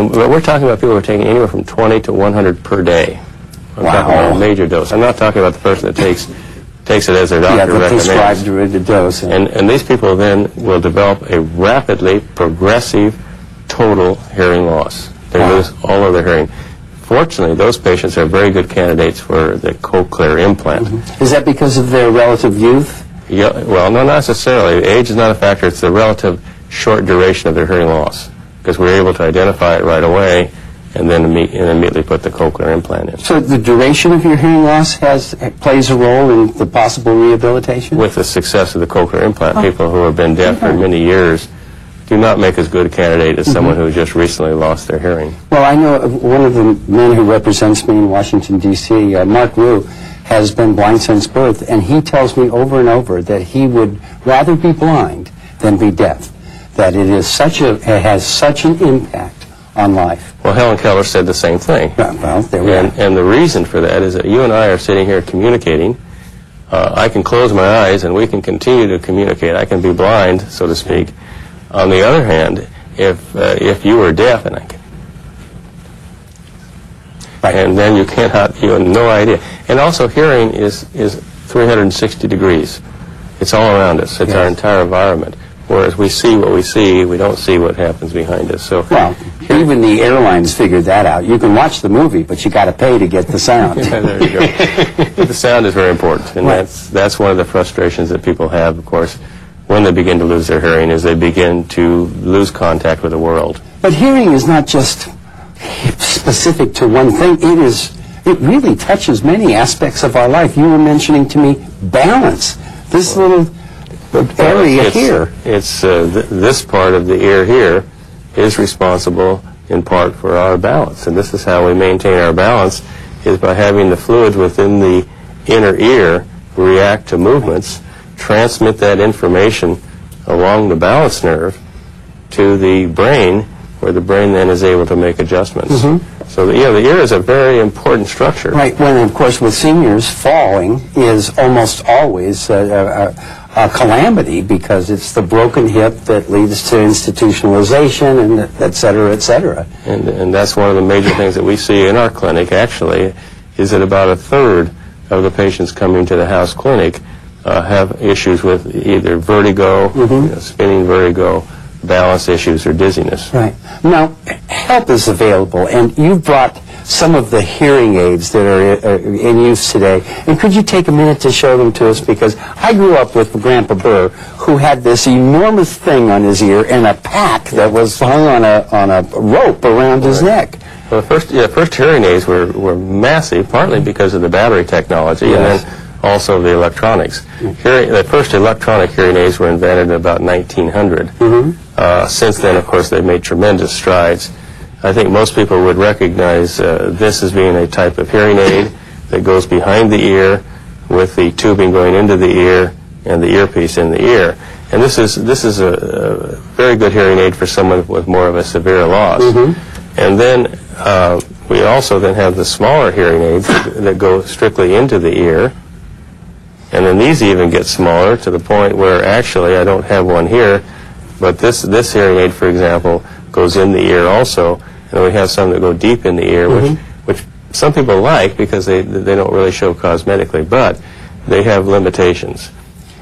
But we're talking about people who are taking anywhere from 20 to 100 per day. I'm talking about a major dose. I'm not talking about the person that takes it as their doctor recommends. Yeah, the prescribed dose. And these people then will develop a rapidly progressive total hearing loss. They lose all of their hearing. Fortunately, those patients are very good candidates for the cochlear implant. Is that because of their relative youth? Yeah, well, no, not necessarily. Age is not a factor. It's the relative short duration of their hearing loss, because we're able to identify it right away and then immediately put the cochlear implant in. So the duration of your hearing loss plays a role in the possible rehabilitation? With the success of the cochlear implant, people who have been deaf for many years do not make as good a candidate as someone who just recently lost their hearing. Well, I know one of the men who represents me in Washington, D.C., Mark Rue, has been blind since birth, and he tells me over and over that he would rather be blind than be deaf, that it has such an impact on life. Well, Helen Keller said the same thing. Well, there we are. And the reason for that is that you and I are sitting here communicating. I can close my eyes and we can continue to communicate. I can be blind, so to speak. On the other hand, if you were deaf and and then you cannot, you have no idea. And also hearing is 360 degrees. It's all around us. It's our entire environment. Whereas we see what we see, we don't see what happens behind us. So, well, even the airlines figured that out. You can watch the movie, but you got to pay to get the sound. Yeah, there you go. The sound is very important, and that's one of the frustrations that people have, of course, when they begin to lose their hearing, is they begin to lose contact with the world. But hearing is not just specific to one thing. It really touches many aspects of our life. You were mentioning to me balance. This little area here. It's this part of the ear here is responsible in part for our balance, and this is how we maintain our balance, is by having the fluids within the inner ear react to movements, transmit that information along the balance nerve to the brain, where the brain then is able to make adjustments. So the ear is a very important structure. Right. When, of course, with seniors, falling is almost always a calamity, because it's the broken hip that leads to institutionalization and et cetera, et cetera. And that's one of the major things that we see in our clinic, actually, is that about a third of the patients coming to the house clinic have issues with either vertigo, spinning vertigo, balance issues, or dizziness. Right. Now, help is available, and you've brought some of the hearing aids that are in use today. And could you take a minute to show them to us? Because I grew up with Grandpa Burr, who had this enormous thing on his ear and a pack that was hung on a rope around his neck. Well, the first hearing aids were massive, partly because of the battery technology, and then also the electronics. The first electronic hearing aids were invented in about 1900. Since then, of course, they've made tremendous strides. I think most people would recognize this as being a type of hearing aid that goes behind the ear with the tubing going into the ear and the earpiece in the ear. And this is a very good hearing aid for someone with more of a severe loss. And then we also then have the smaller hearing aids that go strictly into the ear. And then these even get smaller to the point where, actually, I don't have one here, but this hearing aid, for example, goes in the ear also. And we have some that go deep in the ear, which some people like because they don't really show cosmetically, but they have limitations.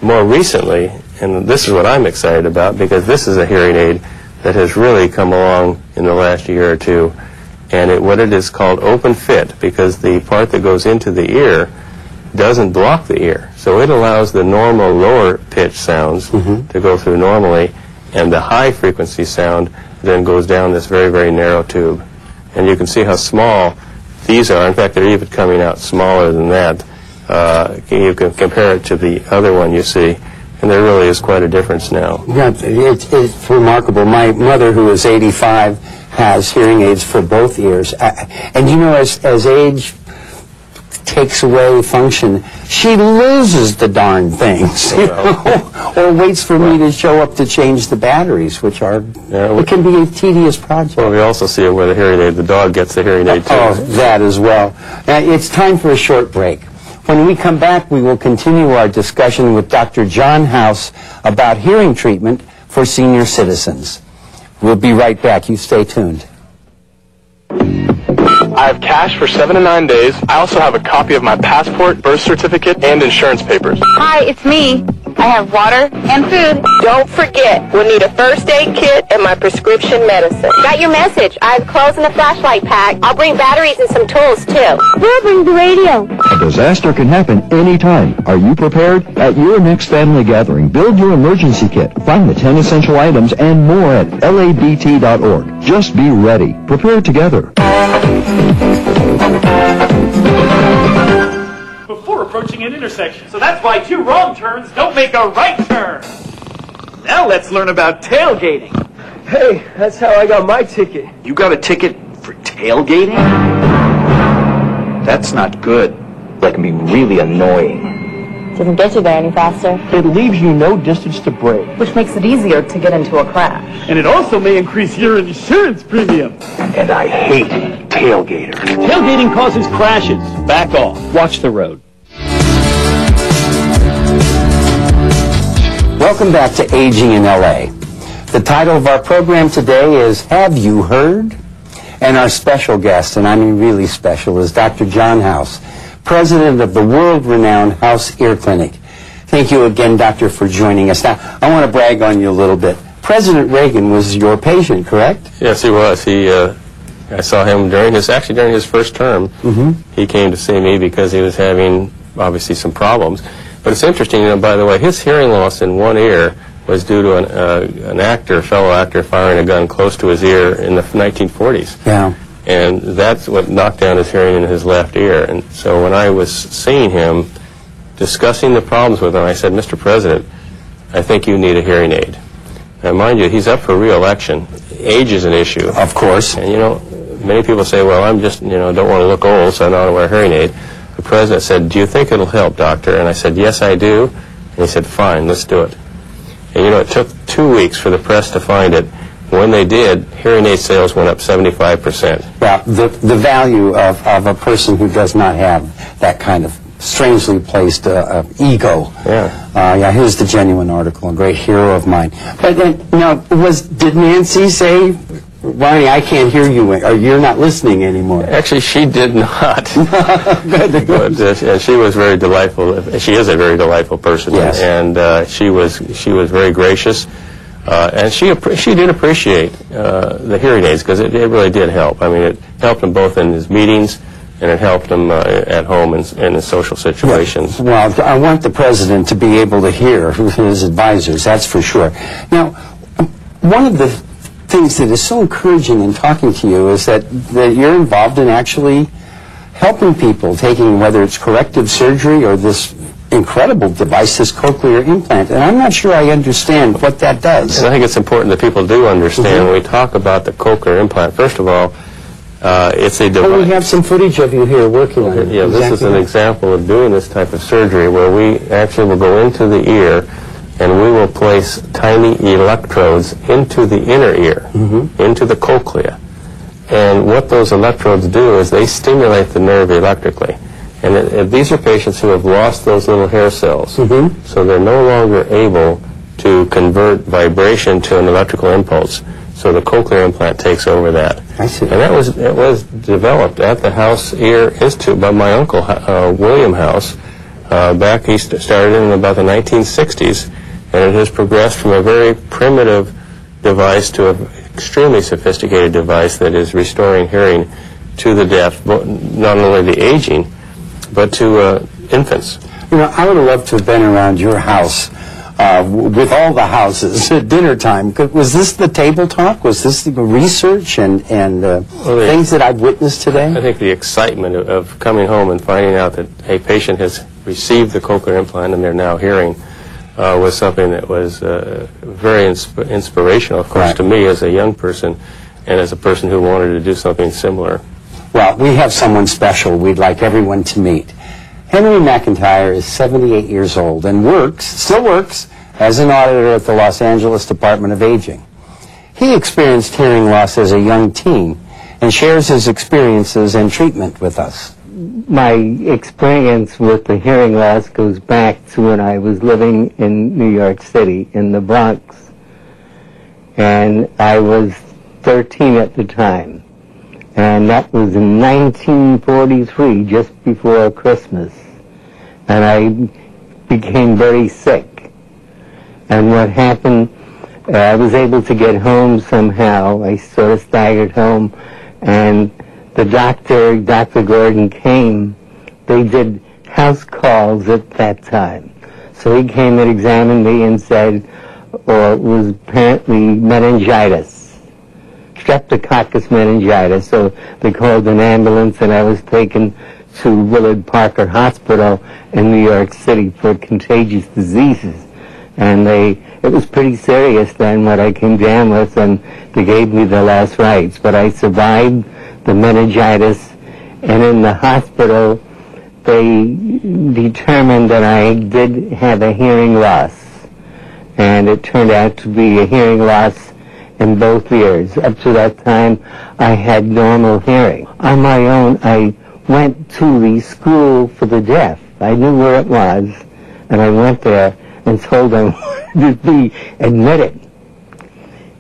More recently, and this is what I'm excited about, because this is a hearing aid that has really come along in the last year or two, and what it is called open fit, because the part that goes into the ear doesn't block the ear. So it allows the normal lower pitch sounds to go through normally, and the high frequency sound then goes down this very, very narrow tube. And you can see how small these are. In fact, they're even coming out smaller than that. You can compare it to the other one you see, and there really is quite a difference now. Yeah, it's remarkable. My mother, who is 85, has hearing aids for both ears. And you know, as age takes away function, she loses the darn things, or waits for me to show up to change the batteries, which it can be a tedious project. Well, we also see it where the hearing aid, the dog gets the hearing aid too. Oh, that as well. It's time for a short break. When we come back, we will continue our discussion with Dr. John House about hearing treatment for senior citizens. We'll be right back. You stay tuned. I have cash for 7 to 9 days. I also have a copy of my passport, birth certificate, and insurance papers. Hi, it's me. I have water and food. Don't forget, we'll need a first aid kit and my prescription medicine. Got your message. I have clothes and a flashlight pack. I'll bring batteries and some tools, too. We'll bring the radio. A disaster can happen anytime. Are you prepared? At your next family gathering, build your emergency kit. Find the 10 essential items and more at labt.org. Just be ready. Prepare together. Before approaching an intersection. So that's why 2 wrong turns don't make a right turn. Now let's learn about tailgating. Hey, that's how I got my ticket. You got a ticket for tailgating? That's not good. That can be really annoying. Doesn't get you there any faster. It leaves you no distance to brake. Which makes it easier to get into a crash. And it also may increase your insurance premium. And I hate tailgaters. Tailgating causes crashes. Back off. Watch the road. Welcome back to Aging in LA. The title of our program today is Have You Heard? And our special guest, and I mean really special, is Dr. John House, president of the world-renowned House Ear Clinic. Thank you again, doctor, for joining us. Now, I want to brag on you a little bit. President Reagan was your patient, correct? Yes, he was. I saw him during his first term. He came to see me because he was having, obviously, some problems. But it's interesting, by the way, his hearing loss in one ear was due to an fellow actor firing a gun close to his ear in the 1940s. Yeah. And that's what knocked down his hearing in his left ear. And so when I was seeing him, discussing the problems with him, I said, Mr. President, I think you need a hearing aid. Now, mind you, he's up for re-election. Age is an issue. Of course. And, many people say, well, I'm just, don't want to look old, so I don't want to wear a hearing aid. The president said, do you think it'll help, doctor? And I said, yes, I do. And he said, fine, let's do it. And, it took 2 weeks for the press to find it. When they did, hearing aid sales went up 75%. Well, the value of a person who does not have that kind of strangely placed ego. Yeah. Here's the genuine article, a great hero of mine. But then, did Nancy say, Ronnie, I can't hear you, or you're not listening anymore? Actually, she did not. But she was very delightful. She is a very delightful person. Yes. And she was very gracious. And she did appreciate the hearing aids because it really did help. I mean, it helped him both in his meetings and it helped him at home and in social situations. Well, I want the president to be able to hear his advisors, that's for sure. Now, one of the things that is so encouraging in talking to you is that you're involved in actually helping people, taking whether it's corrective surgery or this incredible device, this cochlear implant. And I'm not sure I understand what that does. And I think it's important that people do understand when we talk about the cochlear implant. First of all, it's a device. Well, we have some footage of you here working on it. Yeah, this is an example of doing this type of surgery where we actually will go into the ear and we will place tiny electrodes into the inner ear, into the cochlea. And what those electrodes do is they stimulate the nerve electrically. And these are patients who have lost those little hair cells, so they're no longer able to convert vibration to an electrical impulse. So the cochlear implant takes over that. I see. And it was developed at the House Ear Institute by my uncle, William House. He started in about the 1960s, and it has progressed from a very primitive device to an extremely sophisticated device that is restoring hearing to the deaf, not only the aging, but to infants. I would have loved to have been around your house with all the houses at dinner time. Was this the table talk? Was this the research and things that I've witnessed today? I think the excitement of coming home and finding out that a patient has received the cochlear implant and they're now hearing was something that was very inspirational, of course, to me as a young person and as a person who wanted to do something similar. Well, we have someone special we'd like everyone to meet. Henry McIntyre is 78 years old and still works, as an auditor at the Los Angeles Department of Aging. He experienced hearing loss as a young teen and shares his experiences and treatment with us. My experience with the hearing loss goes back to when I was living in New York City, in the Bronx. And I was 13 at the time. And that was in 1943, just before Christmas. And I became very sick. And what happened, I was able to get home somehow. I sort of staggered home, and the doctor, Dr. Gordon, came. They did house calls at that time. So he came and examined me and said, it was apparently meningitis, streptococcus meningitis. So they called an ambulance, and I was taken to Willard Parker Hospital in New York City for contagious diseases. And it was pretty serious then what I came down with, and they gave me the last rites. But I survived the meningitis, and in the hospital they determined that I did have a hearing loss. And it turned out to be a hearing loss in both ears. Up to that time, I had normal hearing. On my own, I went to the school for the deaf. I knew where it was, and I went there and told them to be admitted.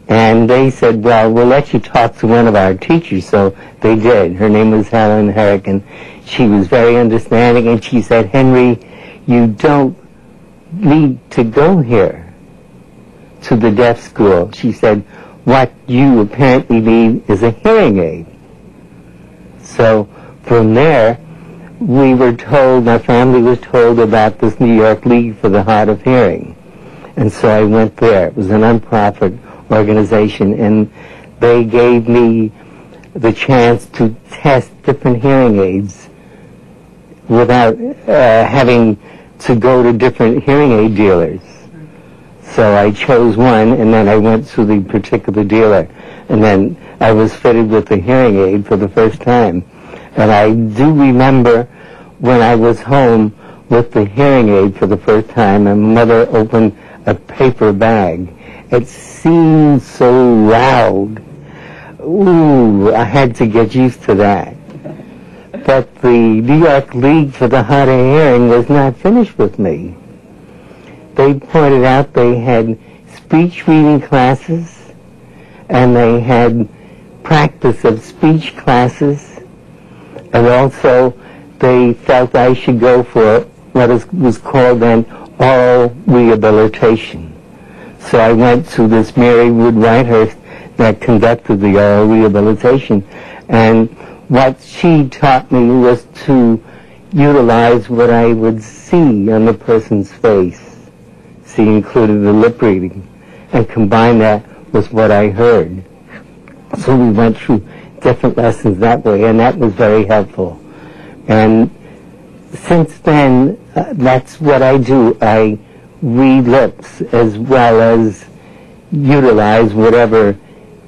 And they said, well, we'll let you talk to one of our teachers. So they did. Her name was Helen Herrick, and she was very understanding, and she said, Henry, you don't need to go here to the deaf school. She said, what you apparently need is a hearing aid. So from there, we were told, my family was told about this New York League for the Hard of Hearing. And so I went there. It was a nonprofit organization, and they gave me the chance to test different hearing aids without having to go to different hearing aid dealers. So I chose one, and then I went to the particular dealer, and then I was fitted with the hearing aid for the first time. And I do remember when I was home with the hearing aid for the first time, and mother opened a paper bag. It seemed so loud. Ooh, I had to get used to that. But the New York League for the Hard of Hearing was not finished with me. They pointed out they had speech reading classes, and they had practice of speech classes, and also they felt I should go for what was called then oral rehabilitation. So I went to this Mary Wood Whitehurst that conducted the oral rehabilitation, and what she taught me was to utilize what I would see on the person's face. She included the lip reading, and combine that with what I heard. So we went through different lessons that way, and that was very helpful. And since then, that's what I do. I read lips as well as utilize whatever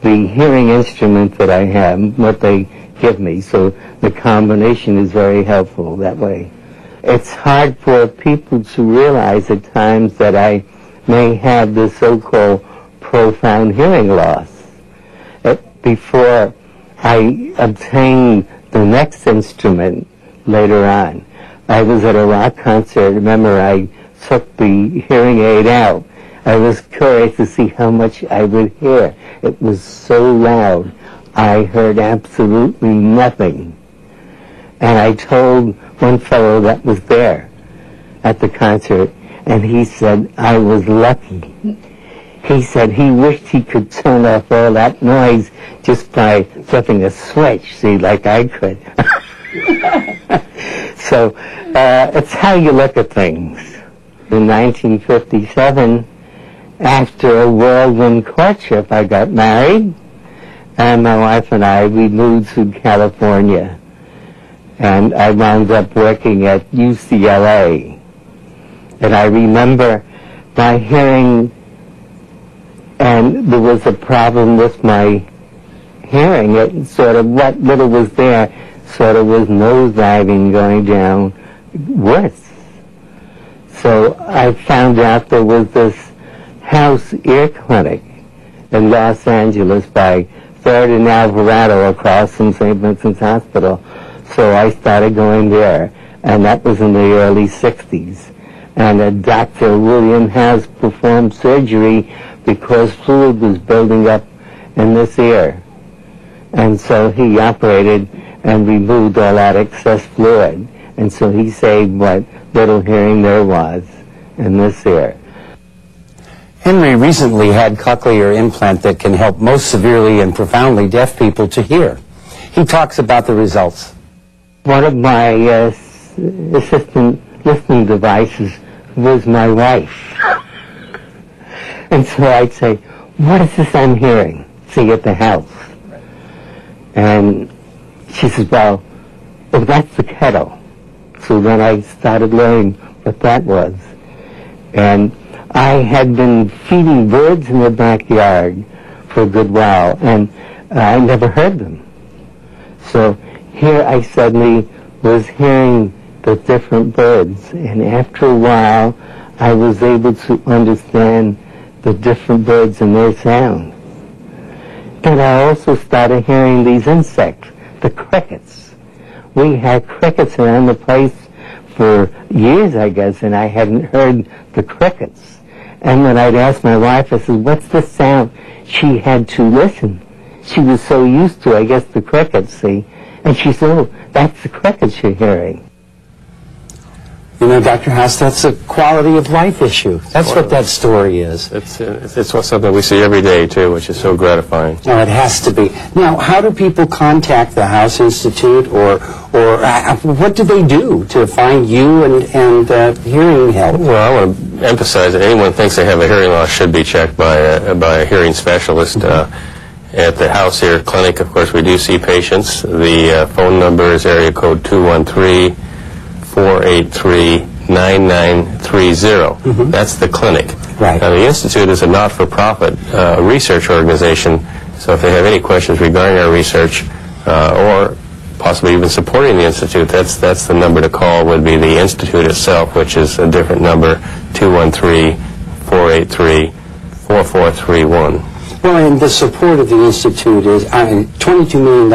the hearing instrument that I have, what they give me. So the combination is very helpful that way. It's hard for people to realize at times that I may have this so-called profound hearing loss. Before I obtained the next instrument later on, I was at a rock concert. Remember, I took the hearing aid out. I was curious to see how much I would hear. It was so loud, I heard absolutely nothing. And I told one fellow that was there at the concert, and he said I was lucky. He said he wished he could turn off all that noise just by flipping a switch, see, like I could. So it's how you look at things. In 1957, after a whirlwind courtship, I got married, and my wife and I, we moved to California. And I wound up working at UCLA. And I remember my hearing, and there was a problem with my hearing. It sort of, what little was there, sort of was nosediving, going down worse. So I found out there was this house ear clinic in Los Angeles by 3rd and Alvarado across from St. Vincent's Hospital. So I started going there, and that was in the early 60s. And Dr. William House performed surgery because fluid was building up in this ear. And so he operated and removed all that excess fluid. And so he saved what little hearing there was in this ear. Henry recently had cochlear implant that can help most severely and profoundly deaf people to hear. He talks about the results. One of my assistant listening devices was my wife. And so I'd say, what is this I'm hearing? See, at the house. And she says, well, that's the kettle. So then I started learning what that was. And I had been feeding birds in the backyard for a good while, and I never heard them. So here I suddenly was hearing the different birds, and after a while I was able to understand the different birds and their sound. And I also started hearing these insects, the crickets. We had crickets around the place for years, I guess, and I hadn't heard the crickets. And when I'd ask my wife, I said, what's the sound? She had to listen. She was so used to, I guess, the crickets, see? And she said, oh, that's the crickets you're hearing. You know, Dr. House, that's a quality of life issue. That's what that story is. It's something we see every day, too, which is so gratifying. No, it has to be. Now, how do people contact the House Institute, or what do they do to find you and hearing help? Well, I want to emphasize that anyone who thinks they have a hearing loss should be checked by a hearing specialist. At the House Ear Clinic, of course, we do see patients. The phone number is area code 213-483-9930. That's the clinic. Right. Now, the Institute is a not-for-profit research organization, so if they have any questions regarding our research or possibly even supporting the Institute, that's the number to call. Would be the Institute itself, which is a different number, 213-483-4431. Well, and the support of the Institute is, $22 million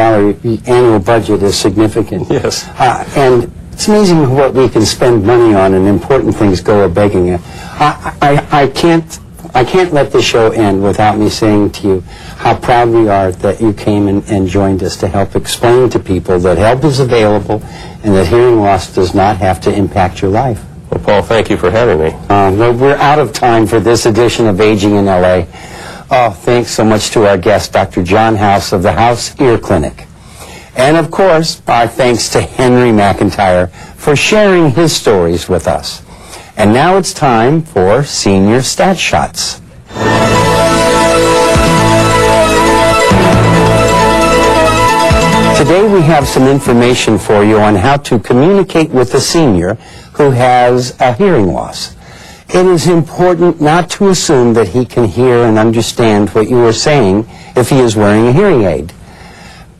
annual budget is significant. Yes. And it's amazing what we can spend money on, and important things go a-begging. I can't let the show end without me saying to you how proud we are that you came and joined us to help explain to people that help is available and that hearing loss does not have to impact your life. Well, Paul, thank you for having me. Well, we're out of time for this edition of Aging in L.A. Oh, thanks so much to our guest, Dr. John House of the House Ear Clinic. And, of course, our thanks to Henry McIntyre for sharing his stories with us. And now it's time for Senior Stat Shots. Today we have some information for you on how to communicate with a senior who has a hearing loss. It is important not to assume that he can hear and understand what you are saying if he is wearing a hearing aid.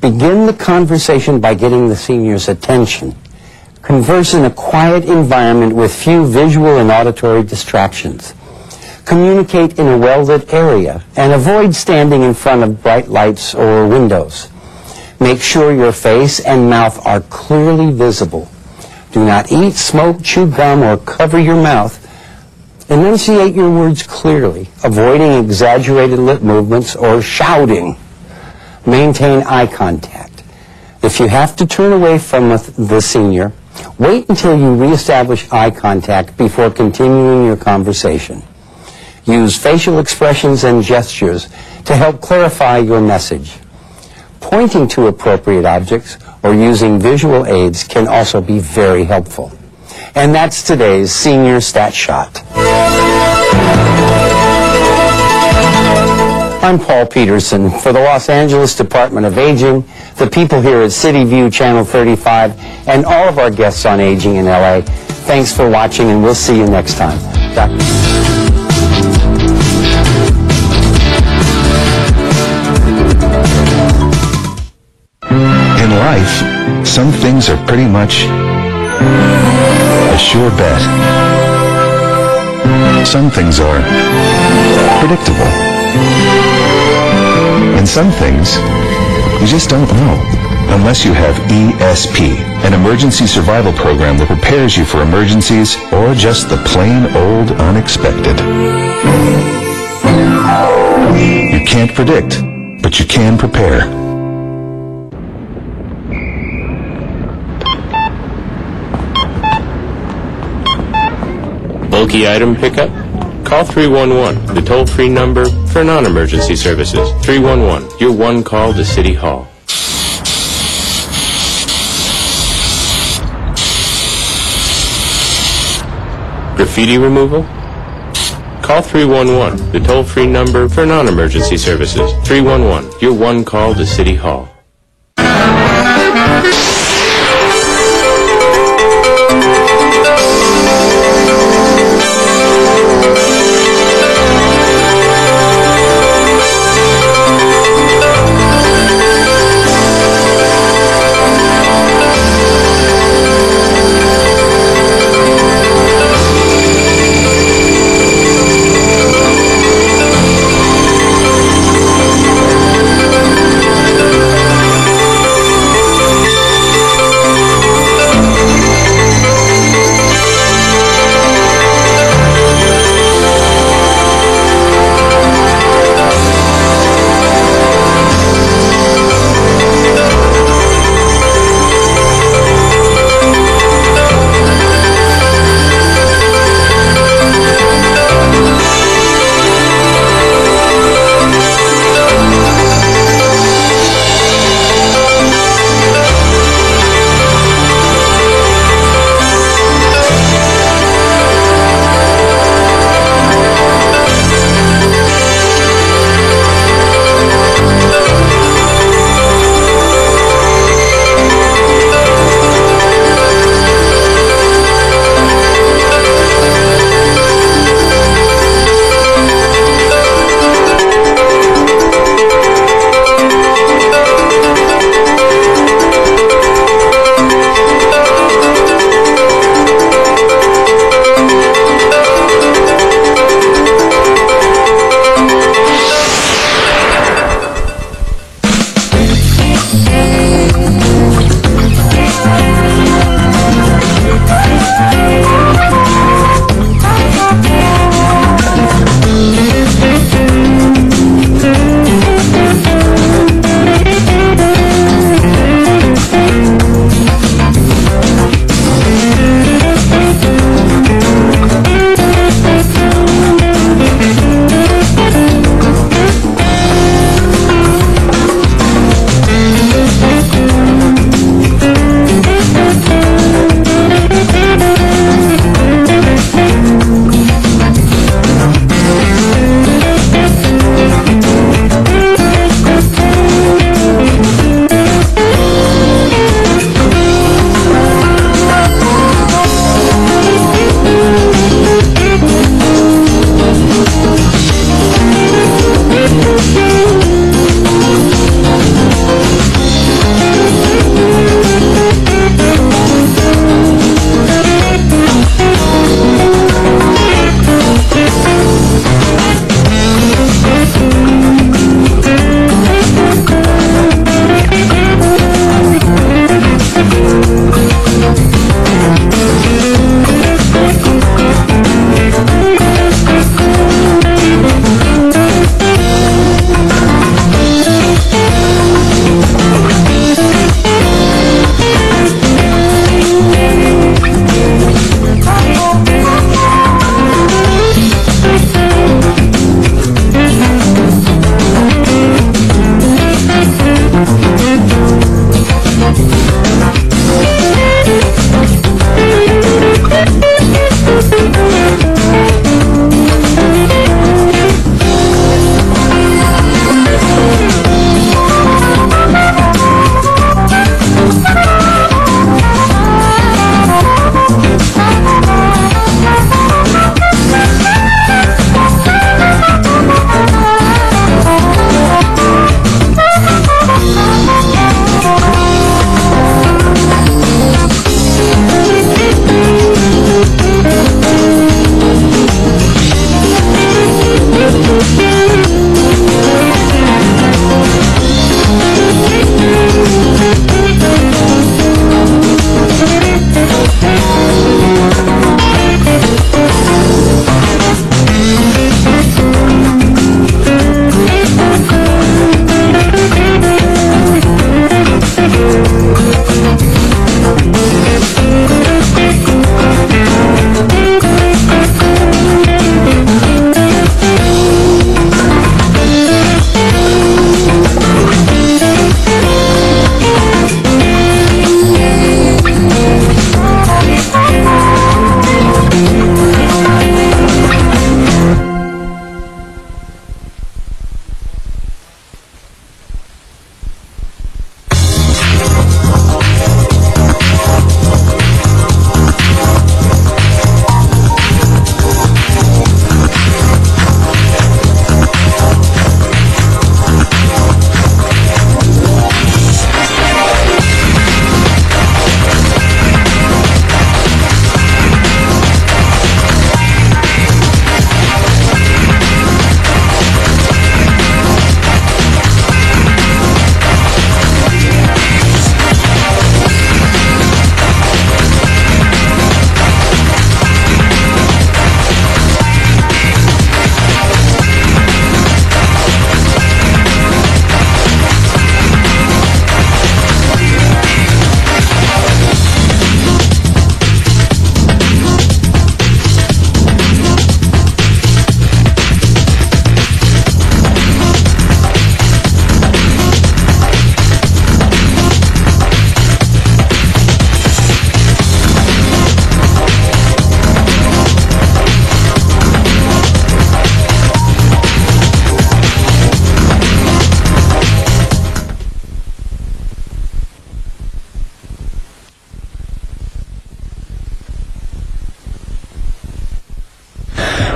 Begin the conversation by getting the senior's attention. Converse in a quiet environment with few visual and auditory distractions. Communicate in a well-lit area and avoid standing in front of bright lights or windows. Make sure your face and mouth are clearly visible. Do not eat, smoke, chew gum, or cover your mouth. Enunciate your words clearly, avoiding exaggerated lip movements or shouting. Maintain eye contact. If you have to turn away from the senior, wait until you reestablish eye contact before continuing your conversation. Use facial expressions and gestures to help clarify your message. Pointing to appropriate objects or using visual aids can also be very helpful. And that's today's Senior Stat Shot. I'm Paul Peterson for the Los Angeles Department of Aging, the people here at City View Channel 35, and all of our guests on Aging in LA. Thanks for watching, and we'll see you next time. In life, some things are pretty much a sure bet. Some things are predictable. And some things you just don't know unless you have ESP, an emergency survival program that prepares you for emergencies or just the plain old unexpected. You can't predict, but you can prepare. Bulky item pickup? Call 311, the toll-free number for non-emergency services. 311, your one call to City Hall. Graffiti removal? Call 311, the toll-free number for non-emergency services. 311, your one call to City Hall.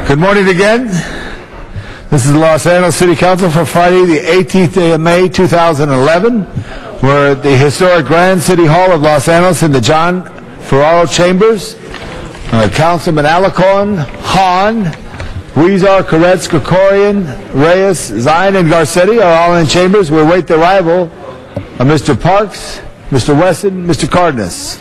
Good morning again. This is the Los Angeles City Council for Friday, the 18th day of May, 2011. We're at the historic Grand City Hall of Los Angeles in the John Ferraro Chambers. Councilman Alarcon, Hahn, Huizar, Koretz, Krikorian, Reyes, Zine, and Garcetti are all in chambers. We await the arrival of Mr. Parks, Mr. Wesson, Mr. Cardenas.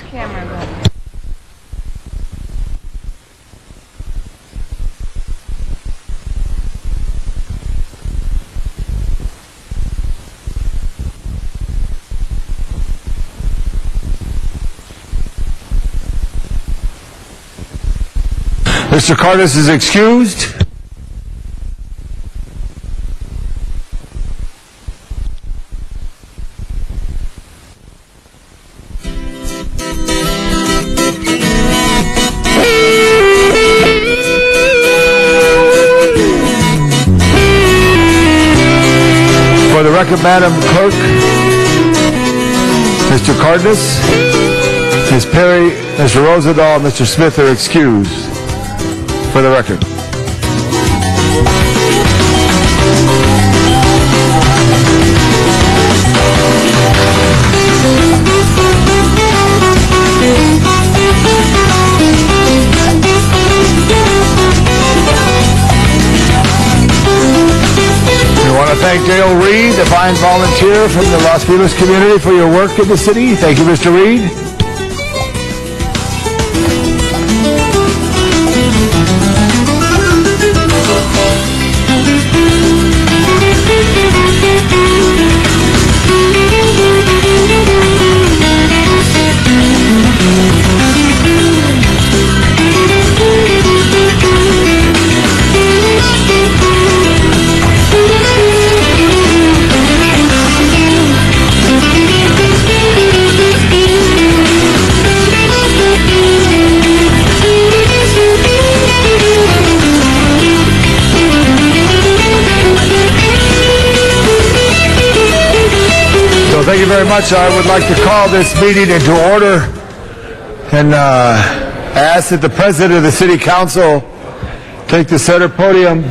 Mr. Cardenas is excused. For the record, Madam Clerk, Mr. Cardenas, Ms. Perry, Mr. Rosendahl, and Mr. Smith are excused. For the record. We want to thank Dale Reed, the fine volunteer from the Los Feliz community, for your work in the city. Thank you, Mr. Reed. Thank you very much. I would like to call this meeting into order and ask that the President of the City Council take the center podium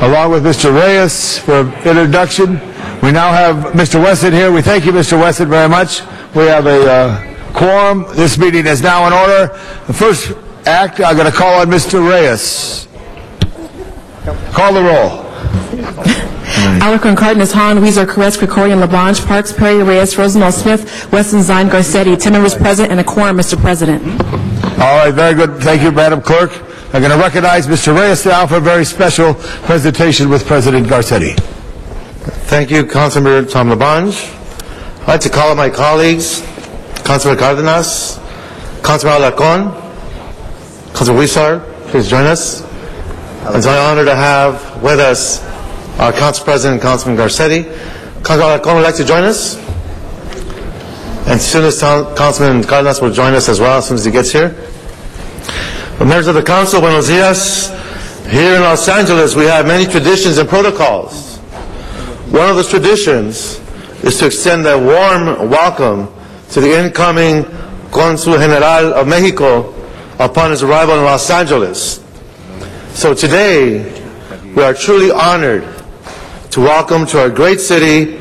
along with Mr. Reyes for introduction. We now have Mr. Wesson here. We thank you, Mr. Wesson, very much. We have a quorum. This meeting is now in order. The first act, I'm going to call on Mr. Reyes. Call the roll. Alarcon, Cardenas, Hahn, Huizar, Koretz, Krikorian, LaBlanche, Parks, Perry, Reyes, Rosendahl, Smith, Wesson, Zine, Garcetti. 10 members present and a quorum, Mr. President. All right, very good. Thank you, Madam Clerk. I'm going to recognize Mr. Reyes now for a very special presentation with President Garcetti. Thank you, Councilmember Tom LaBlanche. I'd like to call on my colleagues, Councilor Cardenas, Councilor Alarcon, Councilor Huizar, please join us. It's my honor to have with us our Council President, Councilman Garcetti. Councilor Alarcon would like to join us. And as soon as Councilman Cardenas will join us as well, as soon as he gets here. Members of the Council, buenos dias. Here in Los Angeles, we have many traditions and protocols. One of those traditions is to extend a warm welcome to the incoming Consul General of Mexico upon his arrival in Los Angeles. So today, we are truly honored to welcome to our great city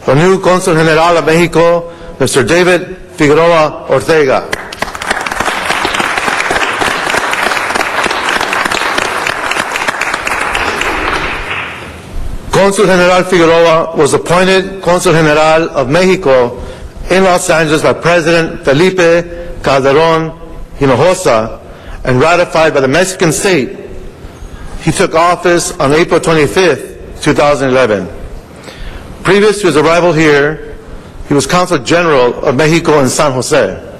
the new Consul General of Mexico, Mr. David Figueroa Ortega. Consul General Figueroa was appointed Consul General of Mexico in Los Angeles by President Felipe Calderón Hinojosa and ratified by the Mexican state. He took office on April 25th, 2011. Previous to his arrival here, he was Consul General of Mexico in San Jose,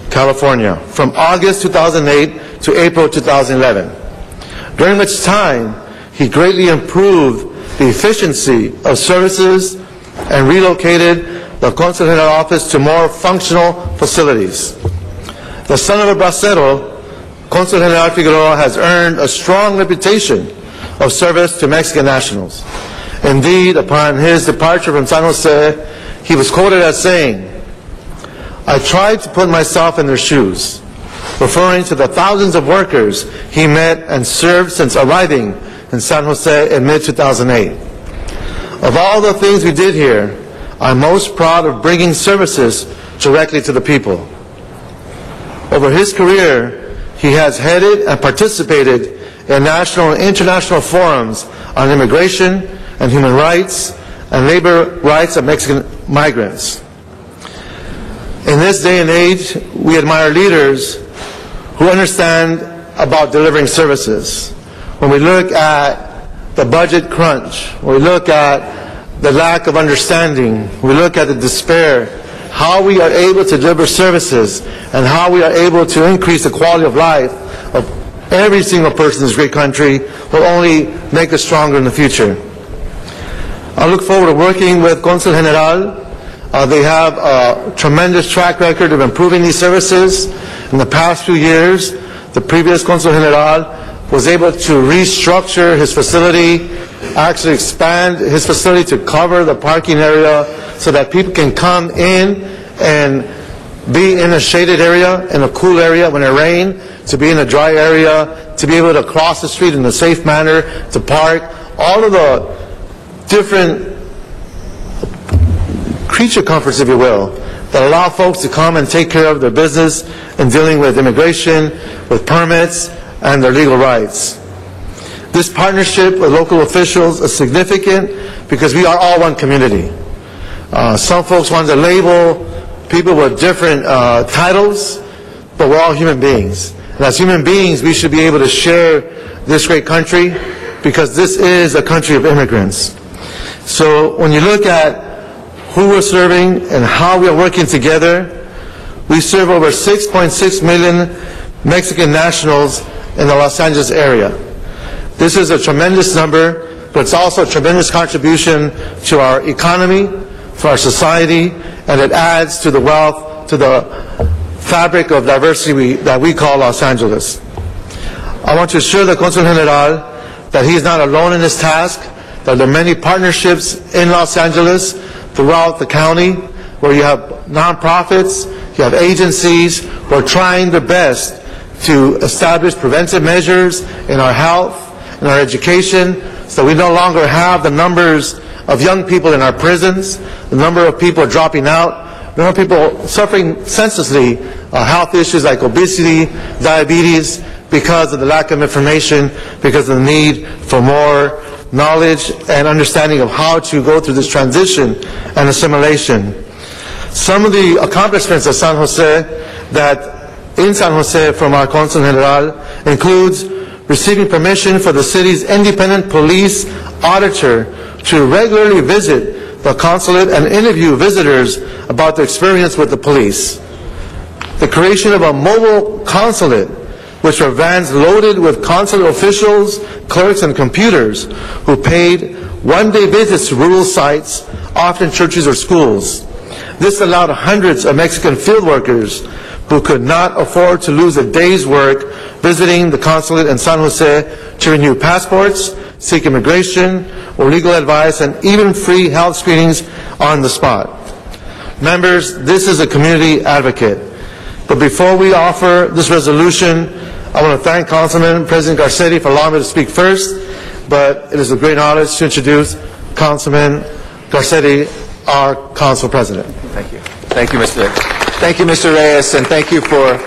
California, from August 2008 to April 2011, during which time he greatly improved the efficiency of services and relocated the Consul General office to more functional facilities. The son of a bracero, Consul General Figueroa has earned a strong reputation of service to Mexican nationals. Indeed, upon his departure from San Jose, he was quoted as saying, "I tried to put myself in their shoes. referring to the thousands of workers he met and served since arriving in San Jose in mid-2008. Of all the things we did here, I'm most proud of bringing services directly to the people. Over his career, he has headed and participated in national and international forums on immigration and human rights and labor rights of Mexican migrants. In this day and age, we admire leaders who understand about delivering services. When we look at the budget crunch, when we look at the lack of understanding, we look at the despair, how we are able to deliver services and how we are able to increase the quality of life of every single person in this great country will only make us stronger in the future. I look forward to working with Consul General. They have a tremendous track record of improving these services. In the past few years, the previous Consul General was able to restructure his facility, actually expand his facility to cover the parking area so that people can come in and be in a shaded area, in a cool area when it rains, to be in a dry area, to be able to cross the street in a safe manner, to park. All of the different creature comforts, if you will, that allow folks to come and take care of their business in dealing with immigration, with permits, and their legal rights. This partnership with local officials is significant because we are all one community. Some folks want to label people with different titles, but we're all human beings. And as human beings, we should be able to share this great country because this is a country of immigrants. So when you look at who we're serving and how we are working together, we serve over 6.6 million Mexican nationals in the Los Angeles area. This is a tremendous number, but it's also a tremendous contribution to our economy, to our society, and it adds to the wealth, to the fabric of diversity that we call Los Angeles. I want to assure the Consul General that he is not alone in this task, that there are many partnerships in Los Angeles throughout the county where you have nonprofits, you have agencies who are trying their best to establish preventive measures in our health, in our education, so we no longer have the numbers of young people in our prisons, the number of people dropping out, the number of people suffering senselessly health issues like obesity, diabetes, because of the lack of information, because of the need for more knowledge and understanding of how to go through this transition and assimilation. Some of the accomplishments of San Jose in San Jose from our Consul General includes receiving permission for the city's independent police auditor to regularly visit the consulate and interview visitors about their experience with the police. The creation of a mobile consulate, which are vans loaded with consulate officials, clerks, and computers who paid one-day visits to rural sites, often churches or schools. This allowed hundreds of Mexican field workers who could not afford to lose a day's work visiting the consulate in San Jose to renew passports, seek immigration or legal advice, and even free health screenings on the spot. Members, this is a community advocate. But before we offer this resolution, I want to thank Councilman President Garcetti for allowing me to speak first, but it is a great honor to introduce Councilman Garcetti, our Council President. Thank you. Thank you, Mr. Reyes, and thank you for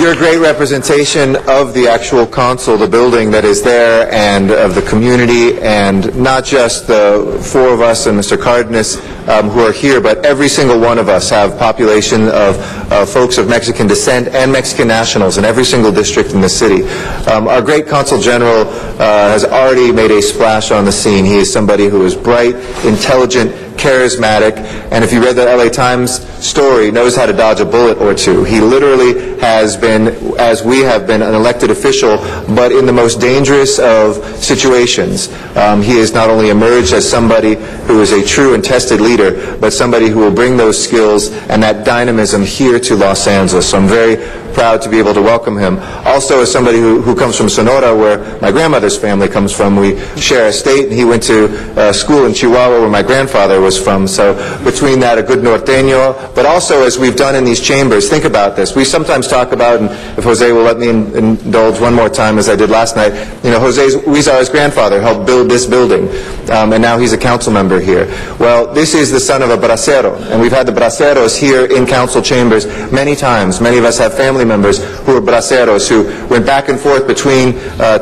your great representation of the actual council, the building that is there, and of the community, and not just the four of us and Mr. Cardenas who are here, but every single one of us have population of folks of Mexican descent and Mexican nationals in every single district in the city. Our great Consul General has already made a splash on the scene. He is somebody who is bright, intelligent, charismatic, and if you read the LA Times story, knows how to dodge a bullet or two. He literally has been, as we have been, an elected official, but in the most dangerous of situations. He has not only emerged as somebody who is a true and tested leader, but somebody who will bring those skills and that dynamism here to Los Angeles. So I'm very proud to be able to welcome him. Also, as somebody who comes from Sonora, where my grandmother's family comes from, we share a state, and he went to school in Chihuahua, where my grandfather was from. So between that, a good norteño, but also, as we've done in these chambers, think about this. We sometimes talk about, and if Jose will let me indulge one more time, as I did last night, Jose Huizar's grandfather helped build this building, and now he's a council member here. Well, this is the son of a bracero, and we've had the braceros here in council chambers many times. Many of us have family members who are braceros, who went back and forth between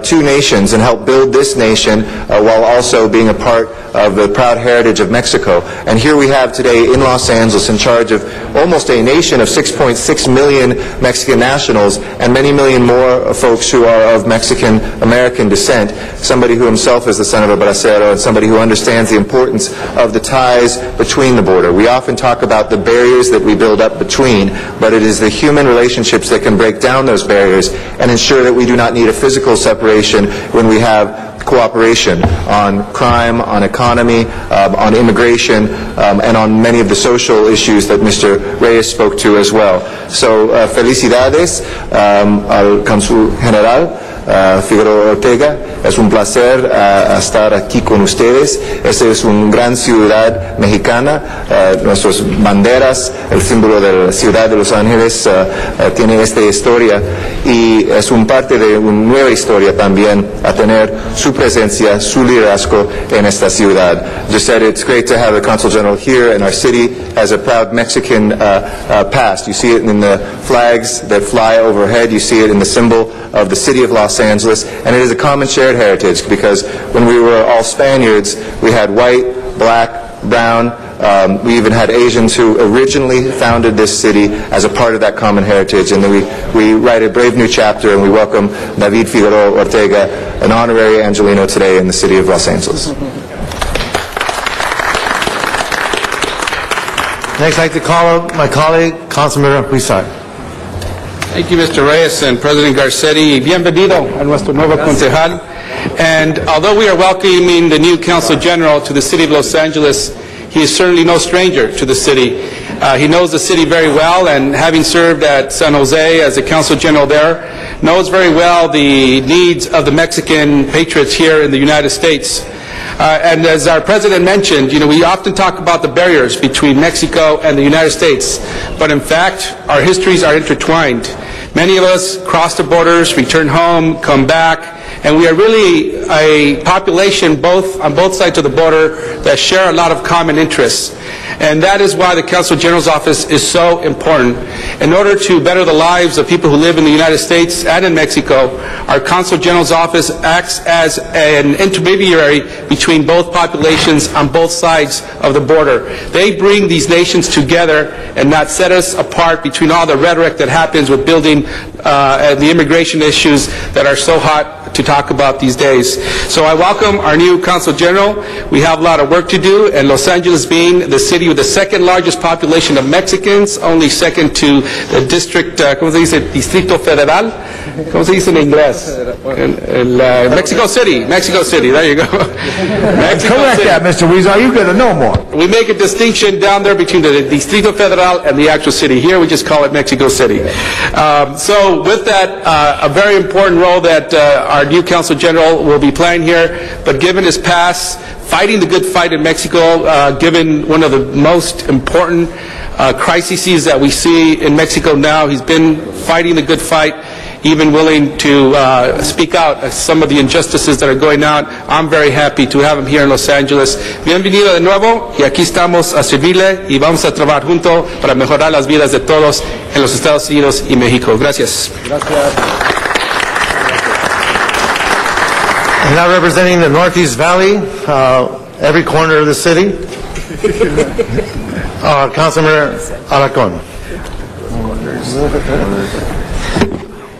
two nations and helped build this nation while also being a part of the proud heritage of Mexico. And here we have today in Los Angeles, in charge of almost a nation of 6.6 million Mexican nationals and many million more folks who are of Mexican-American descent, somebody who himself is the son of a bracero and somebody who understands the importance of the ties between the border. We often talk about the barriers that we build up between, but it is the human relationships that can break down those barriers and ensure that we do not need a physical separation when we have cooperation on crime, on economy, on immigration, and on many of the social issues that Mr. Reyes spoke to as well. So, felicidades al Cónsul General Figueroa Ortega. Es un placer estar aquí con ustedes. Esta es una gran ciudad mexicana. Nuestras banderas, el símbolo de la ciudad de Los Ángeles, tiene esta historia y es un parte de una nueva historia también a tener su presencia, su liderazgo en esta ciudad. Just said it's great to have the Consul General here, and our city has a proud Mexican past. You see it in the flags that fly overhead. You see it in the symbol of the city of Los Angeles, and it is a common shared heritage because when we were all Spaniards, we had white, black, brown. We even had Asians who originally founded this city as a part of that common heritage, and then we write a brave new chapter, and we welcome David Figueroa Ortega, an honorary Angelino today in the city of Los Angeles. Next, I'd like to call my colleague, Councilman Huizar. Thank you, Mr. Reyes and President Garcetti. Bienvenido a nuestro nuevo concejal. And although we are welcoming the new Council General to the City of Los Angeles, he is certainly no stranger to the city. He knows the city very well, and having served at San Jose as a Council General there, knows very well the needs of the Mexican patriots here in the United States. And as our President mentioned, we often talk about the barriers between Mexico and the United States, but in fact, our histories are intertwined. Many of us cross the borders, return home, come back, and we are really a population on both sides of the border that share a lot of common interests. And that is why the Council General's office is so important. In order to better the lives of people who live in the United States and in Mexico, our Council General's office acts as an intermediary between both populations on both sides of the border. They bring these nations together and not set us apart between all the rhetoric that happens with building the immigration issues that are so hot to talk about these days. So I welcome our new Council General. We have a lot of work to do, and Los Angeles being the city with the second largest population of Mexicans, only second to the district, ¿cómo se dice? Distrito Federal. ¿Cómo se dice en inglés? Mexico City, there you go. Correct that, Mr. Huizar, you gotta know more. We make a distinction down there between the Distrito Federal and the actual city. Here we just call it Mexico City. So with that, a very important role that our new Council General will be playing here, but given his past, fighting the good fight in Mexico, given one of the most important crises that we see in Mexico now, he's been fighting the good fight, even willing to speak out some of the injustices that are going on. I'm very happy to have him here in Los Angeles. Bienvenido de nuevo, y aquí estamos a servirle y vamos a trabajar juntos para mejorar las vidas de todos en los Estados Unidos y México. Gracias. And now representing the Northeast Valley, every corner of the city, Councilman Alarcón.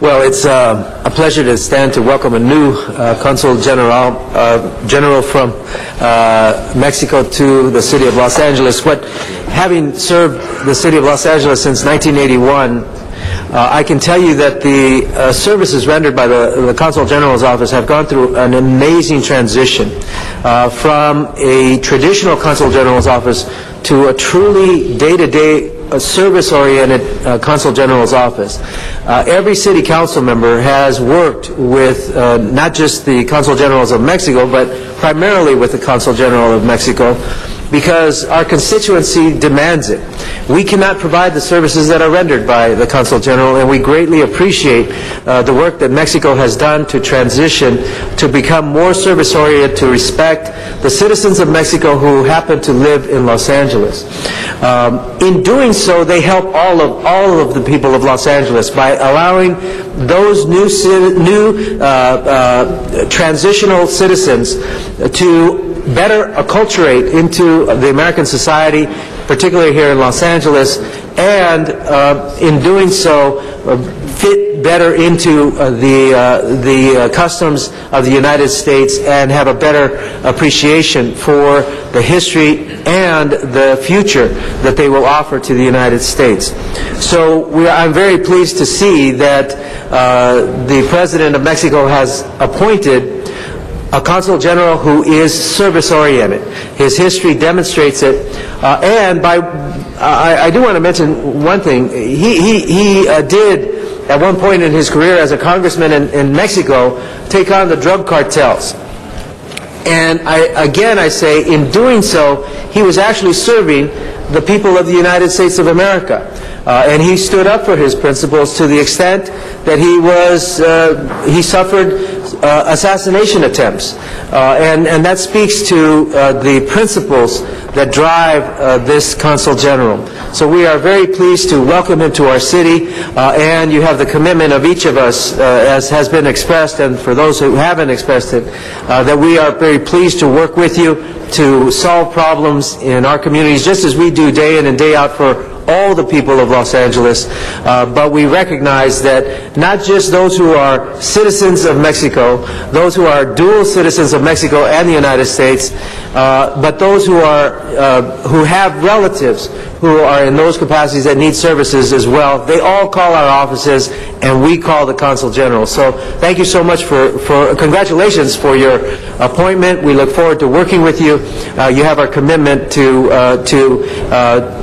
Well, it's a pleasure to stand to welcome a new Consul General from Mexico to the city of Los Angeles. Having served the city of Los Angeles since 1981, I can tell you that the services rendered by the Consul General's office have gone through an amazing transition from a traditional Consul General's office to a truly day-to-day service-oriented Consul General's office. Every city council member has worked with not just the Consul Generals of Mexico, but primarily with the Consul General of Mexico, because our constituency demands it. We cannot provide the services that are rendered by the Consul General, and we greatly appreciate the work that Mexico has done to transition to become more service-oriented, to respect the citizens of Mexico who happen to live in Los Angeles. In doing so, they help all of the people of Los Angeles by allowing those new transitional citizens to better acculturate into the American society, particularly here in Los Angeles, and in doing so, fit better into the customs of the United States and have a better appreciation for the history and the future that they will offer to the United States. So I'm very pleased to see that the President of Mexico has appointed a Consul General who is service-oriented. His history demonstrates it. And I do want to mention one thing. He did, at one point in his career as a congressman in Mexico, take on the drug cartels. And I say, in doing so, he was actually serving the people of the United States of America. And he stood up for his principles to the extent that he suffered assassination attempts. And that speaks to the principles that drive this Consul General. So we are very pleased to welcome him to our city, and you have the commitment of each of us, as has been expressed, and for those who haven't expressed it, that we are very pleased to work with you to solve problems in our communities, just as we do day in and day out for all the people of Los Angeles, but we recognize that not just those who are citizens of Mexico, those who are dual citizens of Mexico and the United States, but those who have relatives who are in those capacities that need services as well. They all call our offices, and we call the Consul General. So thank you so much for congratulations for your appointment. We look forward to working with you. You have our commitment to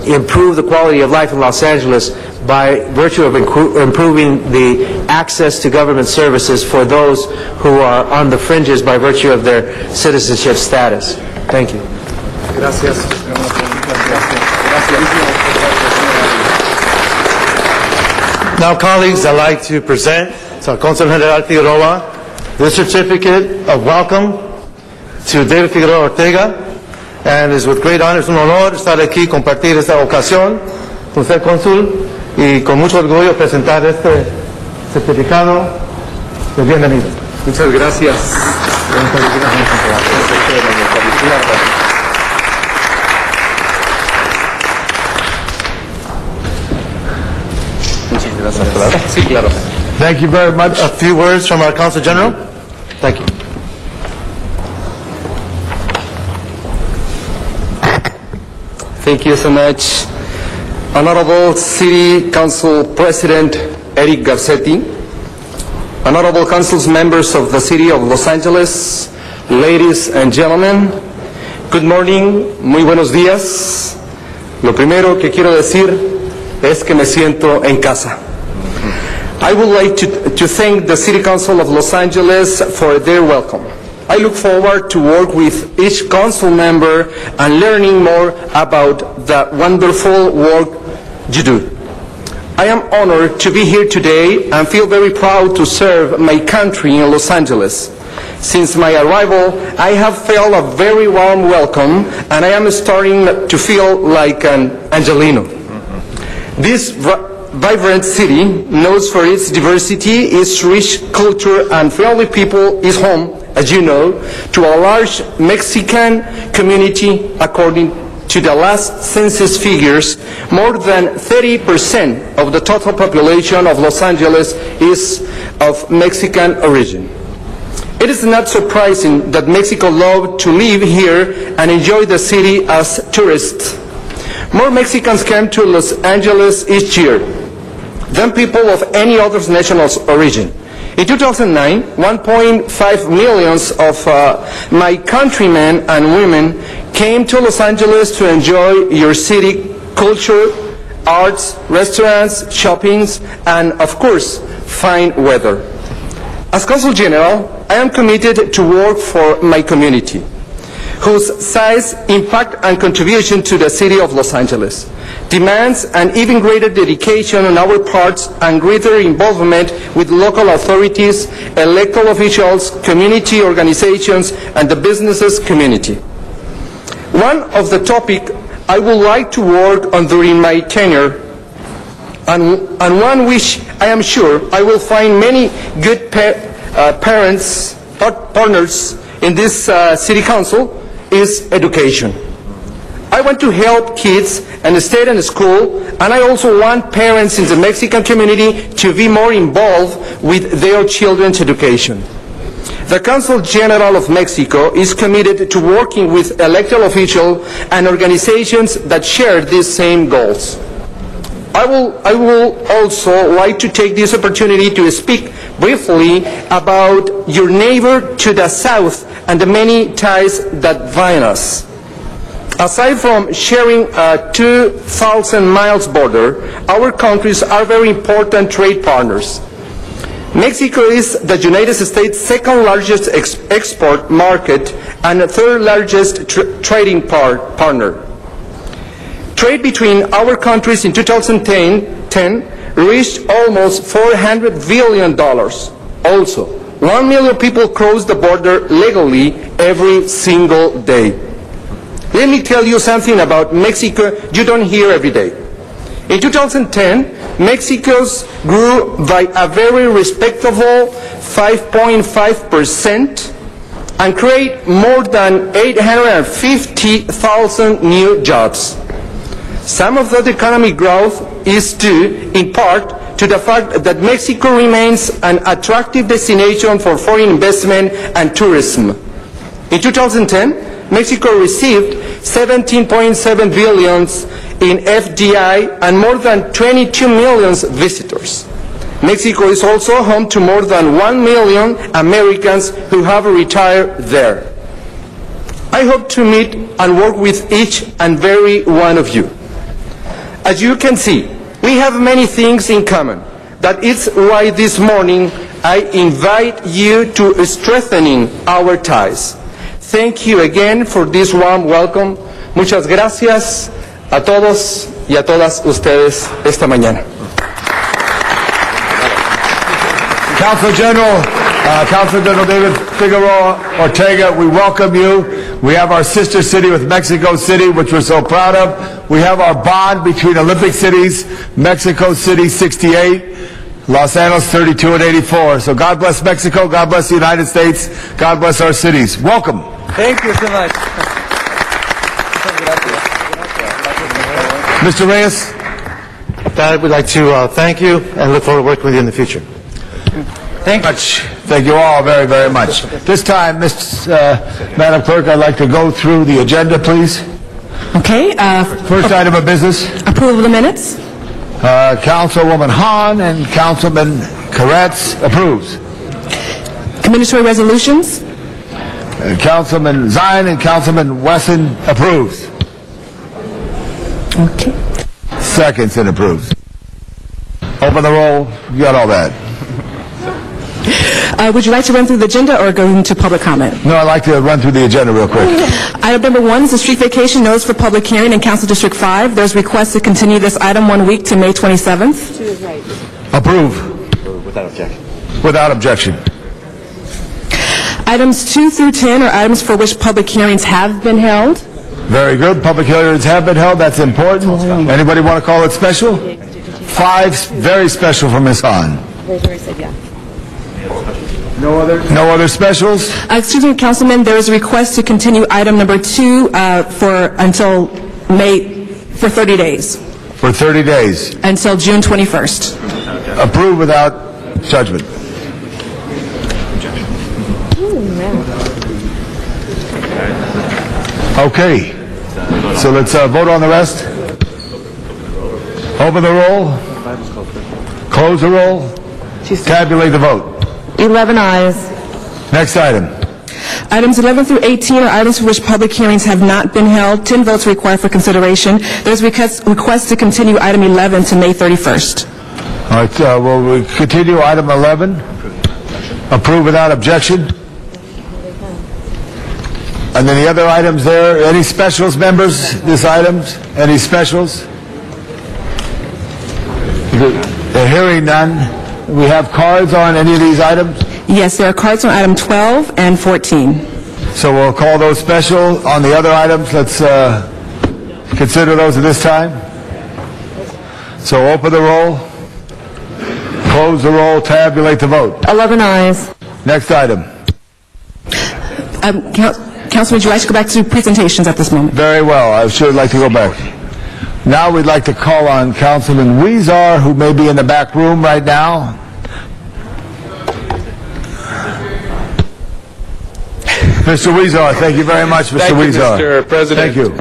improve the quality of life in Los Angeles by virtue of improving the access to government services for those who are on the fringes by virtue of their citizenship status. Thank you. Gracias. Now, colleagues, I'd like to present to Consul General Figueroa the certificate of welcome to David Figueroa Ortega, and it's with great honor, es un honor estar aquí, compartir esta ocasión con usted, cónsul, y con mucho orgullo presentar este certificado de bienvenida. Muchas gracias. Sí, claro. Thank you very much. A few words from our Consul General. Thank you. Thank you so much. Honorable City Council President Eric Garcetti, Honorable Council members of the City of Los Angeles, ladies and gentlemen, good morning, muy buenos días. Lo primero que quiero decir es que me siento en casa. I would like to thank the City Council of Los Angeles for their welcome. I look forward to work with each council member and learning more about the wonderful work you do. I am honored to be here today and feel very proud to serve my country in Los Angeles. Since my arrival, I have felt a very warm welcome, and I am starting to feel like an Angelino. This vibrant city, known for its diversity, its rich culture, and friendly people, is home, as you know, to a large Mexican community. According to the last census figures, more than 30% of the total population of Los Angeles is of Mexican origin. It is not surprising that Mexico loves to live here and enjoy the city as tourists. More Mexicans come to Los Angeles each year than people of any other national origin. In 2009, 1.5 million of my countrymen and women came to Los Angeles to enjoy your city culture arts, restaurants, shoppings, and of course, fine weather. As Consul General, I am committed to work for my community, whose size, impact, and contribution to the city of Los Angeles demands an even greater dedication on our parts and greater involvement with local authorities, elected officials, community organizations, and the businesses community. One of the topics I would like to work on during my tenure, and one which I am sure I will find many good partners in this city council, is education. I want to help kids and stay in school, and I also want parents in the Mexican community to be more involved with their children's education. The Consul General of Mexico is committed to working with elected officials and organizations that share these same goals. I will also like to take this opportunity to speak briefly about your neighbor to the south and the many ties that bind us. Aside from sharing a 2,000 miles border, our countries are very important trade partners. Mexico is the United States' second largest export market and third largest trading partner. Trade between our countries in 2010 reached almost $400 billion. Also, 1 million people cross the border legally every single day. Let me tell you something about Mexico you don't hear every day. In 2010, Mexico's grew by a very respectable 5.5% and create more than 850,000 new jobs. Some of that economic growth is due, in part, to the fact that Mexico remains an attractive destination for foreign investment and tourism. In 2010, Mexico received $17.7 billion in FDI and more than 22 million visitors. Mexico is also home to more than 1 million Americans who have retired there. I hope to meet and work with each and every one of you. As you can see, we have many things in common. That is why this morning I invite you to strengthening our ties. Thank you again for this warm welcome. Muchas gracias a todos y a todas ustedes esta mañana. Council General David Figueroa Ortega, we welcome you. We have our sister city with Mexico City, which we're so proud of. We have our bond between Olympic cities, Mexico City 68, Los Angeles 32 and 84. So God bless Mexico, God bless the United States, God bless our cities. Welcome. Thank you so much. Mr. Reyes. I would like to thank you and look forward to working with you in the future. Thank you much. Thank you all very, very much. This time, Madam Clerk, I'd like to go through the agenda, please. Okay. First item of business. Approval of the minutes. Councilwoman Hahn and Councilman Koretz approves. Administrative resolutions. Councilman Zine and Councilman Wesson approves. Okay. Seconds and approves. Open the roll. You got all that. Would you like to run through the agenda or go into public comment? No, I'd like to run through the agenda real quick. Item number 1 is the street vacation notice for public hearing in Council District 5. There's request to continue this item 1 week to May 27th. Approve. Without objection. Without objection. Items 2 through 10 are items for which public hearings have been held. Very good. Public hearings have been held. That's important. Anybody want to call it special? 5 very special for Ms. Hahn. No other specials? Excuse me, Councilman, there is a request to continue item number 2 until May, for 30 days. For 30 days. Until June 21st. Approved without judgment. Okay. So let's vote on the rest. Open the roll. Close the roll. Tabulate the vote. 11 ayes. Next item. Items 11 through 18 are items for which public hearings have not been held. 10 votes are required for consideration. There's request to continue item 11 to May 31st. All right, we'll continue item 11. Approve without objection. And then the other items there, any specials, members, this items? Any specials? The hearing none. We have cards on any of these items? Yes, there are cards on item 12 and 14. So we'll call those special. On the other items, let's consider those at this time. So open the roll, close the roll, tabulate the vote. 11 ayes. Next item. Councilman, would you like to go back to presentations at this moment? Very well. I should like to go back. Now we'd like to call on Councilman Huizar, who may be in the back room right now. Mr. Huizar, thank you very much, Mr. Huizar. Thank you, Mr. President. Thank you.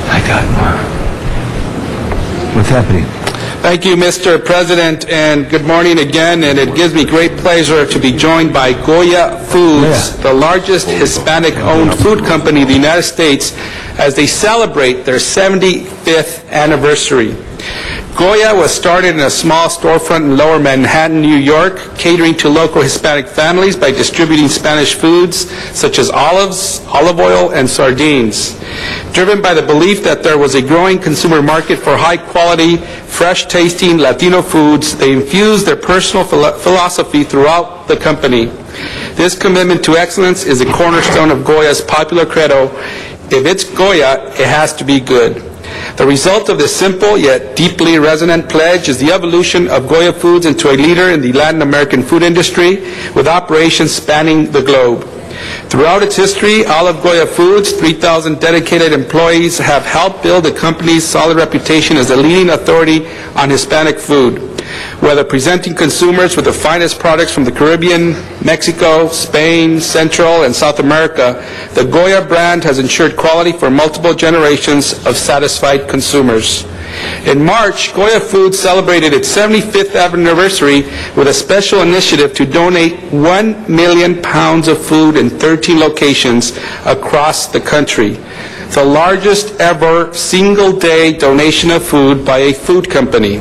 I got one. What's happening? Thank you, Mr. President, and good morning again. And it gives me great pleasure to be joined by Goya Foods, the largest Hispanic-owned food company in the United States, as they celebrate their 75th anniversary. Goya was started in a small storefront in Lower Manhattan, New York, catering to local Hispanic families by distributing Spanish foods such as olives, olive oil, and sardines. Driven by the belief that there was a growing consumer market for high-quality, fresh-tasting Latino foods, they infused their personal philosophy throughout the company. This commitment to excellence is a cornerstone of Goya's popular credo: if it's Goya, it has to be good. The result of this simple yet deeply resonant pledge is the evolution of Goya Foods into a leader in the Latin American food industry, with operations spanning the globe. Throughout its history, all of Goya Foods' 3,000 dedicated employees have helped build the company's solid reputation as a leading authority on Hispanic food. Whether presenting consumers with the finest products from the Caribbean, Mexico, Spain, Central, and South America, the Goya brand has ensured quality for multiple generations of satisfied consumers. In March, Goya Foods celebrated its 75th anniversary with a special initiative to donate 1 million pounds of food in 13 locations across the country, the largest ever single-day donation of food by a food company.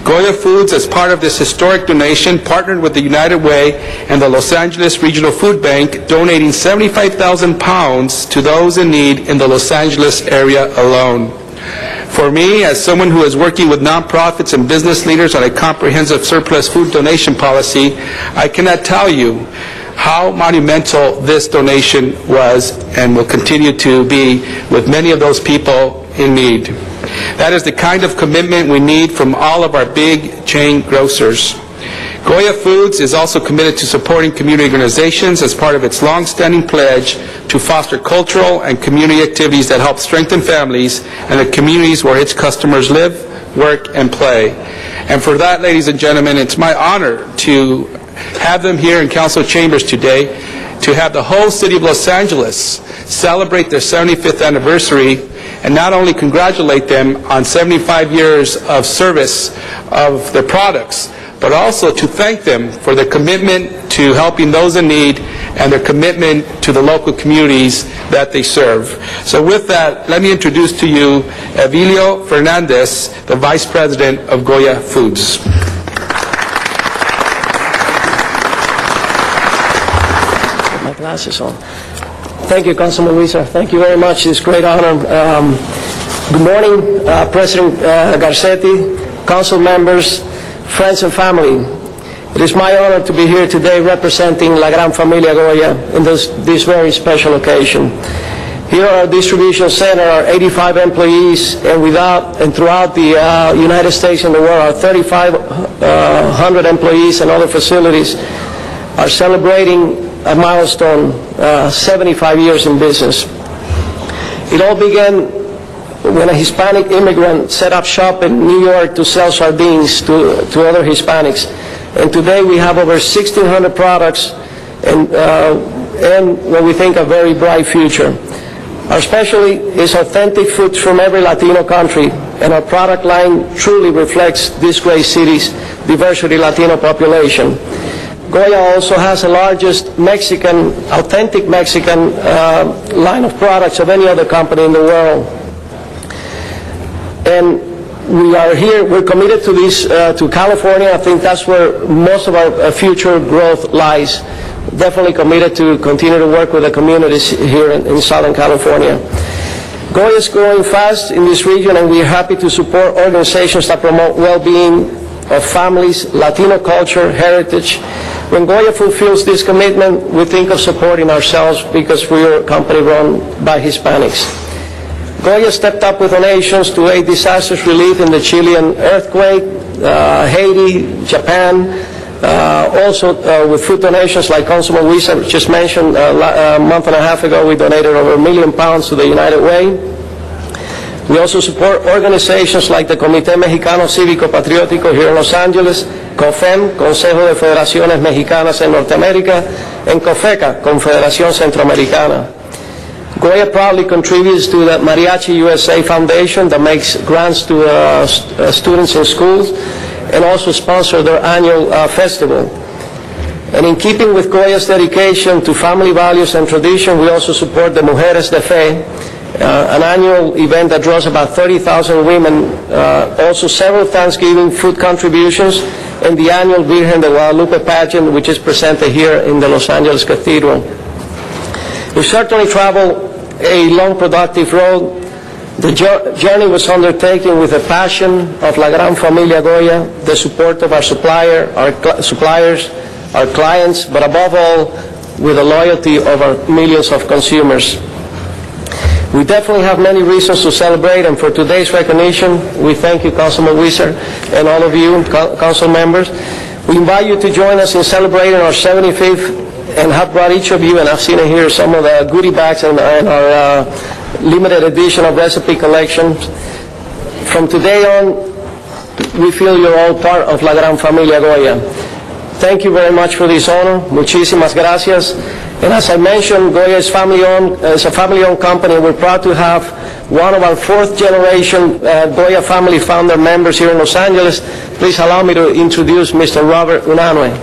Goya Foods, as part of this historic donation, partnered with the United Way and the Los Angeles Regional Food Bank, donating 75,000 pounds to those in need in the Los Angeles area alone. For me, as someone who is working with nonprofits and business leaders on a comprehensive surplus food donation policy, I cannot tell you how monumental this donation was and will continue to be with many of those people in need. That is the kind of commitment we need from all of our big chain grocers. Goya Foods is also committed to supporting community organizations as part of its long-standing pledge to foster cultural and community activities that help strengthen families and the communities where its customers live, work, and play. And for that, ladies and gentlemen, it's my honor to have them here in council chambers today, to have the whole city of Los Angeles celebrate their 75th anniversary, and not only congratulate them on 75 years of service of their products, but also to thank them for their commitment to helping those in need and their commitment to the local communities that they serve. So with that, let me introduce to you Evilio Fernandez, the Vice President of Goya Foods. My glasses on. Thank you, Councilman Huizar. Thank you very much. It's a great honor. Good morning, President Garcetti, council members, friends and family. It is my honor to be here today representing La Gran Familia Goya in this very special occasion. Here at our distribution center are 85 employees, and throughout the United States and the world, our 3,500 employees and other facilities are celebrating a milestone, 75 years in business. It all began when a Hispanic immigrant set up shop in New York to sell sardines to other Hispanics. And today we have over 1,600 products and what we think a very bright future. Our specialty is authentic foods from every Latino country, and our product line truly reflects this great city's diversity Latino population. Goya also has the largest authentic Mexican line of products of any other company in the world. And we are here, we're committed to this, to California. I think that's where most of our future growth lies. Definitely committed to continue to work with the communities here in Southern California. Goya is growing fast in this region, and we're happy to support organizations that promote well-being of families, Latino culture, heritage. When Goya fulfills this commitment, we think of supporting ourselves because we're a company run by Hispanics. Goya stepped up with donations to aid disaster relief in the Chilean earthquake, Haiti, Japan, also with food donations like Councilman Luisa just mentioned. A month and a half ago, we donated over £1 million to the United Way. We also support organizations like the Comité Mexicano Cívico Patriótico here in Los Angeles, COFEM, Consejo de Federaciones Mexicanas en Norteamérica, and COFECA, Confederación Centroamericana. Goya proudly contributes to the Mariachi USA Foundation that makes grants to students in schools, and also sponsor their annual festival. And in keeping with Goya's dedication to family values and tradition, we also support the Mujeres de Fe, an annual event that draws about 30,000 women, also several Thanksgiving food contributions, and the annual Virgen de Guadalupe pageant, which is presented here in the Los Angeles Cathedral. We certainly traveled a long, productive road. The journey was undertaken with the passion of La Gran Familia Goya, the support of our suppliers, our clients, but above all, with the loyalty of our millions of consumers. We definitely have many reasons to celebrate, and for today's recognition, we thank you, Councilman Wieser, and all of you, council members. We invite you to join us in celebrating our 75th, and have brought each of you, and I've seen it here, some of the goodie bags and our limited edition of recipe collection. From today on, we feel you're all part of La Gran Familia Goya. Thank you very much for this honor. Muchísimas gracias. And as I mentioned, Goya is family-owned. It's a family-owned company. We're proud to have one of our fourth-generation Goya family founder members here in Los Angeles. Please allow me to introduce Mr. Robert Unanue.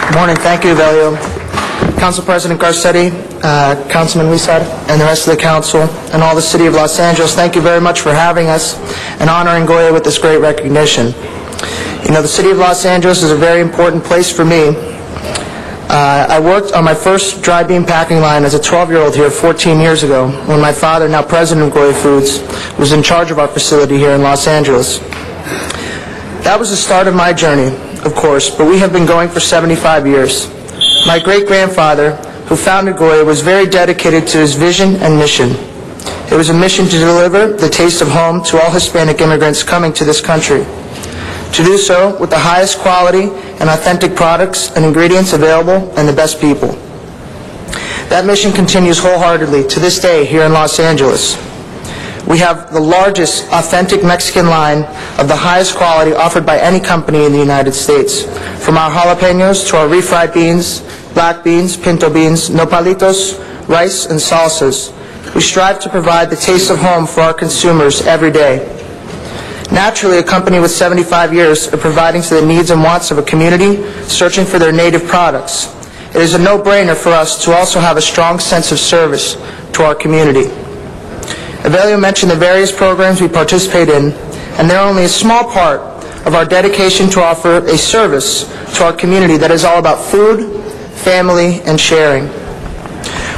Good morning. Thank you, Evelio. Council President Garcetti, Councilman Wieser, and the rest of the council, and all the city of Los Angeles, thank you very much for having us and honoring Goya with this great recognition. You know, the city of Los Angeles is a very important place for me. I worked on my first dry bean packing line as a 12-year-old here 14 years ago, when my father, now president of Goya Foods, was in charge of our facility here in Los Angeles. That was the start of my journey, of course, but we have been going for 75 years. My great-grandfather, who founded Goya, was very dedicated to his vision and mission. It was a mission to deliver the taste of home to all Hispanic immigrants coming to this country. To do so with the highest quality and authentic products and ingredients available and the best people. That mission continues wholeheartedly to this day here in Los Angeles. We have the largest authentic Mexican line of the highest quality offered by any company in the United States. From our jalapenos to our refried beans, black beans, pinto beans, nopalitos, rice, and salsas. We strive to provide the taste of home for our consumers every day. Naturally, a company with 75 years of providing to the needs and wants of a community searching for their native products, it is a no-brainer for us to also have a strong sense of service to our community. Evelio mentioned the various programs we participate in, and they're only a small part of our dedication to offer a service to our community that is all about food, family, and sharing.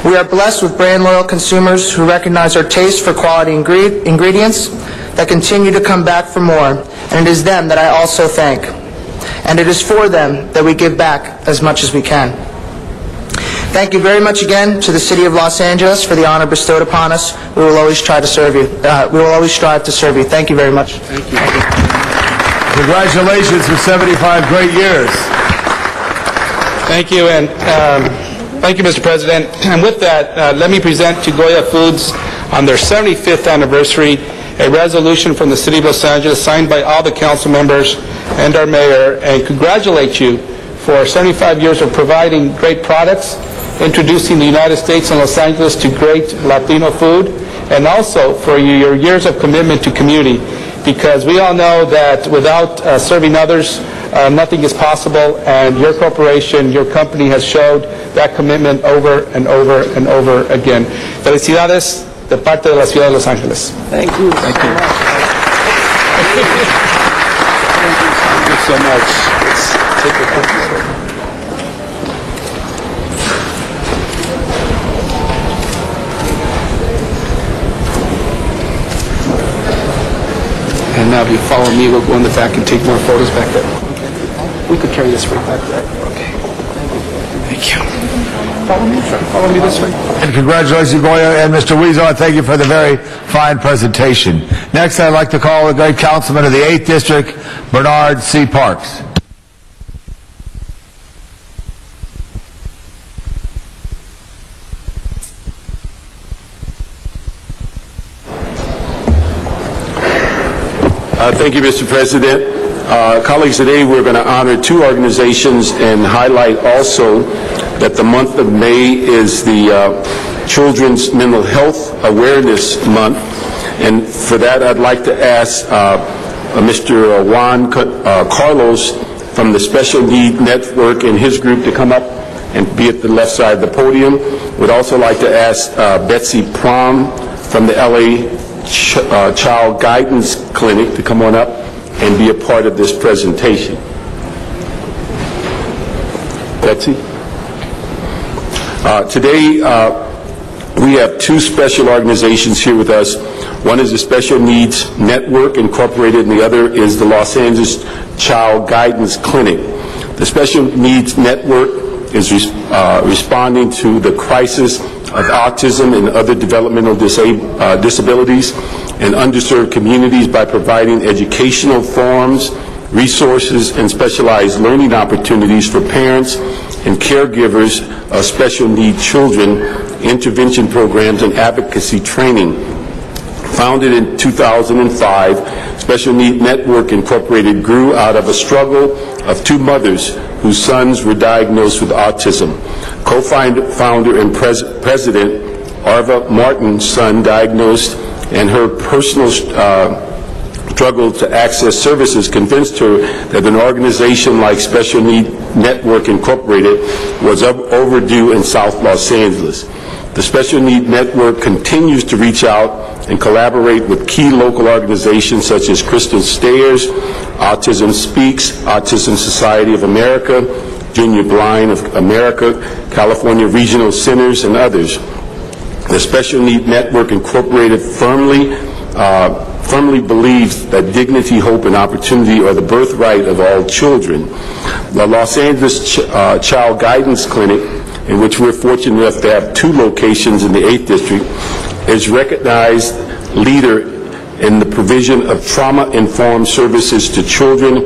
We are blessed with brand-loyal consumers who recognize our taste for quality ingredients that continue to come back for more, and it is them that I also thank. And it is for them that we give back as much as we can. Thank you very much again to the City of Los Angeles for the honor bestowed upon us. We will always try to serve you. We will always strive to serve you. Thank you very much. Thank you. Congratulations for 75 great years. Thank you, and thank you, Mr. President. And with that, let me present to Goya Foods on their 75th anniversary a resolution from the City of Los Angeles signed by all the council members and our mayor, and congratulate you for 75 years of providing great products introducing the United States and Los Angeles to great Latino food, and also for your years of commitment to community, because we all know that without serving others, nothing is possible, and your corporation, your company has showed that commitment over and over and over again. Felicidades de parte de la Ciudad de Los Ángeles. Thank you. Thank you. Thank you so much. Let's take a picture. And now if you follow me, we'll go in the back and take more photos back there. Okay. We could carry this right back there. Okay. Thank you. Follow me, sir. Follow me this way. And congratulations, Goya and Mr. Weezer, and thank you for the very fine presentation. Next, I'd like to call the great councilman of the 8th District, Bernard C. Parks. Thank you, Mr. President. Colleagues, today we're going to honor two organizations and highlight also that the month of May is the Children's Mental Health Awareness Month. And for that, I'd like to ask Mr. Juan Carlos from the Special Need Network and his group to come up and be at the left side of the podium. We'd also like to ask Betsy Prom from the LA Child Guidance Clinic to come on up and be a part of this presentation. Betsy? Today, we have two special organizations here with us. One is the Special Needs Network Incorporated, and the other is the Los Angeles Child Guidance Clinic. The Special Needs Network is responding to the crisis of autism and other developmental disabilities in underserved communities by providing educational forums, resources, and specialized learning opportunities for parents and caregivers of special need children, intervention programs, and advocacy training. Founded in 2005, Special Need Network Incorporated grew out of a struggle of two mothers whose sons were diagnosed with autism. Co-founder and president Arva Martin's son diagnosed, and her personal struggle to access services convinced her that an organization like Special Need Network Incorporated was overdue in South Los Angeles. The Special Need Network continues to reach out and collaborate with key local organizations such as Crystal Stairs, Autism Speaks, Autism Society of America, Junior Blind of America, California Regional Centers, and others. The Special Need Network Incorporated firmly believes that dignity, hope, and opportunity are the birthright of all children. The Los Angeles Child Guidance Clinic, in which we're fortunate enough to have two locations in the 8th District, is recognized leader in the provision of trauma-informed services to children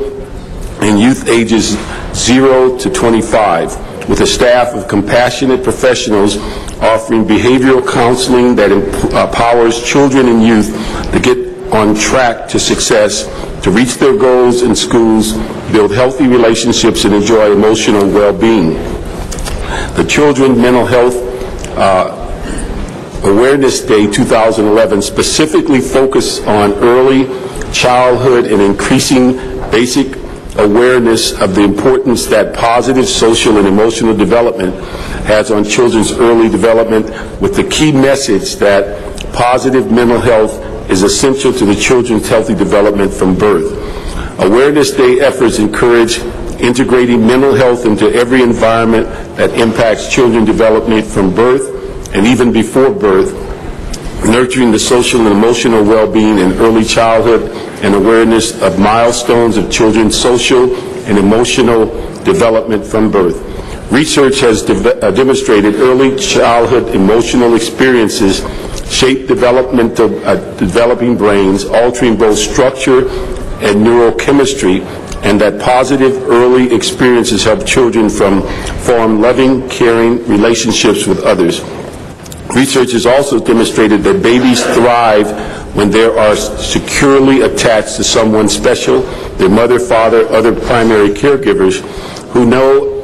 and youth ages 0 to 25, with a staff of compassionate professionals offering behavioral counseling that empowers children and youth to get on track to success, to reach their goals in schools, build healthy relationships, and enjoy emotional well-being. The Children's Mental Health Awareness Day 2011 specifically focused on early childhood and increasing basic awareness of the importance that positive social and emotional development has on children's early development, with the key message that positive mental health is essential to the children's healthy development from birth. Awareness Day efforts encourage integrating mental health into every environment that impacts children's development from birth and even before birth, nurturing the social and emotional well-being in early childhood and awareness of milestones of children's social and emotional development from birth. Research has demonstrated early childhood emotional experiences shape developing brains, altering both structure and neurochemistry, and that positive early experiences help children form loving, caring relationships with others. Research has also demonstrated that babies thrive when they are securely attached to someone special, their mother, father, other primary caregivers, who know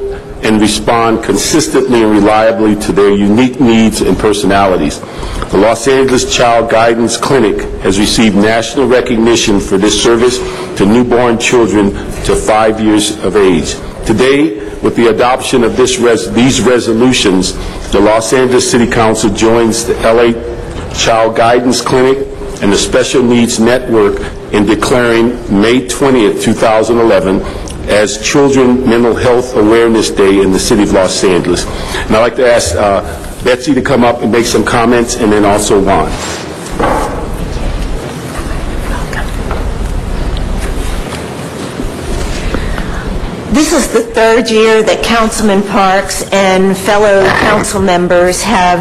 and respond consistently and reliably to their unique needs and personalities. The Los Angeles Child Guidance Clinic has received national recognition for this service to newborn children to 5 years of age. Today, with the adoption of these resolutions, the Los Angeles City Council joins the LA Child Guidance Clinic and the Special Needs Network in declaring May 20th, 2011 as Children Mental Health Awareness Day in the City of Los Angeles. And I'd like to ask Betsy to come up and make some comments, and then also Juan. This is the third year that Councilman Parks and fellow council members have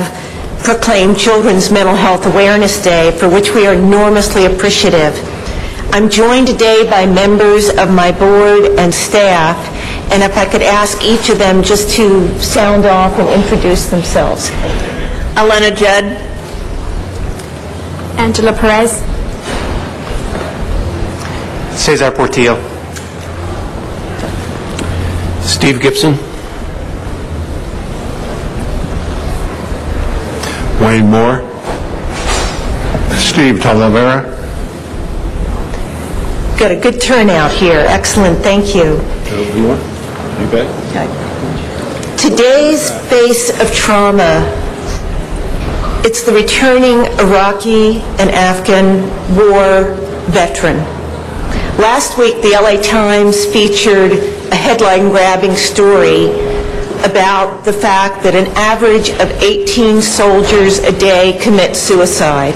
proclaimed Children's Mental Health Awareness Day, for which we are enormously appreciative. I'm joined today by members of my board and staff, and if I could ask each of them just to sound off and introduce themselves. Alana Judd. Angela Perez. Cesar Portillo. Steve Gibson. Wayne Moore. Steve Talavera. Got a good turnout here. Excellent. Thank you. You want? You bet. Today's face of trauma, it's the returning Iraqi and Afghan war veteran. Last week, the LA Times featured a headline-grabbing story about the fact that an average of 18 soldiers a day commit suicide.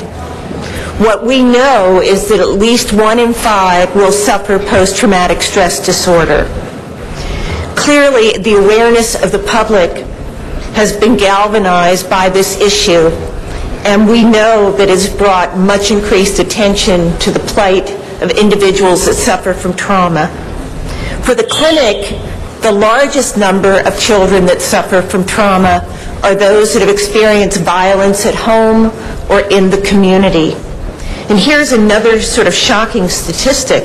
What we know is that at least 1 in 5 will suffer post-traumatic stress disorder. Clearly, the awareness of the public has been galvanized by this issue, and we know that it's brought much increased attention to the plight of individuals that suffer from trauma. For the clinic, the largest number of children that suffer from trauma are those that have experienced violence at home or in the community. And here's another sort of shocking statistic.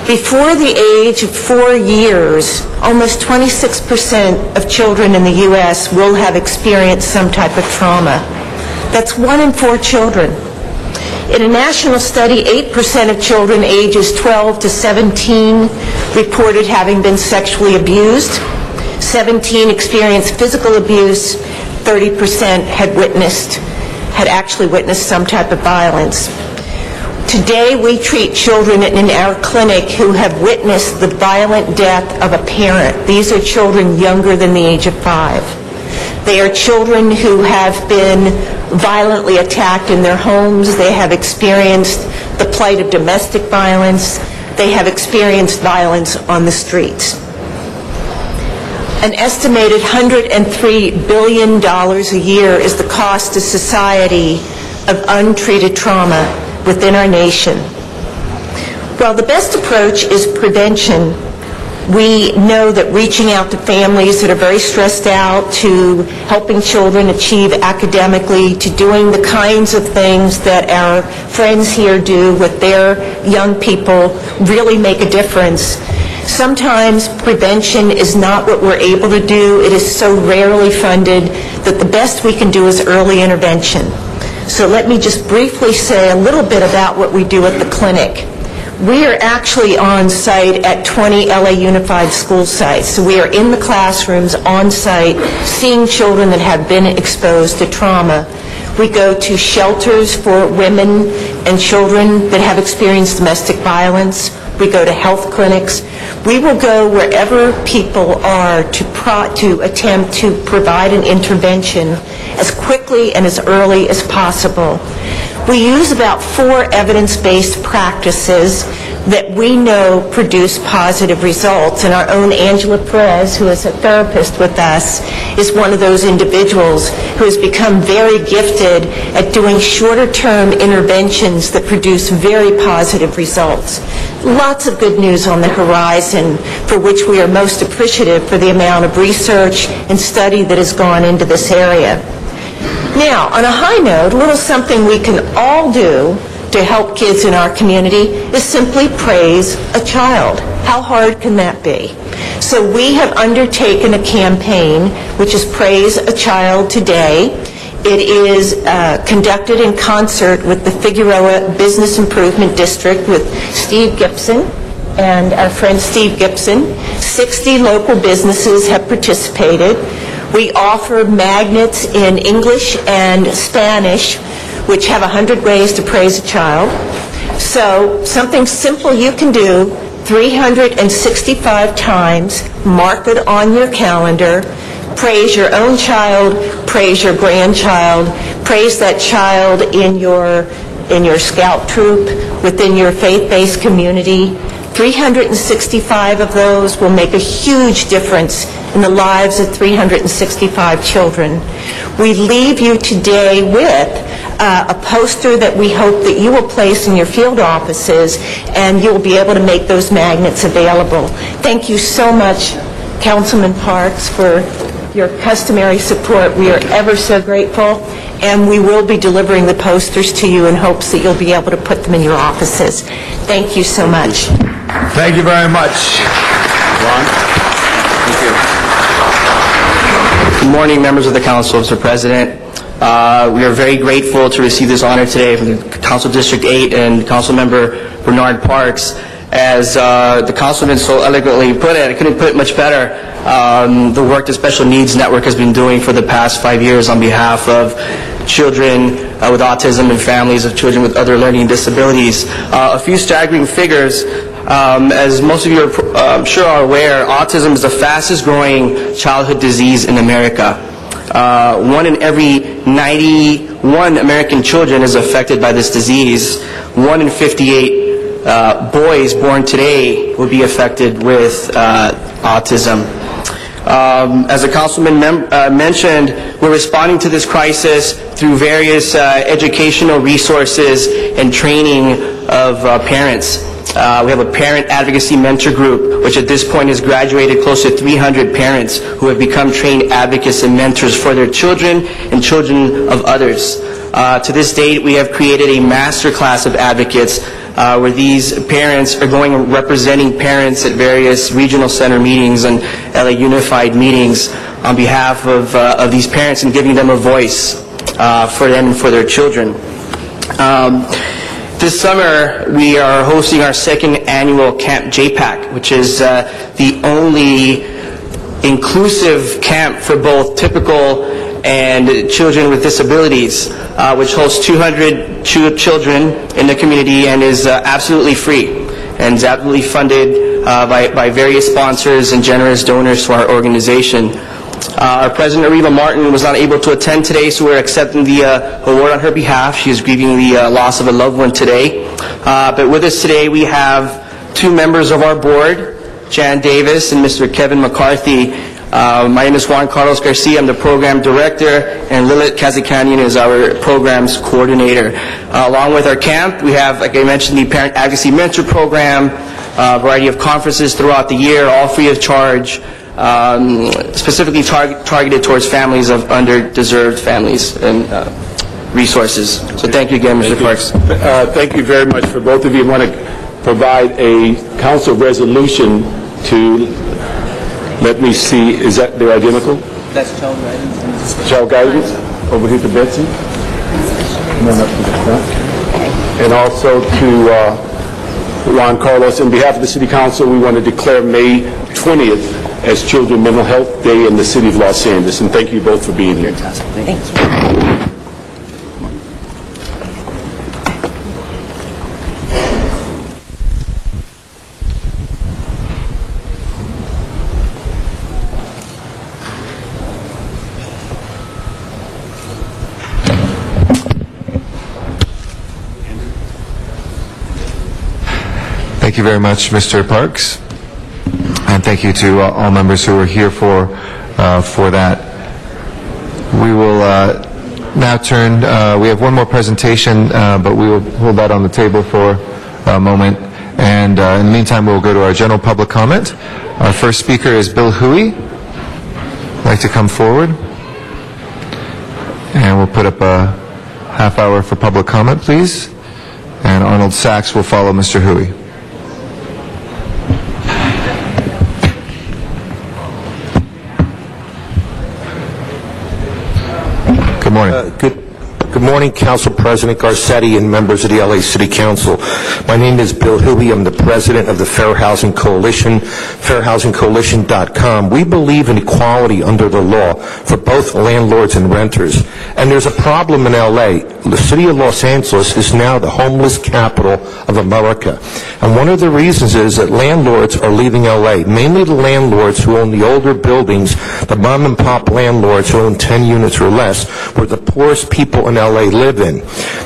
Before the age of 4 years, almost 26% of children in the U.S. will have experienced some type of trauma. That's 1 in 4 children. In a national study, 8% of children ages 12 to 17 reported having been sexually abused. 17 experienced physical abuse. 30% had actually witnessed some type of violence. Today, we treat children in our clinic who have witnessed the violent death of a parent. These are children younger than the age of 5. They are children who have been violently attacked in their homes. They have experienced the plight of domestic violence. They have experienced violence on the streets. An estimated $103 billion a year is the cost to society of untreated trauma within our nation. While the best approach is prevention, we know that reaching out to families that are very stressed out, to helping children achieve academically, to doing the kinds of things that our friends here do with their young people really make a difference. Sometimes prevention is not what we're able to do. It is so rarely funded that the best we can do is early intervention. So let me just briefly say a little bit about what we do at the clinic. We are actually on site at 20 LA Unified School sites. So we are in the classrooms on site seeing children that have been exposed to trauma. We go to shelters for women and children that have experienced domestic violence. We go to health clinics. We will go wherever people are to attempt to provide an intervention as quickly and as early as possible. We use about 4 evidence-based practices that we know produce positive results. And our own Angela Perez, who is a therapist with us, is one of those individuals who has become very gifted at doing shorter-term interventions that produce very positive results. Lots of good news on the horizon, for which we are most appreciative for the amount of research and study that has gone into this area. Now, on a high note, a little something we can all do to help kids in our community is simply praise a child. How hard can that be? So we have undertaken a campaign which is Praise a Child Today. It is conducted in concert with the Figueroa Business Improvement District with Steve Gibson and our friend Steve Gibson. 60 local businesses have participated. We offer magnets in English and Spanish, which have 100 ways to praise a child. So something simple you can do 365 times, mark it on your calendar, praise your own child, praise your grandchild, praise that child in your scout troop, within your faith-based community. 365 of those will make a huge difference in the lives of 365 children. We leave you today with a poster that we hope that you will place in your field offices, and you'll be able to make those magnets available. Thank you so much, Councilman Parks, for your customary support. We are ever so grateful, and we will be delivering the posters to you in hopes that you'll be able to put them in your offices. Thank you so much. Thank you very much. Ron? Thank you. Good morning, members of the council, Mr. President. We are very grateful to receive this honor today from the Council District 8 and Council Member Bernard Parks. As the councilman so eloquently put it, I couldn't put it much better, the work the Special Needs Network has been doing for the past 5 years on behalf of children with autism and families of children with other learning disabilities. A few staggering figures. As most of you are, I'm sure are aware, autism is the fastest growing childhood disease in America. 1 in every 91 American children is affected by this disease. 1 in 58 boys born today will be affected with autism. As the councilman mentioned, we're responding to this crisis through various educational resources and training of parents. We have a parent advocacy mentor group, which at this point has graduated close to 300 parents who have become trained advocates and mentors for their children and children of others. To this date, we have created a master class of advocates where these parents are going and representing parents at various regional center meetings and LA Unified meetings on behalf of these parents and giving them a voice for them and for their children. This summer, we are hosting our second annual Camp JPAC, which is the only inclusive camp for both typical and children with disabilities, which hosts 200 children in the community and is absolutely free and is absolutely funded by various sponsors and generous donors to our organization. Our President, Areva Martin, was not able to attend today, so we're accepting the award on her behalf. She is grieving the loss of a loved one today. But with us today, we have 2 members of our board, Jan Davis and Mr. Kevin McCarthy. My name is Juan Carlos Garcia. I'm the program director, and Lilith Kazikanian is our programs coordinator. Along with our camp, we have, like I mentioned, the Parent Advocacy Mentor Program, a variety of conferences throughout the year, all free of charge, specifically targeted towards families of underdeserved families and resources. So thank you again, Mr. Parks. Thank you very much for both of you. I want to provide a council resolution to, let me see, is that, they're identical? That's child guidance. Child guidance, over here to Betsy. Come on up to the front. And also to Juan Carlos. On behalf of the City Council, we want to declare May 20th as Children's Mental Health Day in the City of Los Angeles. And thank you both for being here. Thanks. Thank you very much, Mr. Parks, and thank you to all members who are here for that. We will now turn. We have one more presentation, but we will hold that on the table for a moment. And in the meantime, we'll go to our general public comment. Our first speaker is Bill Huey. I'd like to come forward, and we'll put up a half hour for public comment, please. And Arnold Sachs will follow Mr. Hui. Good morning. Good morning, Council President Garcetti and members of the LA City Council. My name is Bill Huey. I'm the president of the Fair Housing Coalition, fairhousingcoalition.com. We believe in equality under the law for both landlords and renters. And there's a problem in LA. The city of Los Angeles is now the homeless capital of America. And one of the reasons is that landlords are leaving LA, mainly the landlords who own the older buildings, the mom and pop landlords who own 10 units or less, where the poorest people in LA live in.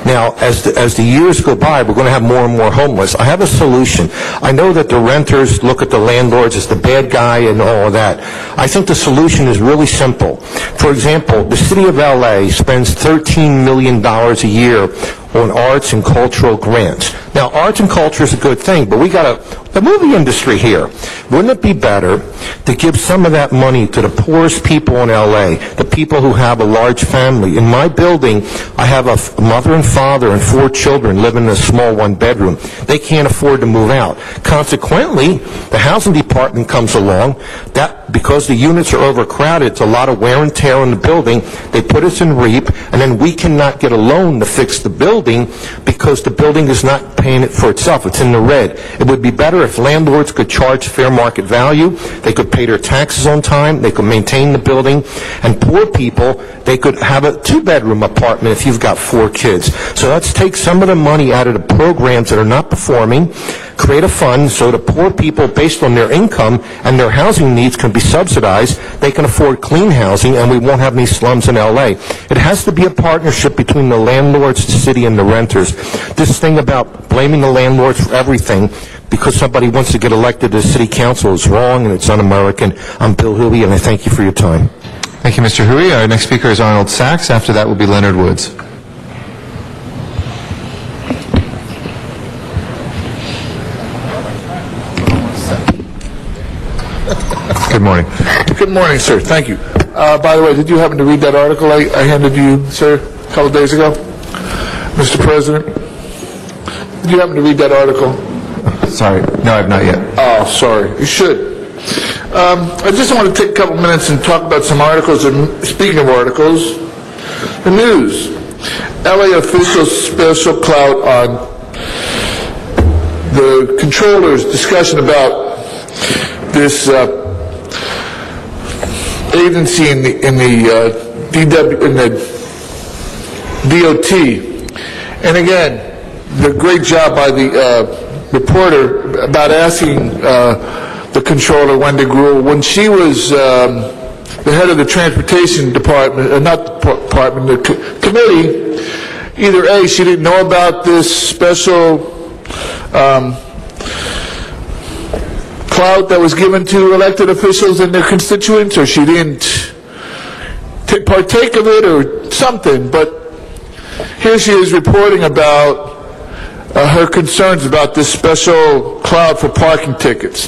Now, as the years go by, we're going to have more and more homeless. I have a solution. I know that the renters look at the landlords as the bad guy and all of that. I think the solution is really simple. For example, the city of LA spends $13 million a year on arts and cultural grants. Now, arts and culture is a good thing, but we got the movie industry here. Wouldn't it be better to give some of that money to the poorest people in LA, the people who have a large family? In my building, I have a mother and father and 4 children living in a small one-bedroom. They can't afford to move out. Consequently, the housing department comes along. Because the units are overcrowded, it's a lot of wear and tear on the building. They put us in REAP, and then we cannot get a loan to fix the building because the building is not paying it for itself. It's in the red. It would be better if landlords could charge fair market value. They could pay their taxes on time. They could maintain the building. And poor people, they could have a 2-bedroom apartment if you've got 4 kids. So let's take some of the money out of the programs that are not performing, create a fund so the poor people, based on their income and their housing needs, can be subsidized. They can afford clean housing, and we won't have any slums in LA. It has to be a partnership between the landlords, the city, and the renters. This thing about blaming the landlords for everything because somebody wants to get elected to the city council is wrong, and it's un-American. I'm Bill Huey, and I thank you for your time. Thank you, Mr. Hui. Our next speaker is Arnold Sachs. After that will be Leonard Woods. Good morning. Good morning, sir. Thank you. By the way, did you happen to read that article I handed you, sir, a couple days ago? Mr. President? Did you happen to read that article? Sorry. No, I have not yet. Oh, sorry. You should. I just want to take a couple minutes and talk about some articles. And speaking of articles, the news. LA officials special clout on the controller's discussion about this agency in the DOT. And again, the great job by the reporter about asking the controller, Wendy Gruhl, when she was the head of the transportation department, not department, the committee, either A, she didn't know about this special clout that was given to elected officials and their constituents, or she didn't partake of it or something. But here she is reporting about her concerns about this special clout for parking tickets.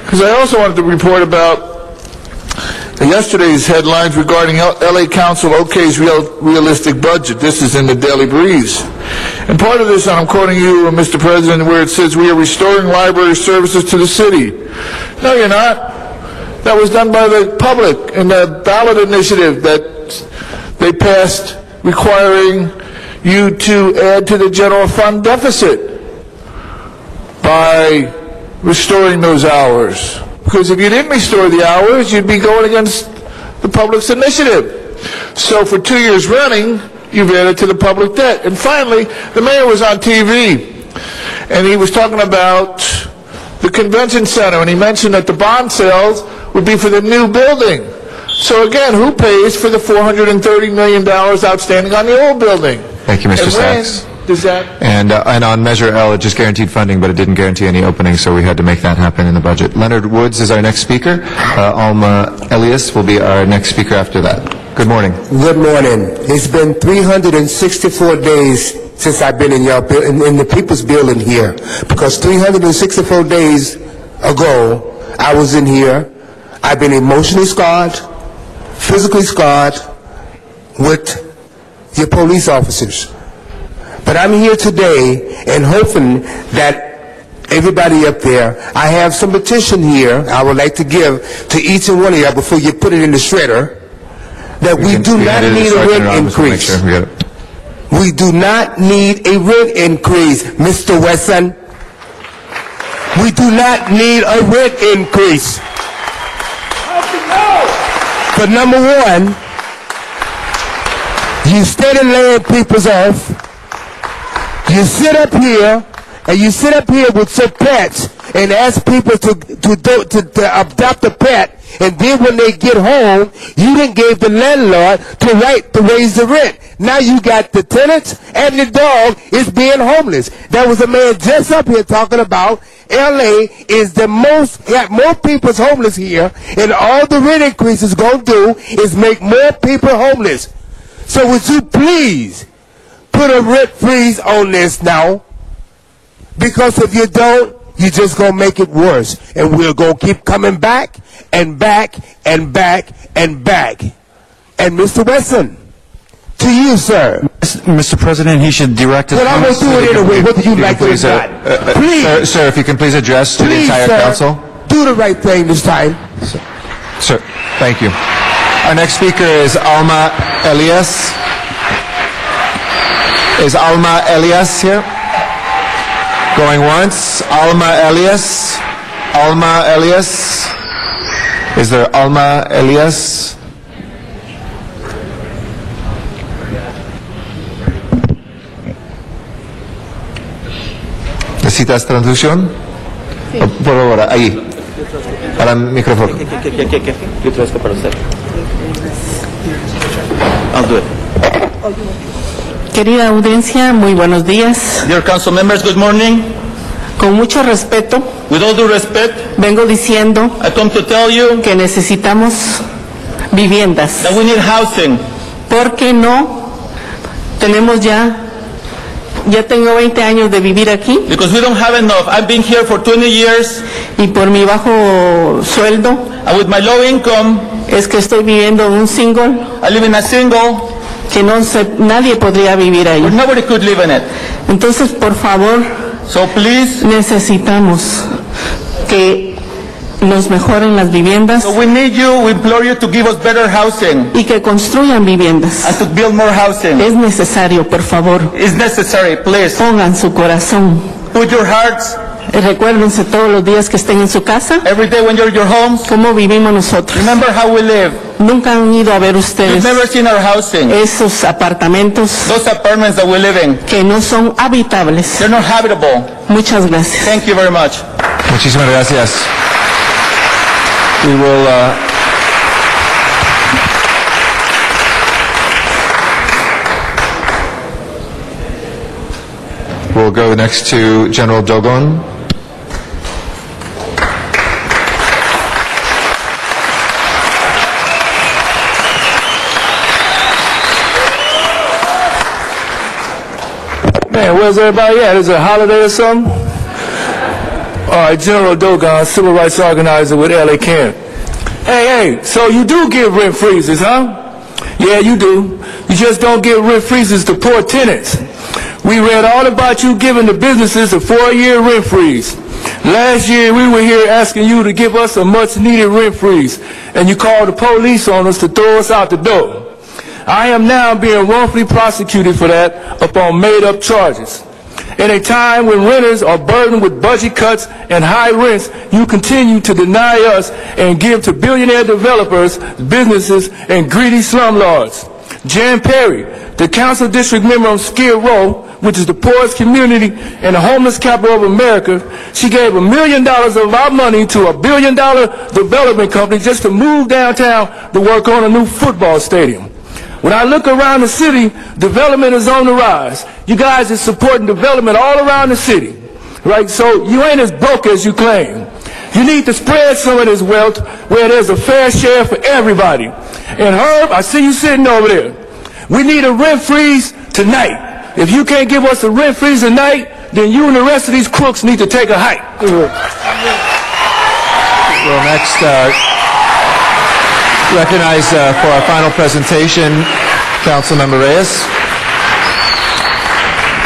Because I also wanted to report about yesterday's headlines regarding LA Council OK's realistic budget. This is in the Daily Breeze. And part of this, and I'm quoting you, Mr. President, where it says, we are restoring library services to the city. No, you're not. That was done by the public in the ballot initiative that they passed requiring you to add to the general fund deficit by restoring those hours. Because if you didn't restore the hours, you'd be going against the public's initiative. So for 2 years running, you've added to the public debt. And finally, the mayor was on TV, and he was talking about the convention center, and he mentioned that the bond sales would be for the new building. So again, who pays for the $430 million outstanding on the old building? Thank you, Mr. Sachs. Does that... And on Measure L, it just guaranteed funding, but it didn't guarantee any openings, so we had to make that happen in the budget. Leonard Woods is our next speaker. Alma Elias will be our next speaker after that. Good morning. Good morning. It's been 364 days since I've been in the People's Building here, because 364 days ago, I was in here. I've been emotionally scarred, physically scarred with your police officers. But I'm here today and hoping that everybody up there, I have some petition here I would like to give to each and one of you before you put it in the shredder, that we do not need a rent increase. We do not need a rent increase, Mr. Wesson. We do not need a rent increase. But number one, you steady laying people's off. You sit up here, and you sit up here with your pets and ask people to adopt a pet, and then when they get home, you didn't give the landlord the right to raise the rent. Now you got the tenants and the dog is being homeless. There was a man just up here talking about LA is the most, got more people's homeless here, and all the rent increase is going to do is make more people homeless. So would you please put a rent freeze on this now? Because if you don't, you're just going to make it worse. And we're going to keep coming back and back and back and back. And Mr. Wesson, to you, sir. Mr. President, he should direct his... Well, I'm going to do it anyway, whether you like it or not. Please. Sir, if you can please address to the entire council. Do the right thing this time. Sir, thank you. Our next speaker is Alma Elias. Is Alma Elias here? Going once. Alma Elias. Alma Elias. Is there Alma Elias? ¿Necesitas traducción? Sí. Por favor, ahí. Para el micrófono. Yo traduzco para usted. I'll do it. Querida audiencia, muy buenos días. Dear council members, good morning. Con mucho respeto, With all due respect, vengo diciendo I come to tell you que necesitamos viviendas. that we need housing. Porque no tenemos ya tengo 20 años de vivir aquí. Because we don't have enough. I've been here for 20 years. Y por mi bajo sueldo, and with my low income, es que estoy viviendo en un single. I live in a single. Que nadie podría vivir ahí. But nobody could live in it. Entonces, por favor, so please, necesitamos que nos mejoren las viviendas. So we need you, we implore you to give us better housing. Y que construyan viviendas. And to build more housing. Es necesario, por favor. It's necessary, please. Pongan su corazón. Put your hearts. Recuérdense todos los días que estén en su casa. Every day when you're in your homes. Cómo vivimos nosotros. Remember how we live. Nunca han ido a ver ustedes. You've never seen our housing. Esos apartamentos. Those apartments that we live in. Que no son habitables. They're not habitable. Muchas gracias. Thank you very much. Muchísimas gracias. We will we'll go next to General Dogon. Man, where's everybody at? Is it a holiday or something? All right, General Dogon, civil rights organizer with LA Can. Hey, so you do give rent freezes, huh? Yeah, you do. You just don't give rent freezes to poor tenants. We read all about you giving the businesses a 4-year rent freeze. Last year, we were here asking you to give us a much-needed rent freeze, and you called the police on us to throw us out the door. I am now being wrongfully prosecuted for that upon made-up charges. In a time when renters are burdened with budget cuts and high rents, you continue to deny us and give to billionaire developers, businesses, and greedy slumlords. Jan Perry, the council district member on Skid Row, which is the poorest community and the homeless capital of America, she gave $1 million of our money to a $1 billion development company just to move downtown to work on a new football stadium. When I look around the city, development is on the rise. You guys are supporting development all around the city, right? So you ain't as broke as you claim. You need to spread some of this wealth where there's a fair share for everybody. And Herb, I see you sitting over there. We need a rent freeze tonight. If you can't give us a rent freeze tonight, then you and the rest of these crooks need to take a hike. We'll next recognize for our final presentation, Councilmember Reyes.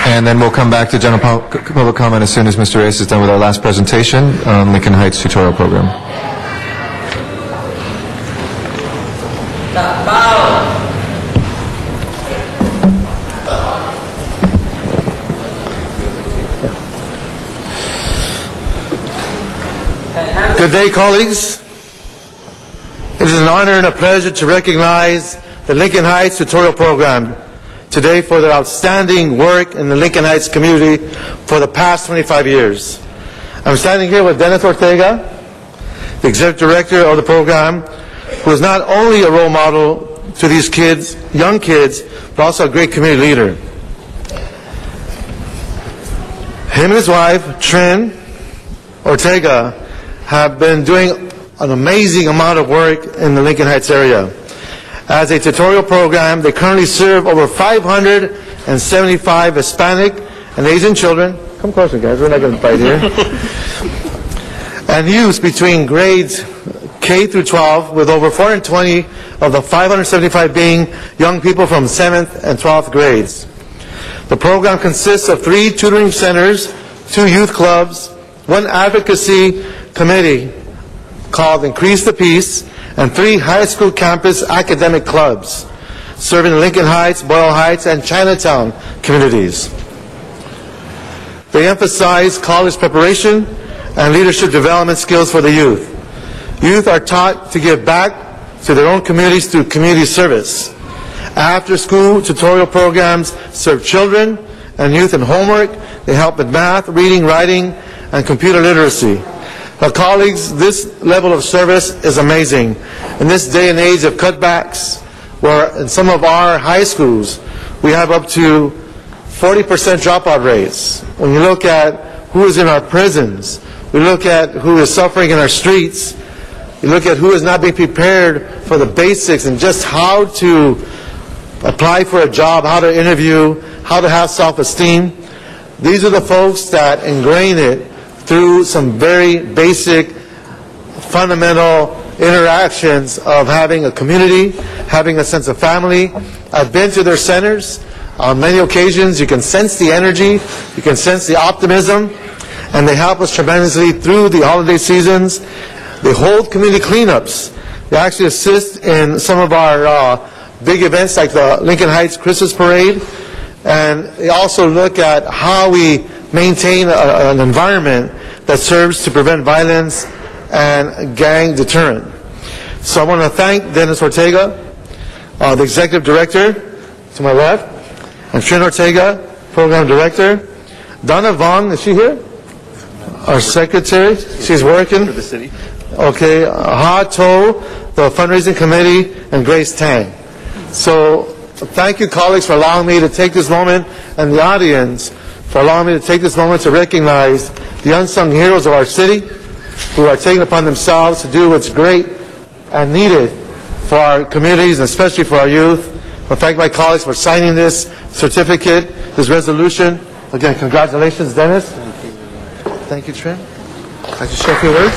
And then we'll come back to general public comment as soon as Mr. Reyes is done with our last presentation on Lincoln Heights tutorial program. Good day, colleagues. It is an honor and a pleasure to recognize the Lincoln Heights tutorial program today for their outstanding work in the Lincoln Heights community for the past 25 years. I'm standing here with Dennis Ortega, the executive director of the program, who is not only a role model to these kids, young kids, but also a great community leader. Him and his wife, Trin Ortega, have been doing an amazing amount of work in the Lincoln Heights area. As a tutorial program, they currently serve over 575 Hispanic and Asian children. Come closer, guys. We're not going to fight here. And youth between grades K through 12, with over 420 of the 575 being young people from 7th and 12th grades. The program consists of 3 tutoring centers, 2 youth clubs, 1 advocacy committee called Increase the Peace, and 3 high school campus academic clubs, serving the Lincoln Heights, Boyle Heights, and Chinatown communities. They emphasize college preparation and leadership development skills for the youth. Youth are taught to give back to their own communities through community service. After-school tutorial programs serve children and youth in homework. They help with math, reading, writing, and computer literacy. Now, colleagues, this level of service is amazing. In this day and age of cutbacks, where in some of our high schools, we have up to 40% dropout rates. When you look at who is in our prisons, we look at who is suffering in our streets, you look at who is not being prepared for the basics and just how to apply for a job, how to interview, how to have self-esteem. These are the folks that ingrain it through some very basic, fundamental interactions of having a community, having a sense of family. I've been to their centers on many occasions. You can sense the energy, you can sense the optimism, and they help us tremendously through the holiday seasons. They hold community cleanups. They actually assist in some of our big events like the Lincoln Heights Christmas Parade, and they also look at how we maintain an environment that serves to prevent violence and gang deterrent. So I want to thank Dennis Ortega, the executive director to my left, and Trin Ortega, program director. Donna Vaughn, is she here? Our secretary, she's working. For the city. Okay, Ha To, the fundraising committee, and Grace Tang. So thank you, colleagues, for allowing me to take this moment, and the audience for allowing me to take this moment to recognize the unsung heroes of our city who are taking upon themselves to do what's great and needed for our communities, and especially for our youth. I thank my colleagues for signing this certificate, this resolution. Again, congratulations, Dennis. Thank you, Trin. I'd like to share a few words.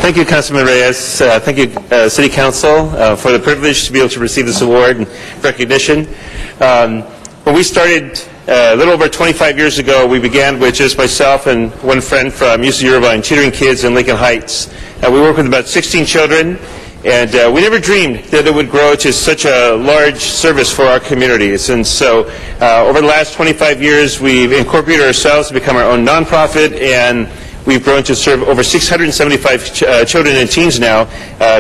Thank you, Councilman Reyes. Thank you, City Council, for the privilege to be able to receive this award and recognition. When we started a little over 25 years ago, we began with just myself and one friend from UC Irvine tutoring kids in Lincoln Heights. We work with about 16 children, and we never dreamed that it would grow to such a large service for our communities. And so over the last 25 years, we've incorporated ourselves to become our own nonprofit, and we've grown to serve over 675 children and teens now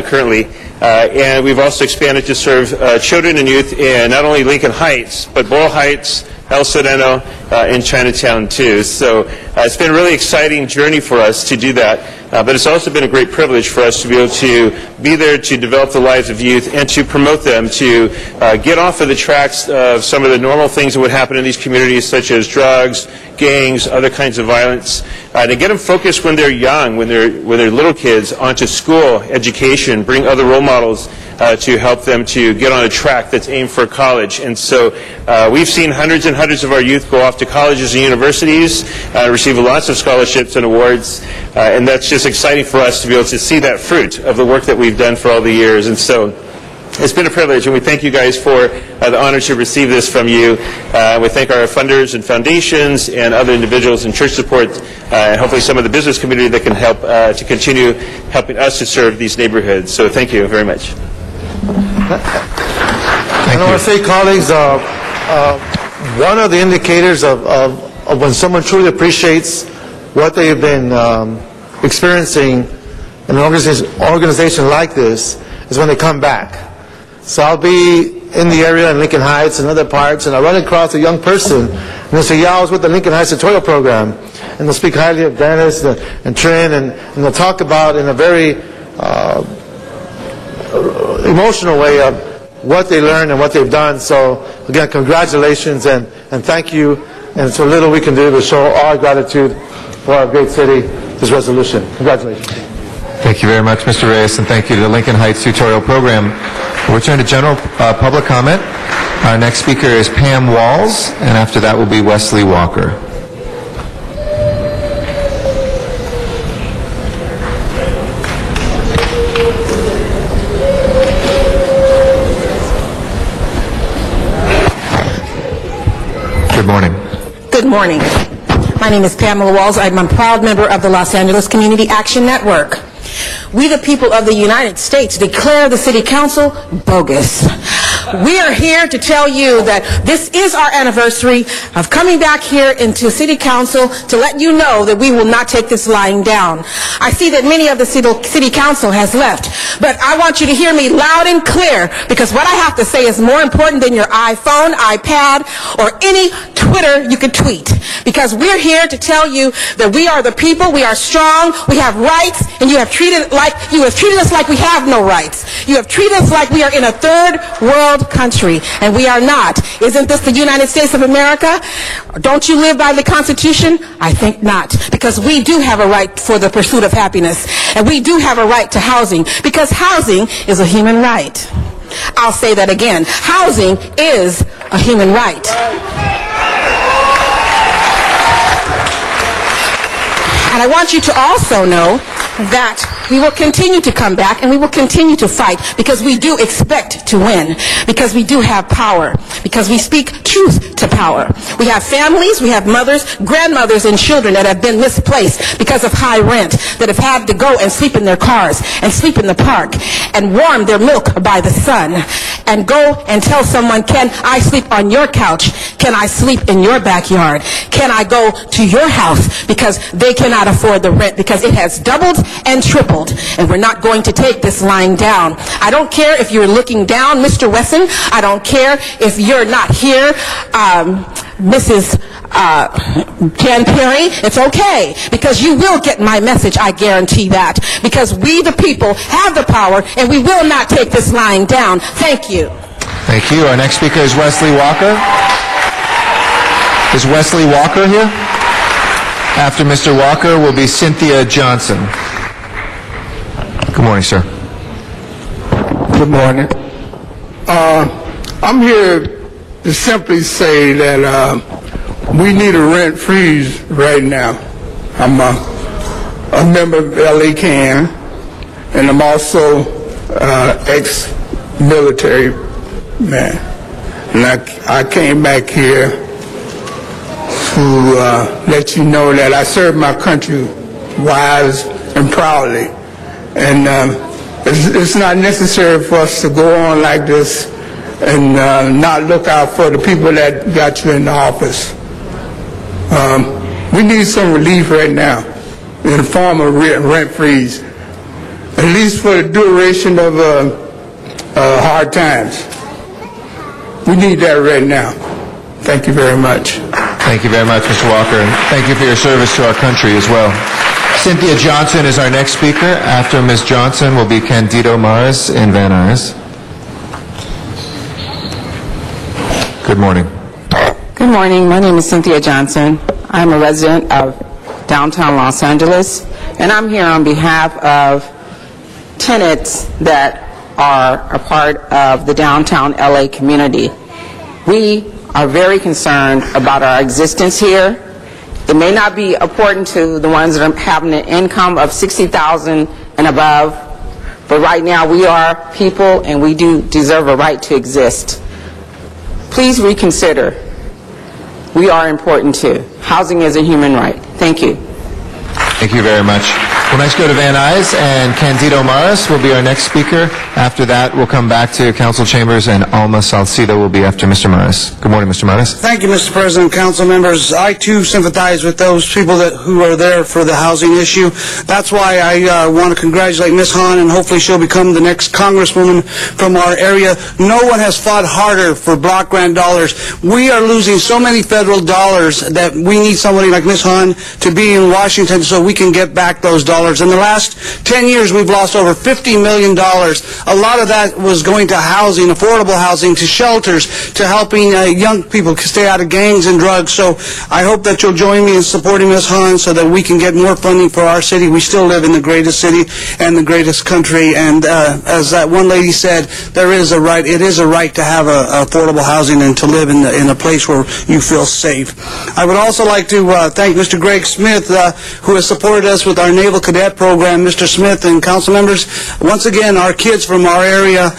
currently. And we've also expanded to serve children and youth in not only Lincoln Heights, but Boyle Heights, El Sereno, and Chinatown too. So it's been a really exciting journey for us to do that. But it's also been a great privilege for us to be able to be there to develop the lives of youth and to promote them to get off of the tracks of some of the normal things that would happen in these communities, such as drugs, gangs, other kinds of violence, to get them focused when they're young, when they're little kids, onto school, education, bring other role models to help them to get on a track that's aimed for college. And so we've seen hundreds and hundreds of our youth go off to colleges and universities, receive lots of scholarships and awards, and that's just exciting for us to be able to see that fruit of the work that we've done for all the years. And so It's been a privilege, and we thank you guys for the honor to receive this from you. We thank our funders and foundations and other individuals and church support, and hopefully some of the business community that can help to continue helping us to serve these neighborhoods. So thank you very much. I want to say, colleagues, one of the indicators of when someone truly appreciates what they've been experiencing in an organization like this is when they come back. So I'll be in the area in Lincoln Heights and other parts, and I run across a young person, and they say, yeah, I was with the Lincoln Heights tutorial program. And they'll speak highly of Dennis and Trin, and they'll talk about in a very emotional way of what they learned and what they've done. So again, congratulations and thank you. And so little we can do to show our gratitude for our great city, this resolution. Congratulations. Thank you very much, Mr. Reyes, and thank you to the Lincoln Heights Tutorial Program. We'll turn to general public comment. Our next speaker is Pam Walls, and after that will be Wesley Walker. Good morning. Good morning. My name is Pamela Walls. I'm a proud member of the Los Angeles Community Action Network. We, the people of the United States, declare the City Council bogus. We are here to tell you that this is our anniversary of coming back here into City Council to let you know that we will not take this lying down. I see that many of the City Council has left, but I want you to hear me loud and clear, because what I have to say is more important than your iPhone, iPad, or any Twitter you could tweet. Because we're here to tell you that we are the people, we are strong, we have rights, and you have treated us like we have no rights. You have treated us like we are in a third world country, and we are not. Isn't this the United States of America? Don't you live by the Constitution? I think not, because we do have a right for the pursuit of happiness, and we do have a right to housing, because housing is a human right. I'll say that again. Housing is a human right. And I want you to also know that we will continue to come back and we will continue to fight, because we do expect to win, because we do have power, because we speak truth to power. We have families, we have mothers, grandmothers, and children that have been misplaced because of high rent, that have had to go and sleep in their cars and sleep in the park and warm their milk by the sun and go and tell someone, can I sleep on your couch? Can I sleep in your backyard? Can I go to your house? Because they cannot afford the rent, because it has doubled and tripled, and we're not going to take this lying down. I don't care if you're looking down, Mr. Wesson. I don't care if you're not here, Mrs. Jan Perry. It's okay, because you will get my message, I guarantee that, because we the people have the power, and we will not take this lying down. Thank you. Thank you. Our next speaker is Wesley Walker. Is Wesley Walker here? After Mr. Walker will be Cynthia Johnson. Good morning, sir. Good morning. I'm here to simply say that we need a rent freeze right now. I'm a member of LA CAN, and I'm also ex-military man. And I came back here to let you know that I served my country wise and proudly. And it's not necessary for us to go on like this and not look out for the people that got you in the office. We need some relief right now in the form of rent freeze, at least for the duration of hard times. We need that right now. Thank you very much. Thank you very much, Mr. Walker, and thank you for your service to our country as well. Cynthia Johnson is our next speaker. After Ms. Johnson will be Candido Maris in Van Nuys. Good morning. Good morning. My name is Cynthia Johnson. I'm a resident of downtown Los Angeles, and I'm here on behalf of tenants that are a part of the downtown LA community. We are very concerned about our existence here. It may not be important to the ones that are having an income of $60,000 and above, But right now, we are people, and we do deserve a right to exist. Please reconsider. We are important too. Housing is a human right. Thank you. Thank you very much. We'll next go to Van Nuys, and Candido Maras will be our next speaker. After that, we'll come back to Council Chambers, and Alma Salcido will be after Mr. Maras. Good morning, Mr. Maras. Thank you, Mr. President, council members. I, too, sympathize with those people who are there for the housing issue. That's why I want to congratulate Ms. Hahn, and hopefully she'll become the next congresswoman from our area. No one has fought harder for block grant dollars. We are losing so many federal dollars that we need somebody like Ms. Hahn to be in Washington so we can get back those dollars. In the last 10 years, we've lost over $50 million. A lot of that was going to housing, affordable housing, to shelters, to helping young people stay out of gangs and drugs. So I hope that you'll join me in supporting Ms. Hahn so that we can get more funding for our city. We still live in the greatest city and the greatest country. And as that one lady said, there is a right. It is a right to have affordable housing and to live in a place where you feel safe. I would also like to thank Mr. Greg Smith, who has supported us with our Naval Cadet program. Mr. Smith and council members, once again, our kids from our area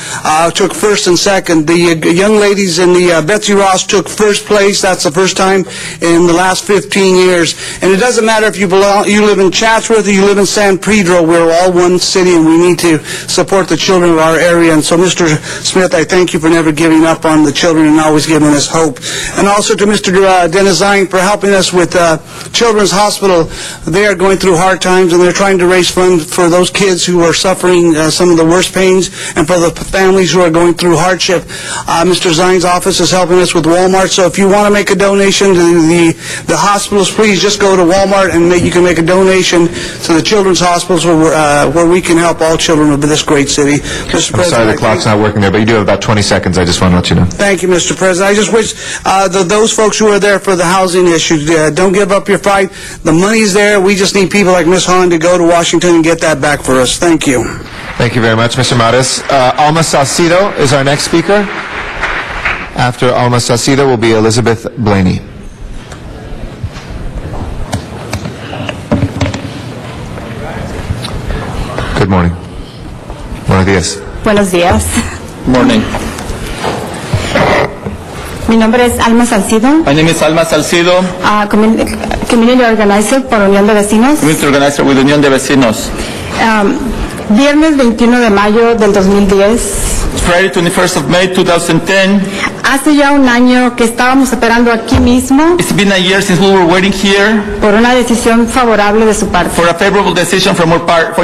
took first and second. The young ladies in the Betsy Ross took first place. That's the first time in the last 15 years. And it doesn't matter if you live in Chatsworth or you live in San Pedro. We're all one city, and we need to support the children of our area. And so, Mr. Smith, I thank you for never giving up on the children and always giving us hope. And also to Mr. Denizine for helping us with Children's Hospital. They are going through hard times, and they're trying to raise funds for those kids who are suffering some of the worst pains and for the families who are going through hardship. Mr. Zine's office is helping us with Walmart, so if you want to make a donation to the hospitals, please just go to Walmart and you can make a donation to the children's hospitals where we can help all children of this great city. Mr. I'm sorry the clock's not working there, but you do have about 20 seconds. I just want to let you know. Thank you, Mr. President. I just wish those folks who are there for the housing issue, don't give up your fight. The money's there. We just need people like Ms. Hahn to go to Washington and get that back for us. Thank you. Thank you very much, Mr. Maras. Alma Salcido is our next speaker. After Alma Salcido will be Elizabeth Blaney. Good morning. Buenos días. Buenos días. Morning. Mi nombre es Alma Salcido, My name is Alma Salcido, Community Organizer por Unión de Vecinos. Community Organizer with Unión de Vecinos. Viernes 21 de mayo del 2010. Friday, 21st of May, 2010. Hace ya un año que estábamos esperando aquí mismo It's been a year since we were waiting here por una decisión favorable de su parte for a favorable decision from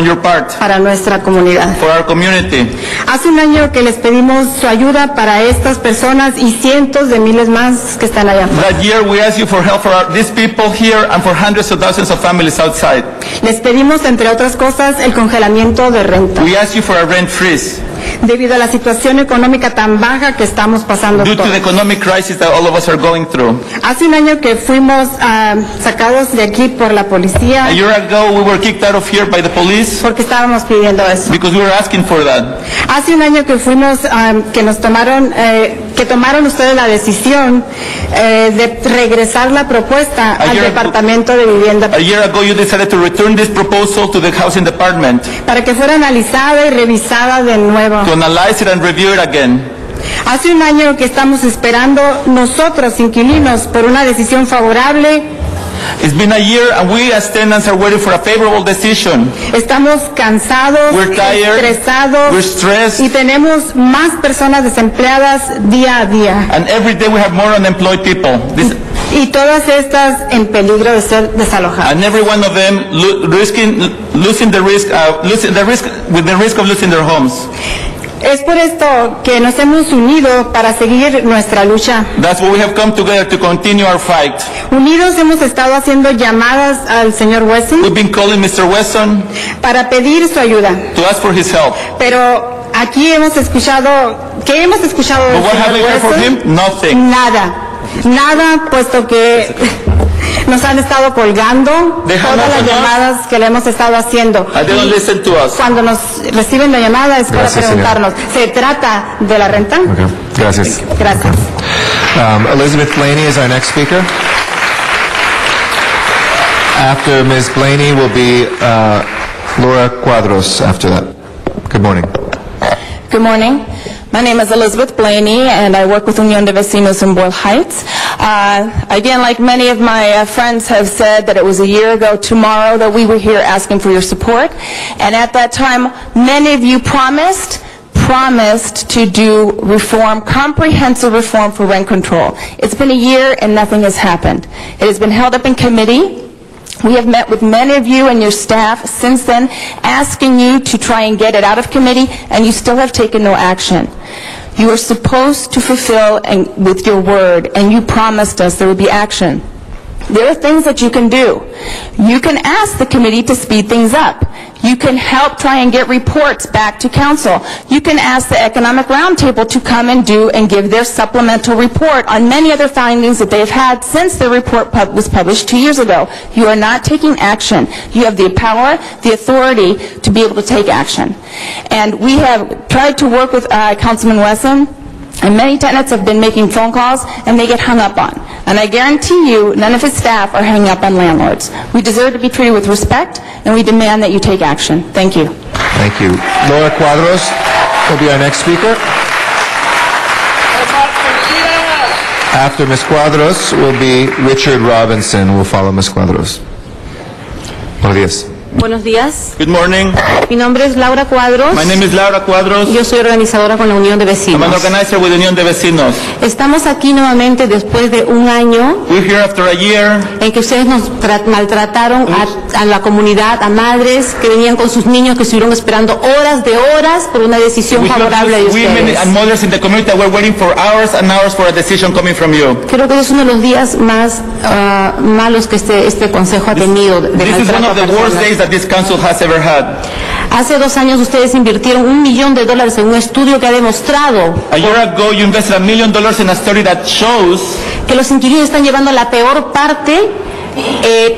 your part, para nuestra comunidad. for our community. Hace un año que les pedimos su ayuda para estas personas y cientos de miles más que están allá. That year we asked you for help for these people here and for hundreds of thousands of families outside. Les pedimos, entre otras cosas, el congelamiento de renta. We asked you for a rent freeze Debido a la situación económica tan baja que estamos pasando due to todos. the economic crisis that all of us are going through. Hace un año que fuimos sacados de aquí por la policía A year ago we were kicked out of here by the police porque estábamos pidiendo eso. because we were asking for that. Hace un año que fuimos, que tomaron ustedes la decisión de regresar la propuesta al Departamento de Vivienda A year ago you decided to return this proposal to the Housing Department para que fuera analizada y revisada de nuevo. to analyze it and review it again. Hace un año que estamos esperando nosotros, inquilinos, por una decisión favorable. It's been a year and we as tenants are waiting for a favorable decision. Estamos cansados, We're tired, estresados we're stressed, y tenemos más personas desempleadas día a día. and every day we have more unemployed people. Y todas estas en peligro de ser desalojadas. And every one of them losing the risk with the risk of losing their homes. Es por esto que nos hemos unido para seguir nuestra lucha. That's why we have come together to continue our fight. Unidos hemos estado haciendo llamadas al señor Wesson We've been calling Mr. Wesson para pedir su ayuda. to ask for his help. Pero aquí hemos escuchado, ¿qué hemos escuchado del But what have we señor heard from Wesson? him? Nothing. Nada, puesto que nos han estado colgando They have todas not las done llamadas que le hemos estado haciendo. And they don't listen to us. Cuando nos reciben la llamada es para Gracias, preguntarnos, ¿se trata de la renta? Okay. Gracias. Gracias. Elizabeth Blaney is our next speaker. After Ms. Blaney will be Laura Cuadros after that. Good morning. Good morning. My name is Elizabeth Blaney, and I work with Unión de Vecinos in Boyle Heights. Again, like many of my friends have said, that it was a year ago tomorrow that we were here asking for your support. And at that time, many of you promised to do reform, comprehensive reform for rent control. It's been a year and nothing has happened. It has been held up in committee. We have met with many of you and your staff since then, asking you to try and get it out of committee, and you still have taken no action. You are supposed to fulfill with your word, and you promised us there would be action. There are things that you can do. You can ask the committee to speed things up. You can help try and get reports back to council. You can ask the Economic Roundtable to come and give their supplemental report on many other findings that they've had since the report was published 2 years ago. You are not taking action. You have the power, the authority to be able to take action. And we have tried to work with Councilman Wesson, and many tenants have been making phone calls, and they get hung up on. And I guarantee you, none of his staff are hanging up on landlords. We deserve to be treated with respect, and we demand that you take action. Thank you. Thank you. Laura Cuadros will be our next speaker. After Ms. Cuadros will be Richard Robinson, who will follow Ms. Cuadros. Buenos días. Buenos días. Good morning. Mi nombre es Laura Cuadros. My name is Laura Cuadros. Yo soy organizadora con la Unión de Vecinos. I'm an organizer with Unión de Vecinos. Estamos aquí nuevamente después de un año We're here after a year. En que ustedes nos maltrataron a la comunidad, a madres que venían con sus niños que estuvieron esperando horas de horas por una decisión favorable de ustedes. Women and mothers in the community that were waiting for hours and hours for a decision coming from you. Creo que es uno de los días más malos que este consejo ha tenido de This is one maltrato of the a worst personas. days that this council has ever had. Hace 2 años ustedes invirtieron $1 millón en un estudio que ha demostrado A year ago, you invested $1 million in a study that shows que los inquilinos están llevando la peor parte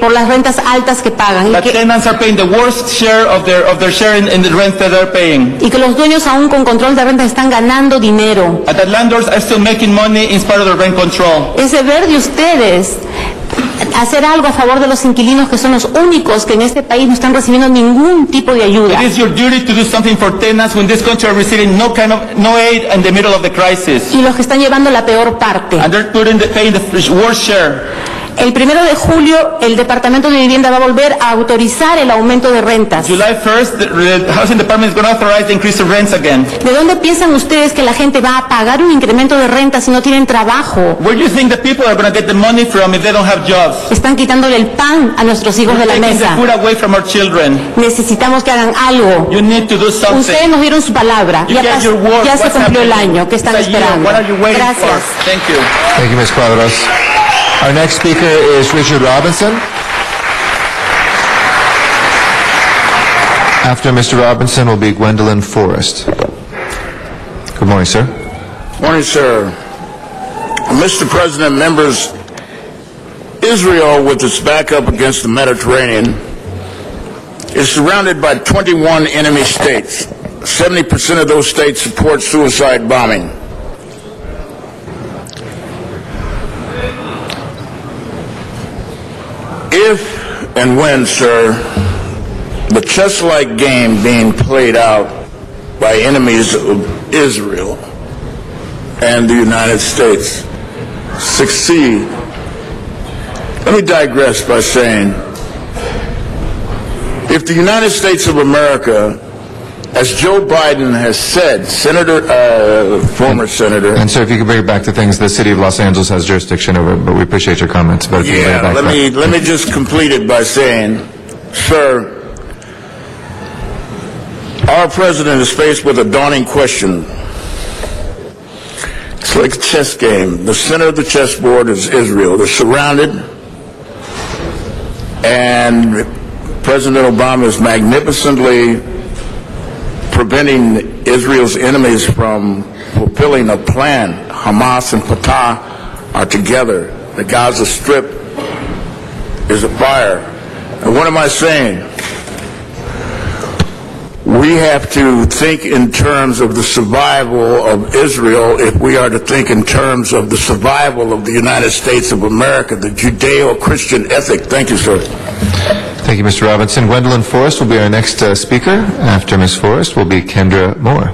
por las rentas altas que pagan that tenants are paying the worst share of their share in the rent that they're paying. y que los dueños aún con control de rentas están ganando dinero. And that landlords are still making money in spite of the rent control. Es deber de ustedes hacer algo a favor de los inquilinos que son los únicos que en este país no están recibiendo ningún tipo de ayuda. It is your duty to do something for tenants when this country are receiving no aid in the middle of the crisis. Y los que están llevando la peor parte. And they're paying the worst share. El 1 de julio, el Departamento de Vivienda va a volver a autorizar el aumento de rentas. July 1st, the Housing Department is going to authorize the increase of rents again. ¿De dónde piensan ustedes que la gente va a pagar un incremento de rentas si no tienen trabajo? Where do you think the people are going to get the money from if they don't have jobs? Están quitándole el pan a nuestros hijos de la Taking mesa. the food away from our children. Necesitamos que hagan algo. You need to do something. Ustedes nos dieron su palabra. You get your word. Ya se What's cumplió el happening? año. ¿Qué están It's a year. esperando? What are you waiting Gracias. for? Thank you. Thank you, Ms. Cuadros. Our next speaker is Richard Robinson. After Mr. Robinson will be Gwendolyn Forrest. Good morning, sir. Morning, sir. Mr. President, members, Israel, with its back up against the Mediterranean, is surrounded by 21 enemy states. 70% of those states support suicide bombing. If and when, sir, the chess-like game being played out by enemies of Israel and the United States succeed, let me digress by saying, if the United States of America, as Joe Biden has said, former senator. And sir, if you could bring it back to things the city of Los Angeles has jurisdiction over, but we appreciate your comments. But if you could bring it back Let me just complete it by saying, sir, our president is faced with a daunting question. It's like a chess game. The center of the chessboard is Israel. They're surrounded, and President Obama is magnificently preventing Israel's enemies from fulfilling a plan. Hamas and Fatah are together. The Gaza Strip is afire. And what am I saying? We have to think in terms of the survival of Israel if we are to think in terms of the survival of the United States of America, the Judeo-Christian ethic. Thank you, sir. Thank you, Mr. Robinson. Gwendolyn Forrest will be our next speaker. After Ms. Forrest will be Kendra Moore.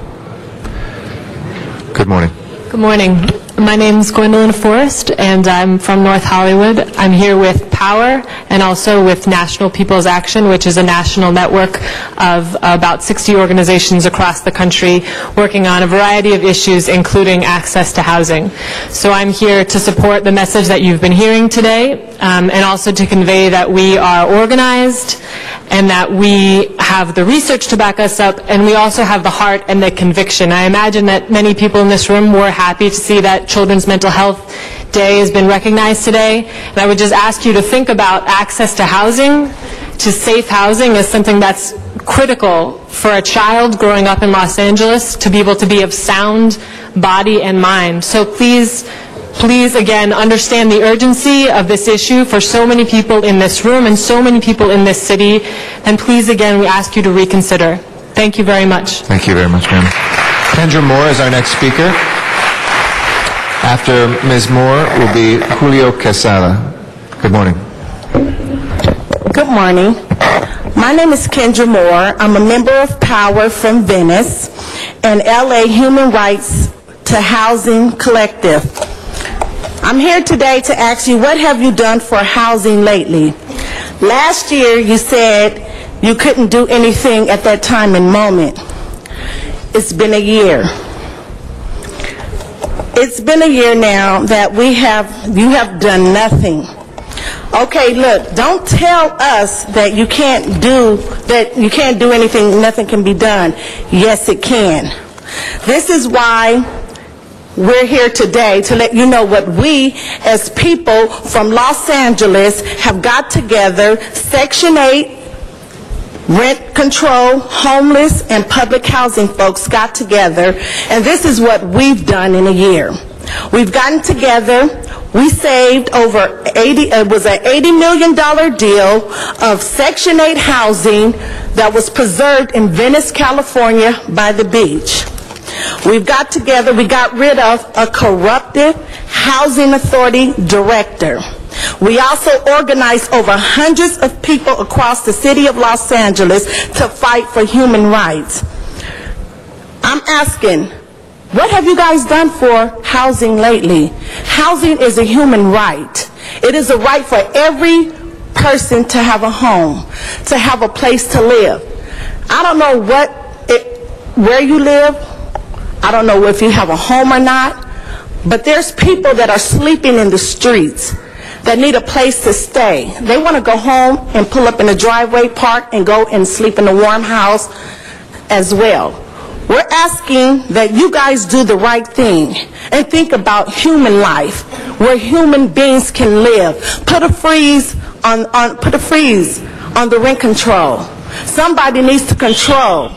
Good morning. Good morning. My name is Gwendolyn Forrest, and I'm from North Hollywood. I'm here with POWER and also with National People's Action, which is a national network of about 60 organizations across the country working on a variety of issues, including access to housing. So I'm here to support the message that you've been hearing today, and also to convey that we are organized and that we have the research to back us up, and we also have the heart and the conviction. I imagine that many people in this room were happy to see that Children's Mental Health Day has been recognized today. And I would just ask you to think about access to housing, to safe housing, as something that's critical for a child growing up in Los Angeles to be able to be of sound body and mind. So please, again, understand the urgency of this issue for so many people in this room and so many people in this city. And please, again, we ask you to reconsider. Thank you very much. Thank you very much, ma'am. Kendra Moore is our next speaker. After Ms. Moore will be Julio Quesada. Good morning. Good morning. My name is Kendra Moore. I'm a member of POWER from Venice and LA Human Rights to Housing Collective. I'm here today to ask you, what have you done for housing lately? Last year you said you couldn't do anything at that time and moment. It's been a year. It's been a year now that you have done nothing. Okay, look, don't tell us that you can't do anything, nothing can be done. Yes, it can. This is why we're here today, to let you know what we as people from Los Angeles have got together. Section 8, rent control, homeless, and public housing folks got together, and this is what we've done in a year. We've gotten together, we saved over it was an $80 million deal of Section 8 housing that was preserved in Venice, California by the beach. We've got together, we got rid of a corrupted housing authority director. We also organized over hundreds of people across the city of Los Angeles to fight for human rights. I'm asking, what have you guys done for housing lately? Housing is a human right. It is a right for every person to have a home, to have a place to live. I don't know where you live. I don't know if you have a home or not, but there's people that are sleeping in the streets that need a place to stay. They want to go home and pull up in the driveway, park, and go and sleep in a warm house as well. We're asking that you guys do the right thing and think about human life, where human beings can live. Put a freeze on the rent control. Somebody needs to control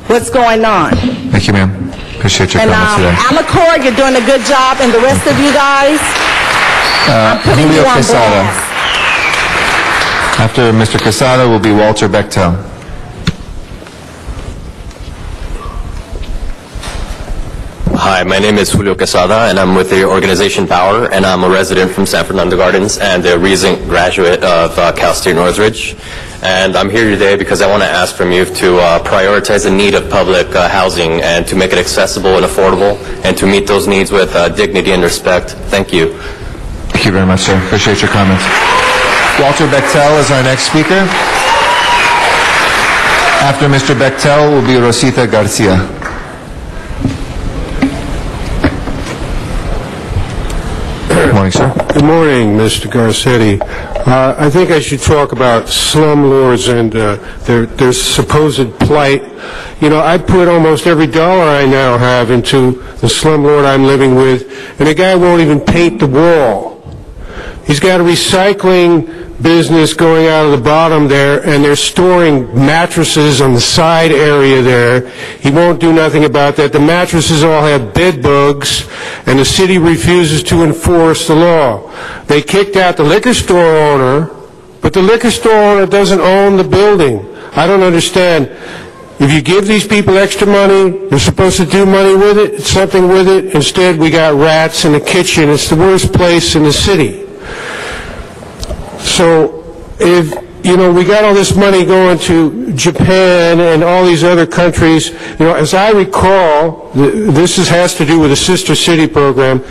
what's going on. Thank you, ma'am. Appreciate your comments today. Alacor, you're doing a good job, and the rest of you guys, I'm putting you Julio on Quesada. blast. After Mr. Quesada will be Walter Bechtel. Hi, my name is Julio Quesada, and I'm with the organization POWER, and I'm a resident from San Fernando Gardens and a recent graduate of Cal State Northridge. And I'm here today because I want to ask from you to prioritize the need of public housing and to make it accessible and affordable and to meet those needs with dignity and respect. Thank you. Thank you very much, sir. Appreciate your comments. Walter Bechtel is our next speaker. After Mr. Bechtel will be Rosita Garcia. Good morning, sir. Good morning, Mr. Garcetti. I think I should talk about slumlords and their supposed plight. You know, I put almost every dollar I now have into the slumlord I'm living with, and the guy won't even paint the wall. He's got a recycling business going out of the bottom there, and they're storing mattresses on the side area there. He won't do nothing about that. The mattresses all have bed bugs, and the city refuses to enforce the law. They kicked out the liquor store owner, but the liquor store owner doesn't own the building. I don't understand. If you give these people extra money, they're supposed to do money with it, something with it. Instead, we got rats in the kitchen. It's the worst place in the city. So if we got all this money going to Japan and all these other countries. As I recall, has to do with the Sister City program.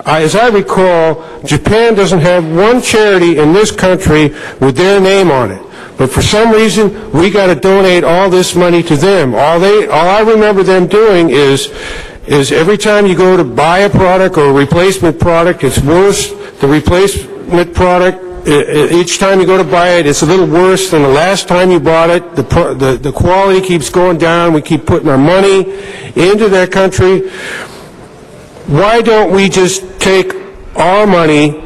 As I recall, Japan doesn't have one charity in this country with their name on it. But for some reason, we got to donate all this money to them. All I remember them doing is every time you go to buy a product or a replacement product, it's worse. The replacement product, each time you go to buy it, it's a little worse than the last time you bought it. The quality keeps going down. We keep putting our money into that country. Why don't we just take our money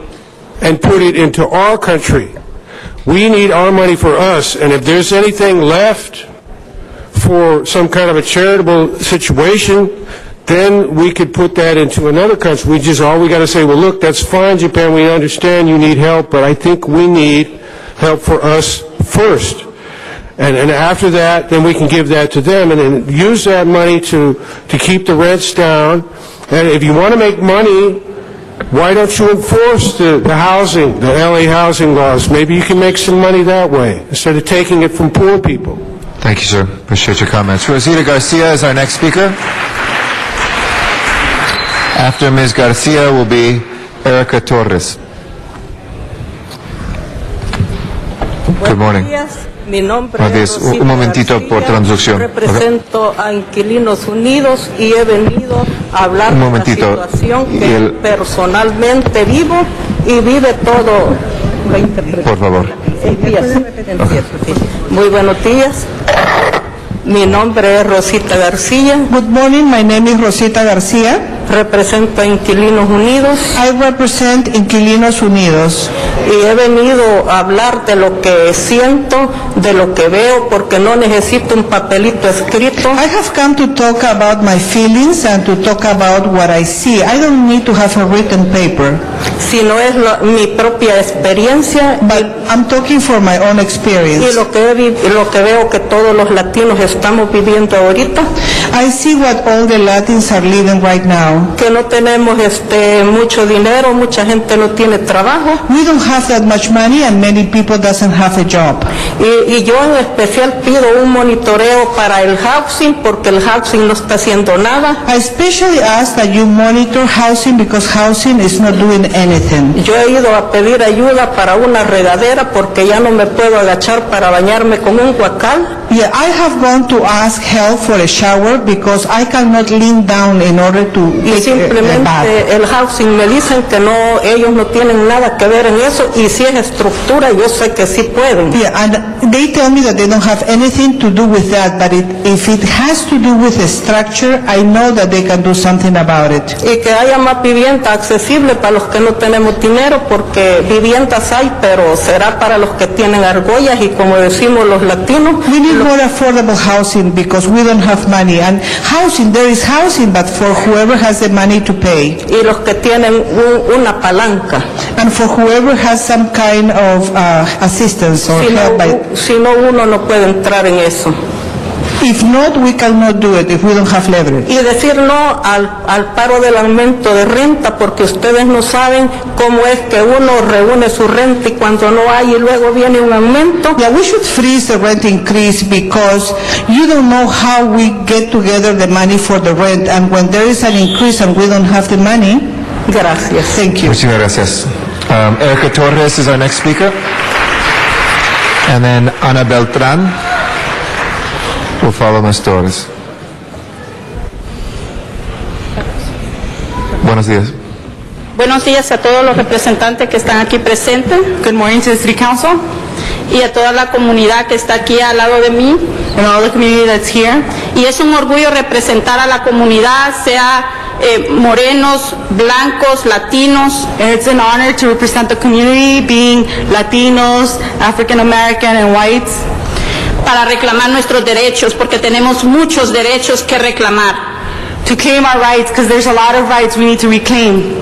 and put it into our country? We need our money for us, and if there's anything left for some kind of a charitable situation, then we could put that into another country. All we got to say, well, look, that's fine, Japan, we understand you need help, but I think we need help for us first. And after that, then we can give that to them, and then use that money to keep the rents down. And if you want to make money, why don't you enforce the housing, the LA housing laws? Maybe you can make some money that way, instead of taking it from poor people. Thank you, sir. Appreciate your comments. Rosita Garcia is our next speaker. After Ms. Garcia will be Erica Torres. Good morning. Mi nombre Buenos días. es Rosita Un momentito García, por traducción. Represento a Inquilinos Unidos y he venido a hablar Un de la momentito. situación Y que el- personalmente vivo y vive todo. Por favor. Muy buenos días. Mi nombre es Rosita García. Good morning, my name is Rosita García. Represento a Inquilinos Unidos. I represent Inquilinos Unidos. Y he venido a hablar de lo que siento, de lo que veo, porque no necesito un papelito escrito. I have come to talk about my feelings and to talk about what I see. I don't need to have a written paper. Sino es mi propia experiencia. But I'm talking from my own experience. Y lo que veo que todos los latinos estamos viviendo ahorita. I see what all the Latins are living right now. Que no tenemos mucho dinero, mucha gente no tiene trabajo. We don't have that much money and many people doesn't have a job. Y yo en especial pido un monitoreo para el housing porque el housing no está haciendo nada. I especially ask that you monitor housing because housing is not doing anything. Yo he ido a pedir ayuda para una regadera porque ya no me puedo agachar para bañarme con un guacal. Yeah, I have gone to ask help for a shower because I cannot lean down in order to Y simplemente el housing me dicen que no, ellos no tienen nada que ver en eso, y si es estructura yo sé que sí pueden. Yeah, and they tell me that they don't have anything to do with that, but if it has to do with the structure, I know that they can do something about it. Y que haya más vivienda accesible para los que no tenemos dinero, porque viviendas hay, pero será para los que tienen argollas y como decimos los latinos. We need more affordable housing because we don't have money, and housing, there is housing, but for whoever has the money to pay. Y los que tienen una palanca. And for whoever has some kind of assistance or help by... Si no, uno no puede entrar en eso. If not, we cannot do it if we don't have leverage. Y decir no al paro del aumento de renta, porque ustedes no saben cómo es que uno reúne su renta y cuando no hay y luego viene un aumento. Yeah, we should freeze the rent increase because you don't know how we get together the money for the rent, and when there is an increase and we don't have the money. Gracias. Thank you. Muchas gracias. Erica Torres is our next speaker. And then Ana Beltrán will follow Ms. Torres. Buenos días. Buenos días a todos los representantes que están aquí presentes. Good morning to the City Council. Y a toda la comunidad que está aquí al lado de mí. And all the community that's here. Y es un orgullo representar a la comunidad, sea morenos, blancos, latinos. And it's an honor to represent the community, being Latinos, African American, and whites. Para reclamar nuestros derechos, porque tenemos muchos derechos que reclamar. To claim our rights, because there's a lot of rights we need to reclaim.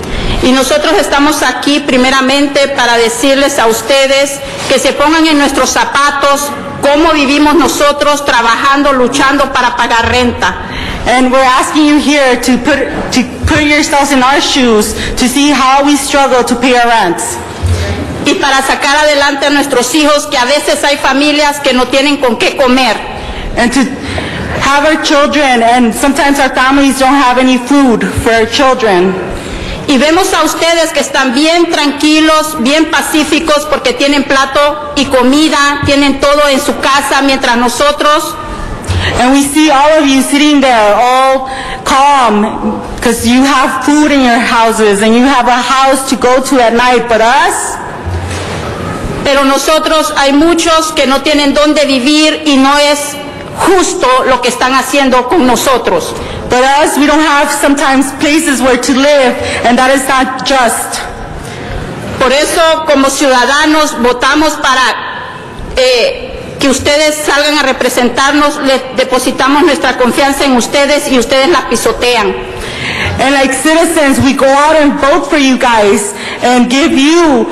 Y nosotros estamos aquí primeramente para decirles a ustedes que se pongan en nuestros zapatos, cómo vivimos nosotros trabajando, luchando para pagar renta. And we're asking you here to put yourselves in our shoes to see how we struggle to pay our rents. y para sacar adelante a nuestros hijos, que a veces hay familias que no tienen con qué comer. And to have our children, and sometimes our families don't have any food for our children. Y vemos a ustedes que están bien tranquilos, bien pacíficos, porque tienen plato y comida, tienen todo en su casa, mientras nosotros... And we see all of you sitting there all calm because you have food in your houses and you have a house to go to at night. But us? Pero nosotros hay muchos que no tienen dónde vivir y no es justo lo que están haciendo con nosotros. But us, we don't have sometimes places where to live, and that is not just. Por eso, como ciudadanos, votamos para que ustedes salgan a representarnos, les depositamos nuestra confianza en ustedes y ustedes la pisotean. And like citizens, we go out and vote for you guys and give you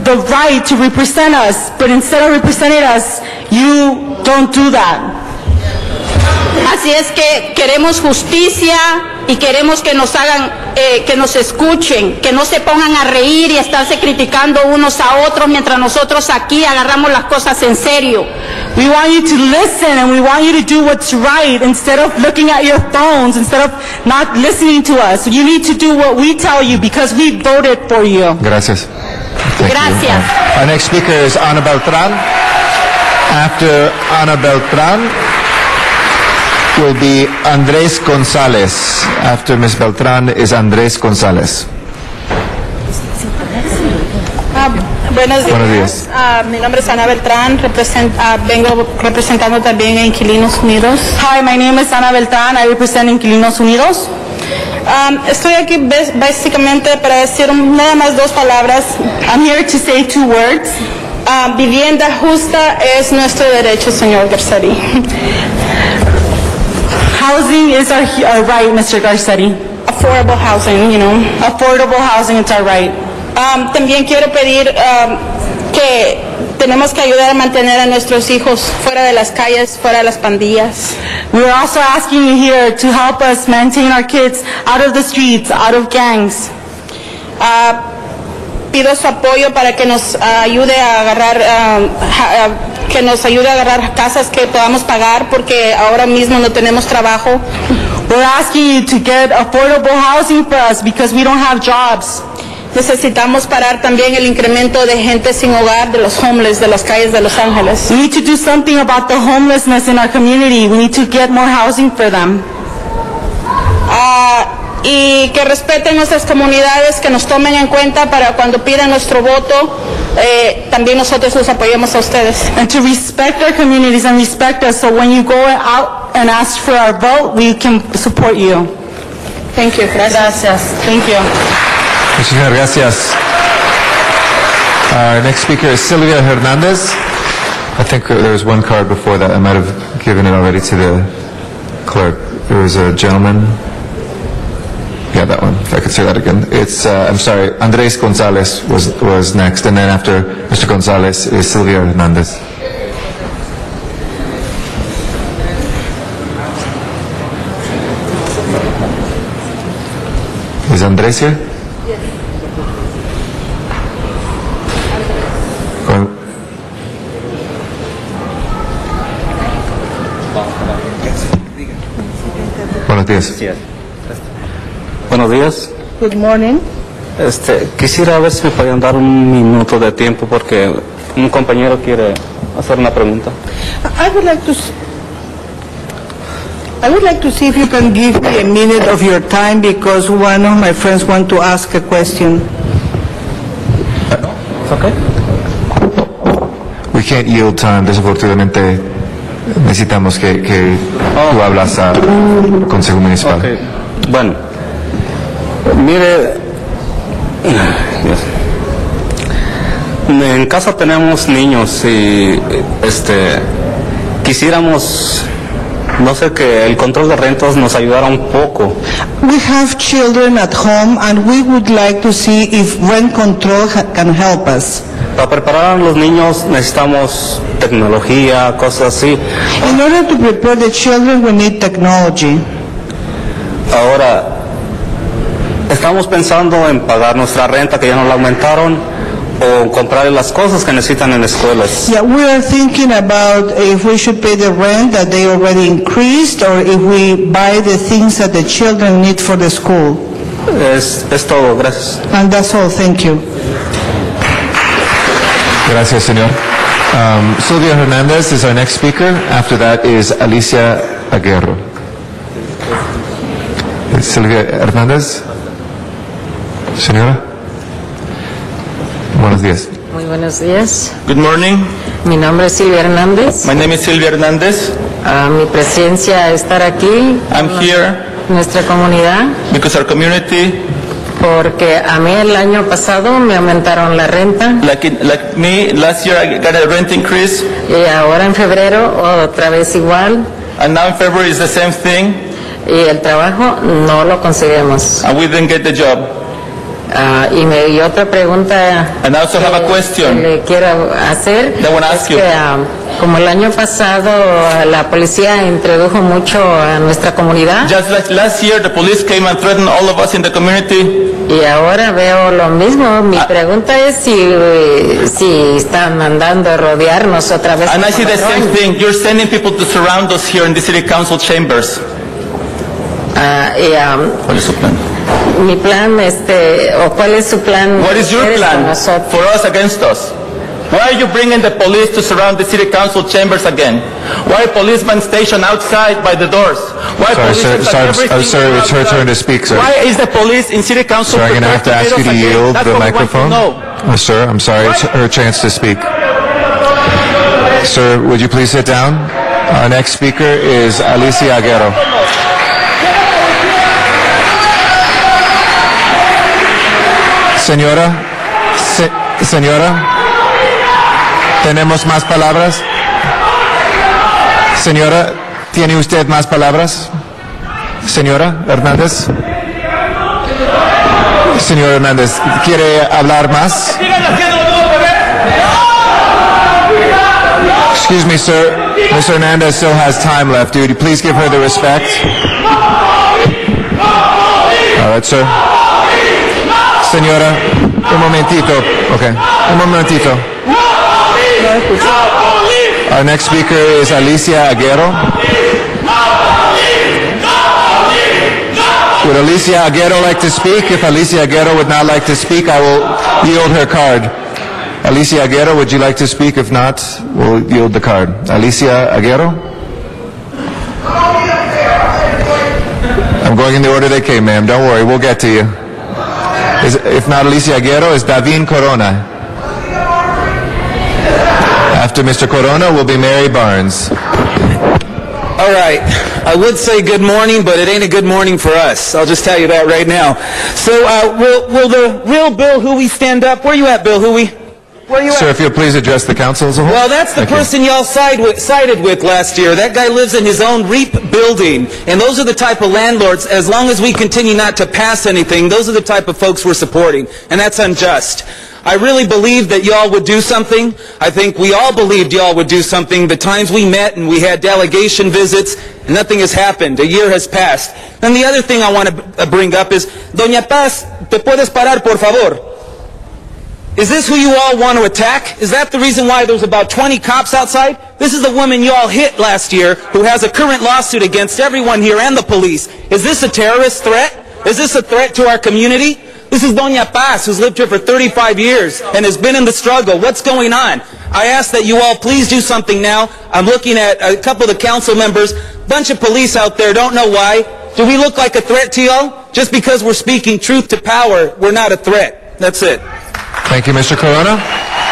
the right to represent us, but instead of representing us, you don't do that. Así es que queremos justicia y queremos que nos hagan, que nos escuchen, que no se pongan a reír y estarse criticando unos a otros mientras nosotros aquí agarramos las cosas en serio. We want you to listen and we want you to do what's right instead of looking at your phones, instead of not listening to us. You need to do what we tell you because we voted for you. Gracias. Thank Gracias. you. Our next speaker is Ana Beltran. After Ana Beltran will be Andrés González. After Ms. Beltran is Andrés González. Buenos días. Buenos días. Mi nombre es Ana Beltrán, vengo representando también a Inquilinos Unidos. Hi, my name is Ana Beltrán. I represent Inquilinos Unidos. Estoy aquí básicamente para decir nada más dos palabras. I'm here to say two words. Vivienda justa es nuestro derecho, señor Garcetti. Housing is our right, Mr. Garcetti. Affordable housing, you know. Affordable housing, it's our right. También quiero pedir que tenemos que ayudar a mantener a nuestros hijos fuera de las calles, fuera de las pandillas. We're also asking you here to help us maintain our kids out of the streets, out of gangs. Pido su apoyo para que nos ayude a agarrar casas que podamos pagar porque ahora mismo no tenemos trabajo. We're asking you to get affordable housing for us because we don't have jobs. Necesitamos parar también el incremento de gente sin hogar, de los homeless, de las calles de Los Ángeles. We need to do something about the homelessness in our community. We need to get more housing for them. Y que respeten nuestras comunidades, que nos tomen en cuenta para cuando pidan nuestro voto, también nosotros los apoyemos a ustedes. And to respect our communities and respect us, so when you go out and ask for our vote, we can support you. Thank you. Gracias. Thank you. Muchas gracias. Our next speaker is Silvia Hernandez. I think there was one card before that. I might have given it already to the clerk. There was a gentleman. Yeah, that one, if I could say that again. It's, I'm sorry, Andrés González was next, and then after Mr. González is Silvia Hernandez. Is Andrés here? Yes. Buenos días. Buenos días. Good morning. Quisiera ver si me podían dar un minuto de tiempo porque un compañero quiere hacer una pregunta. I would like to see if you can give me a minute of your time because one of my friends want to ask a question. Okay. We can't yield time. Desafortunadamente necesitamos que tú hablas al Consejo Municipal. Okay. Bueno, mire, en casa tenemos niños y quisiéramos, no sé, que el control de rentas nos ayudara un poco. We have children at home and we would like to see if rent control can help us. Para preparar a los niños necesitamos tecnología, cosas así. In order to prepare the children we need technology. Ahora, estamos pensando en pagar nuestra renta, que ya nos la aumentaron, o comprar las cosas que necesitan en escuelas. Yeah, we are thinking about if we should pay the rent that they already increased, or if we buy the things that the children need for the school. Es todo, gracias. And that's all, thank you. Gracias, señor. Silvia Hernandez is our next speaker. After that is Alicia Aguirre. Silvia Hernandez. Señora. Buenos días. Muy buenos días. Good morning. Mi nombre es Silvia Hernández. My name is Silvia Hernandez. Mi presencia estar aquí I'm here nuestra comunidad because our community, porque a mí el año pasado me aumentaron la renta like me, last year I got a rent increase, y ahora en febrero otra vez igual and now in February is the same thing, y el trabajo no lo conseguimos. and we didn't get the job. Y otra pregunta And I also have a question que le quiero hacer that I want to es ask you. que como el año pasado la policía introdujo mucho a nuestra comunidad Just like last year, the police came and threatened all of us in the community. y ahora veo lo mismo. Mi pregunta es si están mandando a rodearnos otra vez. And I como see the otro same año. thing. You're sending people to surround us here in the city council chambers. ¿Cuál es su plan? Mi plan, o cuál es su plan. What is your ustedes con plan nosotros? for us against us? Why are you bringing the police to surround the city council chambers again? Why are policemen stationed outside by the doors? Why Sorry, police sir, at sorry, every sir, single it's her outside? turn to speak, sir. Why is the police in city council Sir, I'm going to have to ask you to again? yield That's the what we want to microphone. know. Sir, I'm sorry, it's her chance to speak. Sir, would you please sit down? Our next speaker is Alicia Aguirre. Señora, ¿tenemos más palabras? Señora, ¿tiene usted más palabras? Señora Hernández. Señor Hernández, ¿quiere hablar más? Excuse me, sir. Ms. Hernandez still has time left. Would you please give her the respect? All right, sir. Señora, un momentito. Okay, un momentito. Our next speaker is Alicia Aguirre. Would Alicia Aguirre like to speak? If Alicia Aguirre would not like to speak, I will yield her card. Alicia Aguirre, would you like to speak? If not, we'll yield the card. Alicia Aguirre? I'm going in the order they came, ma'am. Don't worry, we'll get to you. If not Alicia Aguirre, is Davin Corona. After Mr. Corona will be Mary Barnes. All right. I would say good morning, but it ain't a good morning for us. I'll just tell you that right now. So, will the real Bill Huey stand up? Where you at, Bill Huey? Where you Sir, at? if you'll please address the council as a whole. Well, that's the Thank you. person y'all sided with last year. That guy lives in his own REAP building. And those are the type of landlords, as long as we continue not to pass anything, those are the type of folks we're supporting. And that's unjust. I really believe that y'all would do something. I think we all believed y'all would do something. The times we met and we had delegation visits, and nothing has happened. A year has passed. And the other thing I want to bring up is, Doña Paz, ¿te puedes parar, por favor? Is this who you all want to attack? Is that the reason why there's about 20 cops outside? This is the woman you all hit last year who has a current lawsuit against everyone here and the police. Is this a terrorist threat? Is this a threat to our community? This is Doña Paz, who's lived here for 35 years and has been in the struggle. What's going on? I ask that you all please do something now. I'm looking at a couple of the council members. Bunch of police out there, don't know why. Do we look like a threat to y'all? Just because we're speaking truth to power, we're not a threat. That's it. Thank you, Mr. Corona.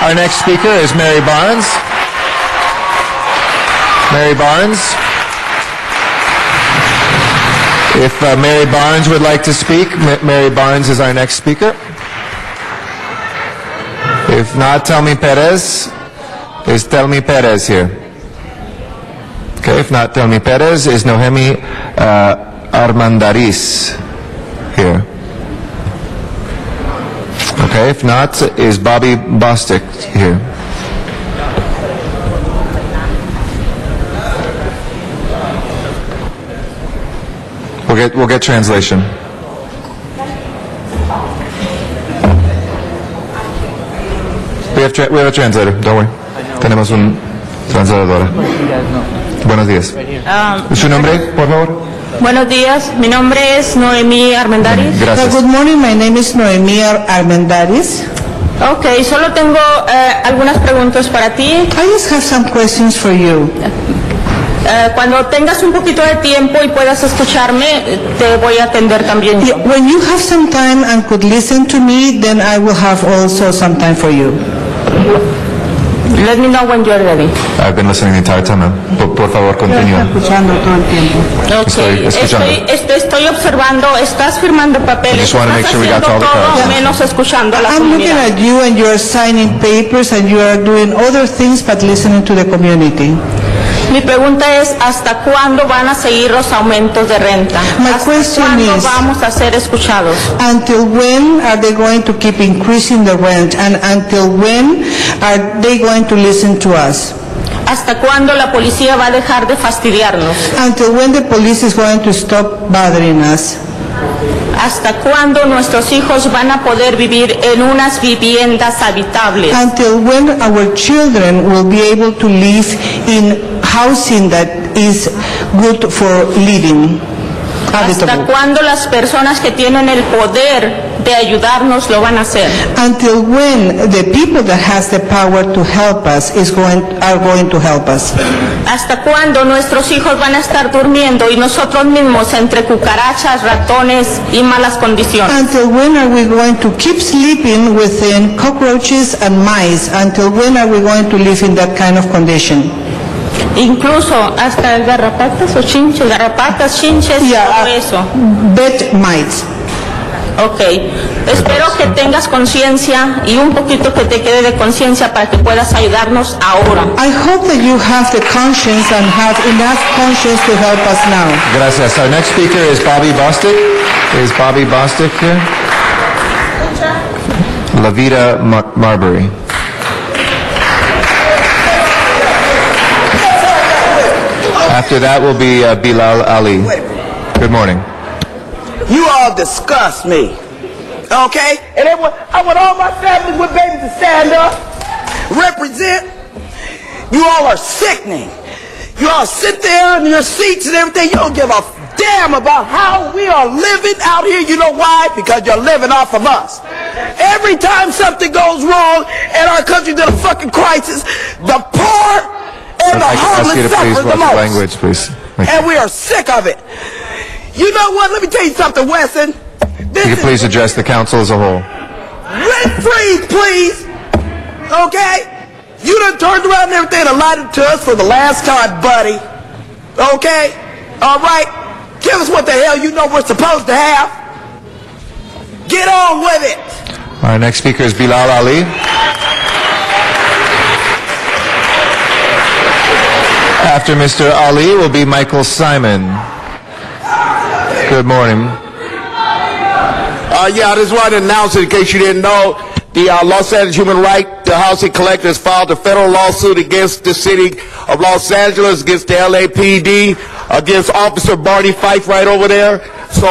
Our next speaker is Mary Barnes. Mary Barnes. If Mary Barnes would like to speak, Mary Barnes is our next speaker. If not, Telmi Perez. Is Telmi Perez here? Okay, if not Telmi Perez, is Nohemi Armandariz here? Okay, if not, is Bobby Bostic here? We'll get translation. We have a translator, don't worry. Tenemos un transladora. Buenos días. ¿Su nombre, por favor? Buenos días, mi nombre es Noemí Armendáriz. Gracias. Good morning, my name is Noemí Armendáriz. Ok, solo tengo algunas preguntas para ti. I just have some questions for you. Cuando tengas un poquito de tiempo y puedas escucharme, te voy a atender también. Yeah, when you have some time and could listen to me, then I will have also some time for you. Let me know when you're ready. I've been listening the entire time. Por favor, continúa. Escuchando todo el tiempo. Okay. Estoy observando, estás firmando papeles, just wanna make estás sure we got haciendo all the todo cards. menos escuchando a la I'm looking comunidad. at you and you are signing papers and you are doing other things but listening to the community. Mi pregunta es, ¿hasta cuándo van a seguir los aumentos de renta? My ¿Hasta question cuándo is, vamos a ser escuchados? until when are they going to keep increasing the rent and until when are they going to listen to us? ¿Hasta cuándo la policía va a dejar de fastidiarnos? Until when the police is going to stop bothering us? ¿Hasta cuándo nuestros hijos van a poder vivir en unas viviendas habitables? Until when our children will be able to live in housing that is good for living? ¿Hasta cuándo las personas que tienen el poder de ayudarnos lo van a hacer? Until when the people that has the power to help us are going to help us? ¿Hasta cuándo nuestros hijos van a estar durmiendo y nosotros mismos entre cucarachas, ratones y malas condiciones? Until when are we going to keep sleeping within cockroaches and mice? Until when are we going to live in that kind of condition? Incluso hasta garrapatas o chinches, todo eso. Bed mites. Ok, espero que tengas conciencia y un poquito que te quede de conciencia para que puedas ayudarnos ahora. I hope that you have the conscience and have enough conscience to help us now. Gracias. Our next speaker is Bobby Bostic. Is Bobby Bostic here? Lavita Marbury. After that will be Bilal Ali. Good morning. You all disgust me, okay? And I want all my families with babies to stand up, represent. You all are sickening. You all sit there in your seats and everything. You don't give a damn about how we are living out here. You know why? Because you're living off of us. Every time something goes wrong and our country's in a fucking crisis, the poor and the homeless suffer the most. Language, please. And we are sick of it. You know what? Let me tell you something, Wesson. Could you please address the council as a whole? Rent freeze, please. Okay? You done turned around and everything and lied to us for the last time, buddy. Okay? All right? Give us what the hell you know we're supposed to have. Get on with it. Our next speaker is Bilal Ali. After Mr. Ali will be Michael Simon. Good morning. Yeah, I just wanted to announce it in case you didn't know. The Los Angeles Human Rights Housing Collectors filed a federal lawsuit against the city of Los Angeles, against the LAPD, against Officer Barney Fife right over there. So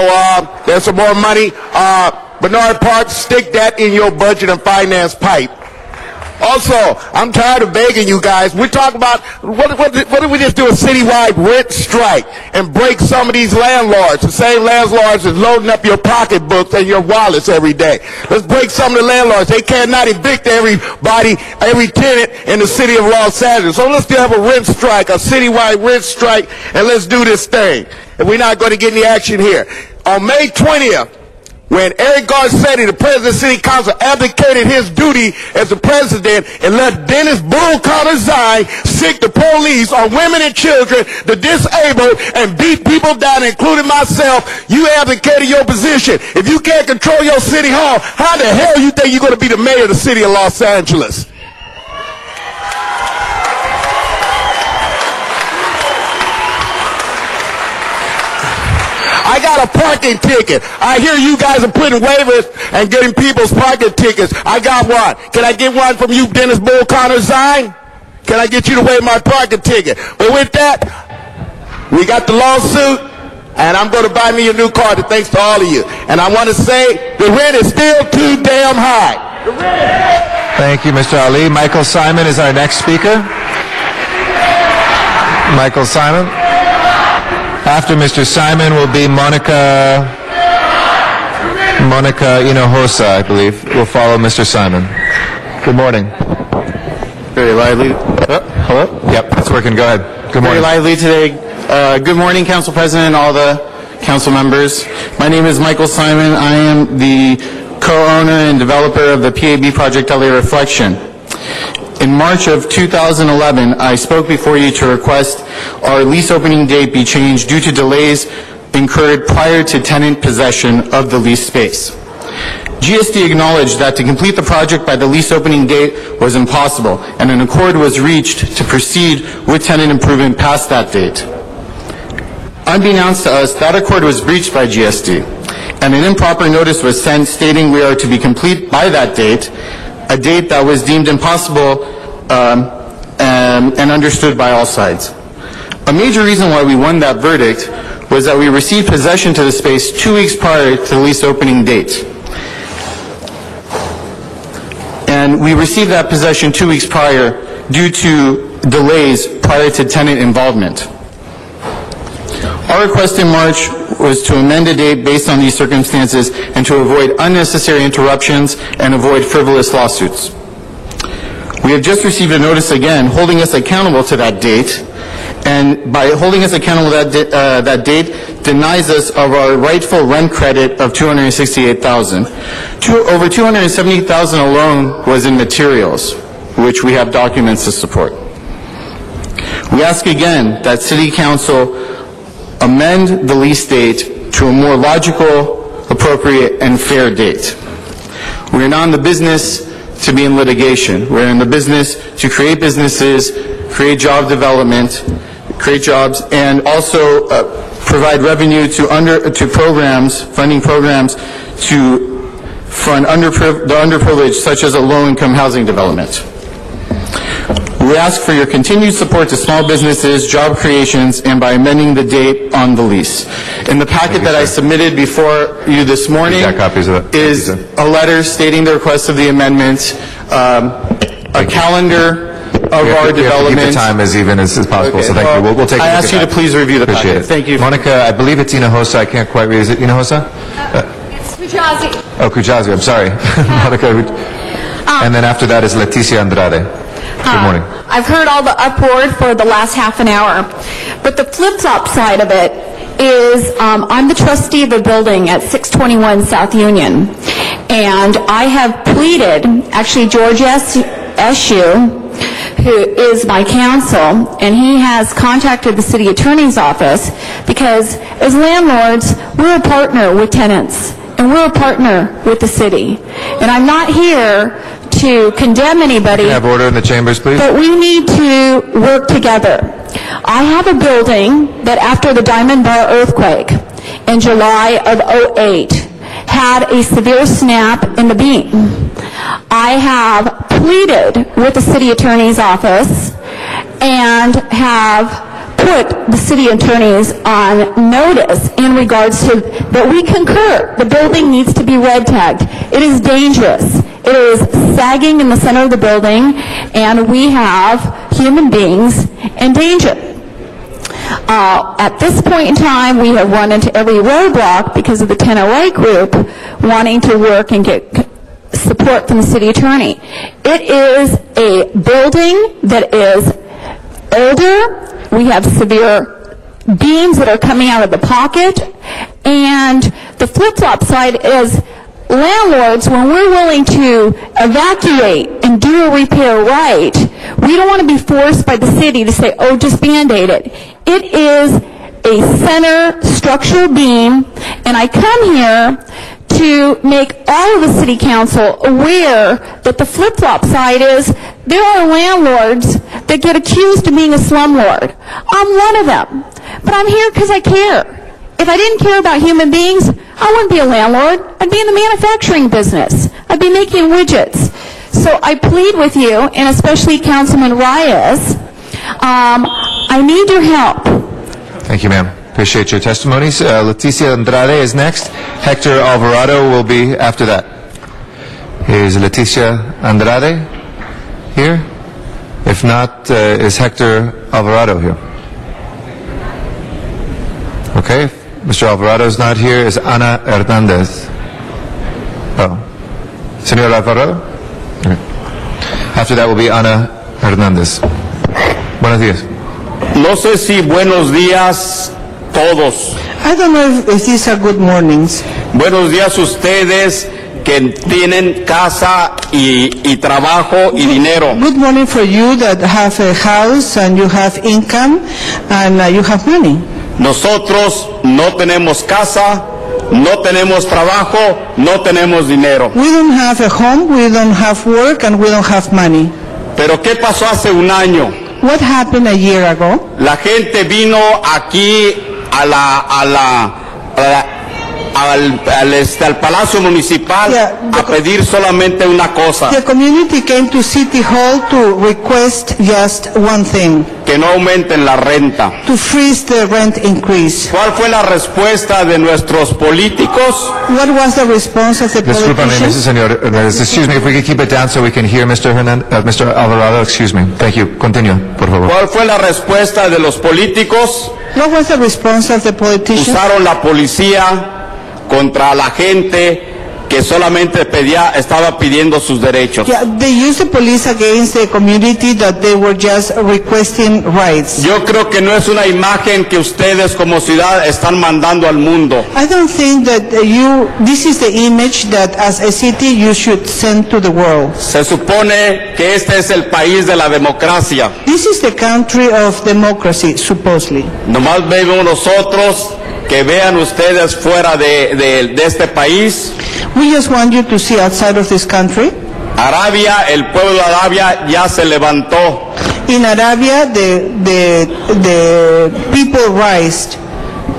there's some more money. Bernard Park, stick that in your budget and finance pipe. Also, I'm tired of begging you guys. We're talking about, what if we just do a citywide rent strike and break some of these landlords? The same landlords is loading up your pocketbooks and your wallets every day. Let's break some of the landlords. They cannot evict everybody, every tenant in the city of Los Angeles. So let's have a rent strike, a citywide rent strike, and let's do this thing. And we're not going to get any action here. On May 20th, when Eric Garcetti, the president of the city council, abdicated his duty as the president and let Dennis Bull-Connor-Zine sick the police on women and children, the disabled, and beat people down, including myself, you abdicated your position. If you can't control your city hall, how the hell you think you're going to be the mayor of the city of Los Angeles? I got a parking ticket. I hear you guys are putting waivers and getting people's parking tickets. I got one. Can I get one from you, Dennis Bull-Connor-Zine? Can I get you to waive my parking ticket? But with that, we got the lawsuit, and I'm going to buy me a new car, thanks to all of you. And I want to say the rent is still too damn high. The rent Thank you, Mr. Ali. Michael Simon is our next speaker. Michael Simon. After Mr. Simon will be Monica Hinojosa, I believe, will follow Mr. Simon. Good morning. Very lively. Hello? Yep, it's working. Go ahead. Good morning. Very lively today. Good morning, Council President and all the council members. My name is Michael Simon. I am the co-owner and developer of the PAB project LA Reflection. In March of 2011, I spoke before you to request our lease opening date be changed due to delays incurred prior to tenant possession of the lease space. GSD acknowledged that to complete the project by the lease opening date was impossible, and an accord was reached to proceed with tenant improvement past that date. Unbeknownst to us, that accord was breached by GSD, and an improper notice was sent stating we are to be complete by that date, a date that was deemed impossible and understood by all sides. A major reason why we won that verdict was that we received possession to the space 2 weeks prior to the lease opening date. And we received that possession 2 weeks prior due to delays prior to tenant involvement. Our request in March was to amend the date based on these circumstances and to avoid unnecessary interruptions and avoid frivolous lawsuits. We have just received a notice again holding us accountable to that date, and by holding us accountable to that date denies us of our rightful rent credit of $268,000. Over $270,000 alone was in materials, which we have documents to support. We ask again that City Council amend the lease date to a more logical, appropriate, and fair date. We are not in the business to be in litigation. We're in the business to create businesses, create job development, create jobs, and also provide revenue to programs, funding programs to fund the underprivileged, such as a low-income housing development. We ask for your continued support to small businesses, job creations, and by amending the date on the lease. In the packet that I submitted before you this morning is a letter stating the request of the amendment, a calendar of our development. We have to keep the time as even as possible, so thank you. We'll take a look at that. I ask you to please review the packet. Thank you. Monica, I believe it's Hinojosa. I can't quite read. Is it Hinojosa? It's Kujazi. Oh, Kujazi. I'm sorry. Monica. And then after that is Leticia Andrade. Good morning. I've heard all the uproar for the last half an hour, but the flip-flop side of it is I'm the trustee of a building at 621 South Union, and I have pleaded, actually George Eshu, who is my counsel, and he has contacted the city attorney's office because as landlords, we're a partner with tenants, and we're a partner with the city. And I'm not here to condemn anybody. Can I have order in the chambers, please? But we need to work together. I have a building that after the Diamond Bar earthquake in July of '08 had a severe snap in the beam. I have pleaded with the city attorney's office and have put the city attorneys on notice in regards to that we concur. The building needs to be red tagged. It is dangerous. It is sagging in the center of the building, and we have human beings in danger. At this point in time, we have run into every roadblock because of the 1008 group wanting to work and get support from the city attorney. It is a building that is older. We have severe beams that are coming out of the pocket, and the flip-flop side is landlords, when we're willing to evacuate and do a repair right, we don't want to be forced by the city to say, oh, just Band-Aid it. It is a center structural beam, and I come here to make all of the city council aware that the flip-flop side is there are landlords that get accused of being a slumlord. I'm one of them, but I'm here because I care. If I didn't care about human beings, I wouldn't be a landlord. I'd be in the manufacturing business. I'd be making widgets. So I plead with you, and especially Councilman Reyes, I need your help. Thank you, ma'am. Appreciate your testimonies. Leticia Andrade is next. Hector Alvarado will be after that. Is Leticia Andrade here? If not, is Hector Alvarado here? Okay, if Mr. Alvarado is not here. Is Ana Hernandez? Oh. Señor Alvarado? Okay. After that will be Ana Hernandez. Buenos días. No sé si buenos días todos. I don't know if these are good mornings. Buenos días ustedes que tienen casa y trabajo y dinero. Good morning for you that have a house and you have income and you have money. Nosotros no tenemos casa, no tenemos trabajo, no tenemos dinero. We don't have a home, we don't have work, and we don't have money. Pero ¿qué pasó hace un año? What happened a year ago? La gente vino aquí al Palacio Municipal a pedir solamente una cosa. The community came to City Hall to request just one thing. Que no aumenten la renta. To freeze the rent increase. ¿Cuál fue la respuesta de nuestros políticos? What was the response of the politicians? Señor Hernandez. Excuse me, if we could keep it down so we can hear Mr. Mr. Alvarado. Excuse me. Thank you. Continue, por favor. ¿Cuál fue la respuesta de los políticos? What was the response of the politicians? Usaron la policía contra la gente que solamente estaba pidiendo sus derechos. Yeah, they used the police against the community that they were just requesting rights. Yo creo que no es una imagen que ustedes como ciudad están mandando al mundo. I don't think that this is the image that as a city you should send to the world. Se supone que este es el país de la democracia. This is the country of democracy, supposedly. Nomás vemos nosotros que vean ustedes fuera de este país. We just want you to see outside of this country. Arabia, el pueblo de Arabia ya se levantó. In Arabia, the people rised.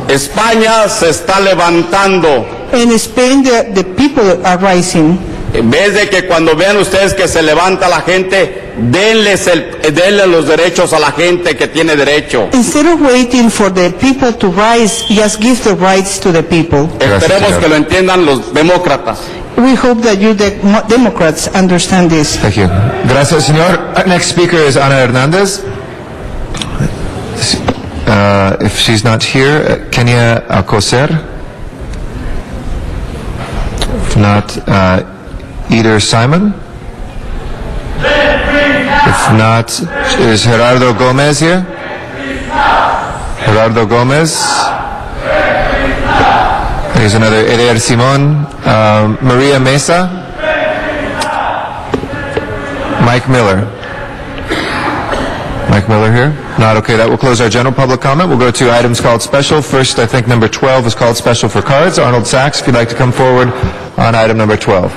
España se está levantando. In Spain, the people are rising. En vez de que cuando vean ustedes que se levanta la gente, denle los derechos a la gente que tiene derecho. Instead of waiting for the people to rise, just give the rights to the people. Esperemos que lo entiendan los demócratas. We hope that you Democrats understand this. Thank you. Gracias, señor. Our next speaker is Ana Hernandez. If she's not here, Kenya Alcocer. If not, Eder Simon. If not, is Gerardo Gomez here? Gerardo Gomez. There's another Eder Simon. Maria Mesa. Mike Miller. Mike Miller here? Not okay. That will close our general public comment. We'll go to items called special. First, I think number 12 is called special for cards. Arnold Sachs, if you'd like to come forward on item number 12.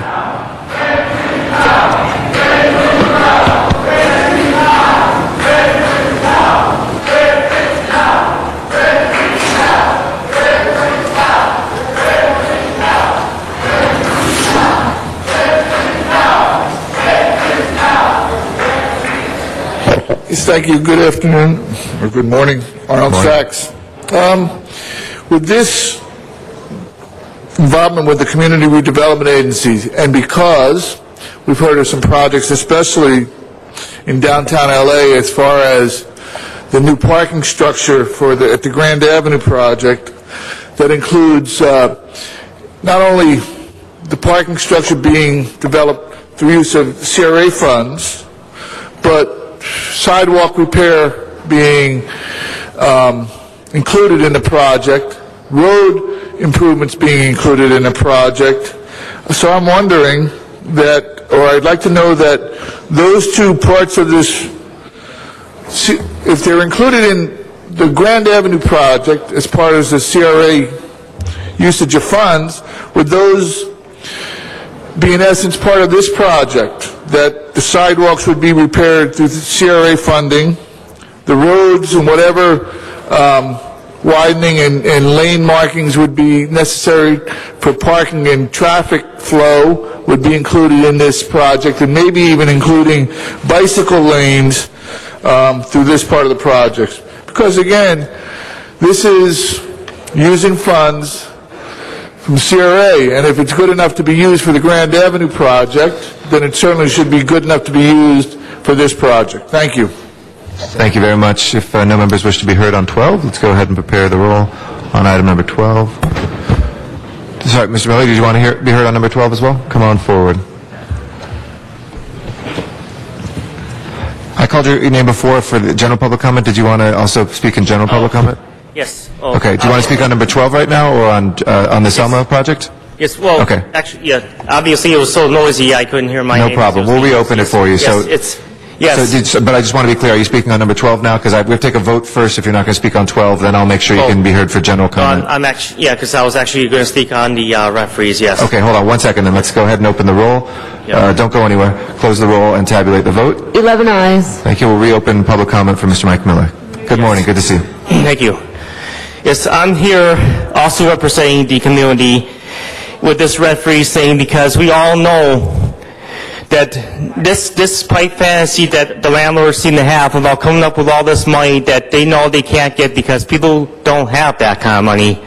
Thank you. Good afternoon, or good morning. Arnold Sachs. With this involvement with the Community Redevelopment Agency, and because we've heard of some projects, especially in downtown LA, as far as the new parking structure at the Grand Avenue project, that includes not only the parking structure being developed through use of CRA funds, but sidewalk repair being included in the project, road improvements being included in the project. So I'm wondering I'd like to know that those two parts of this, if they're included in the Grand Avenue project as part of the CRA usage of funds, would those be in essence part of this project, that the sidewalks would be repaired through the CRA funding, the roads and whatever widening and lane markings would be necessary for parking and traffic flow would be included in this project, and maybe even including bicycle lanes through this part of the project. Because again, this is using funds from CRA, and if it's good enough to be used for the Grand Avenue project, then it certainly should be good enough to be used for this project. Thank you. Thank you very much. If no members wish to be heard on 12, let's go ahead and prepare the roll on item number 12. Sorry, Mr. Miller, did you want to be heard on number 12 as well? Come on forward. I called your name before for the general public comment. Did you want to also speak in general public comment? Yes. Okay. Do you want to speak on number 12 right now or on the Selma project? Yes, well, Okay. actually, yeah, obviously it was so noisy I couldn't hear my name. No problem. We'll reopen it for you. Yes, yes. But I just want to be clear. Are you speaking on number 12 now? Because we have to take a vote first. If you're not going to speak on 12, then I'll make sure you can be heard for general comment. I'm actually, yeah, because I was actually going to speak on the referees, yes. Okay, hold on 1 second, then let's go ahead and open the roll. Don't go anywhere. Close the roll and tabulate the vote. 11 ayes. Thank you. We'll reopen public comment for Mr. Mike Miller. Good morning. Good to see you. Thank you. Yes, I'm here also representing the community with this referee saying because we all know that this pipe fantasy that the landlords seem to have about coming up with all this money that they know they can't get because people don't have that kind of money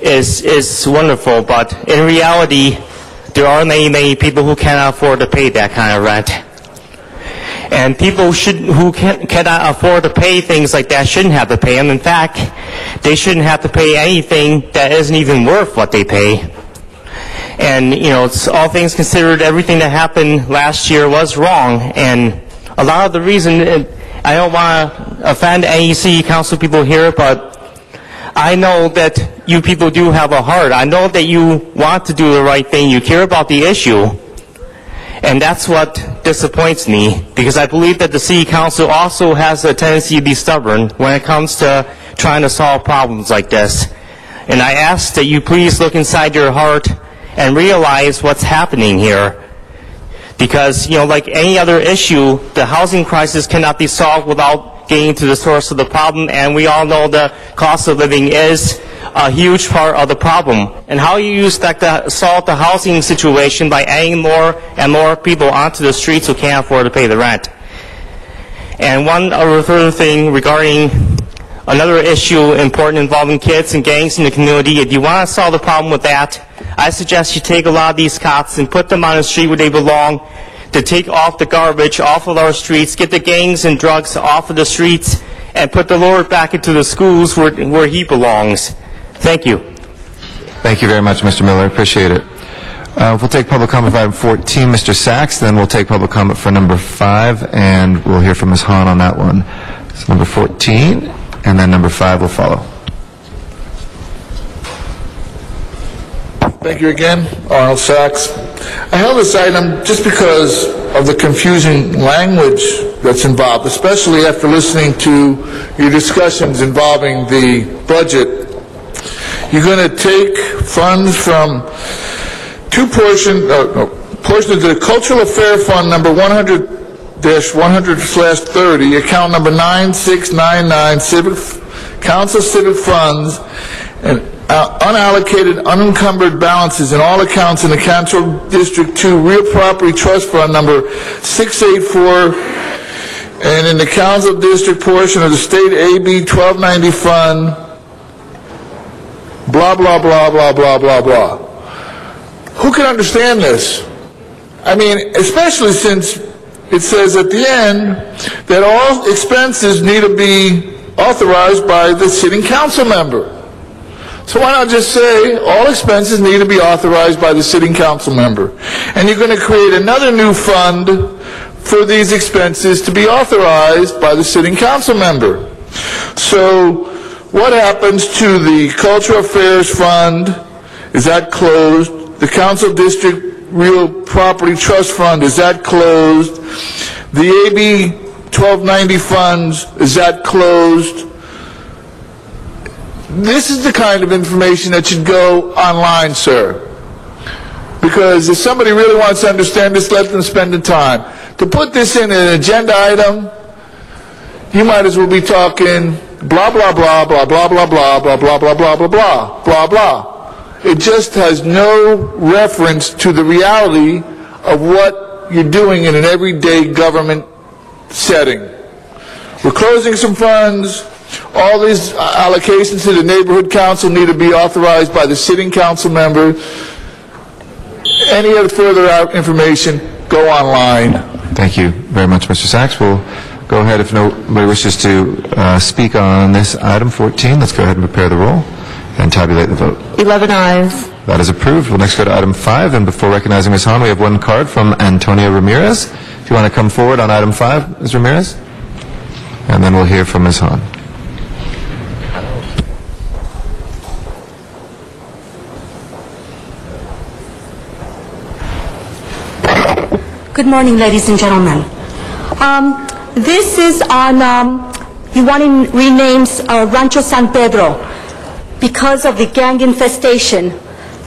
is wonderful. But in reality, there are many people who cannot afford to pay that kind of rent. And people who cannot afford to pay things like that shouldn't have to pay them. In fact, they shouldn't have to pay anything that isn't even worth what they pay. And, you know, it's all things considered, everything that happened last year was wrong. And a lot of the reason, I don't want to offend any city council people here, but I know that you people do have a heart. I know that you want to do the right thing. You care about the issue. And that's what disappoints me, because I believe that the city council also has a tendency to be stubborn when it comes to trying to solve problems like this. And I ask that you please look inside your heart and realize what's happening here. Because, you know, like any other issue, the housing crisis cannot be solved without getting to the source of the problem, and we all know the cost of living is a huge part of the problem. And how you expect to solve the housing situation by adding more and more people onto the streets who can't afford to pay the rent. And one other thing regarding another issue important involving kids and gangs in the community, if you want to solve the problem with that, I suggest you take a lot of these cops and put them on the street where they belong, to take off the garbage off of our streets, get the gangs and drugs off of the streets, and put the Lord back into the schools where he belongs. Thank you. Thank you very much, Mr. Miller. Appreciate it. We'll take public comment for item 14, Mr. Sachs. Then we'll take public comment for number 5, and we'll hear from Ms. Hahn on that one. So number 14, and then number 5 will follow. Thank you again, Arnold Sachs. I held this item just because of the confusing language that's involved, especially after listening to your discussions involving the budget. You're going to take funds from portions of the Cultural Affair Fund number 100-100/30, account number 9699, Council Civic Funds, and unallocated, unencumbered balances in all accounts in the Council District 2 Real Property Trust Fund number 684, and in the Council District portion of the State AB 1290 Fund, blah, blah, blah, blah, blah, blah, blah. Who can understand this? I mean, especially since it says at the end that all expenses need to be authorized by the sitting council member. So why not just say all expenses need to be authorized by the sitting council member? And you're going to create another new fund for these expenses to be authorized by the sitting council member. So what happens to the Cultural Affairs Fund? Is that closed? The Council District Real Property Trust Fund, is that closed? The AB 1290 funds, is that closed? This is the kind of information that should go online, sir. Because if somebody really wants to understand this, let them spend the time. To put this in an agenda item, you might as well be talking blah, blah, blah, blah, blah, blah, blah, blah, blah, blah, blah, blah, blah, blah, blah. It just has no reference to the reality of what you're doing in an everyday government setting. We're closing some funds, all these allocations to the neighborhood council need to be authorized by the sitting council member. Any other further information, go online. Thank you very much, Mr. Sachs. We'll go ahead, if nobody wishes to speak on this item 14, let's go ahead and prepare the roll and tabulate the vote. 11 ayes. That is approved. We'll next go to item 5, and before recognizing Ms. Hahn, we have one card from Antonio Ramirez. If you want to come forward on item 5, Ms. Ramirez, and then we'll hear from Ms. Hahn. Good morning, ladies and gentlemen. This is on, you want to rename Rancho San Pedro because of the gang infestation.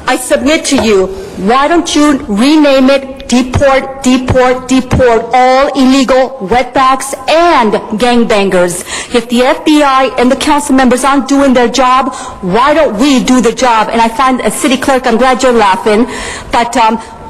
I submit to you, why don't you rename it deport, deport, deport all illegal wetbacks and gangbangers? If the FBI and the council members aren't doing their job, why don't we do the job? And I find, city clerk, I'm glad you're laughing, but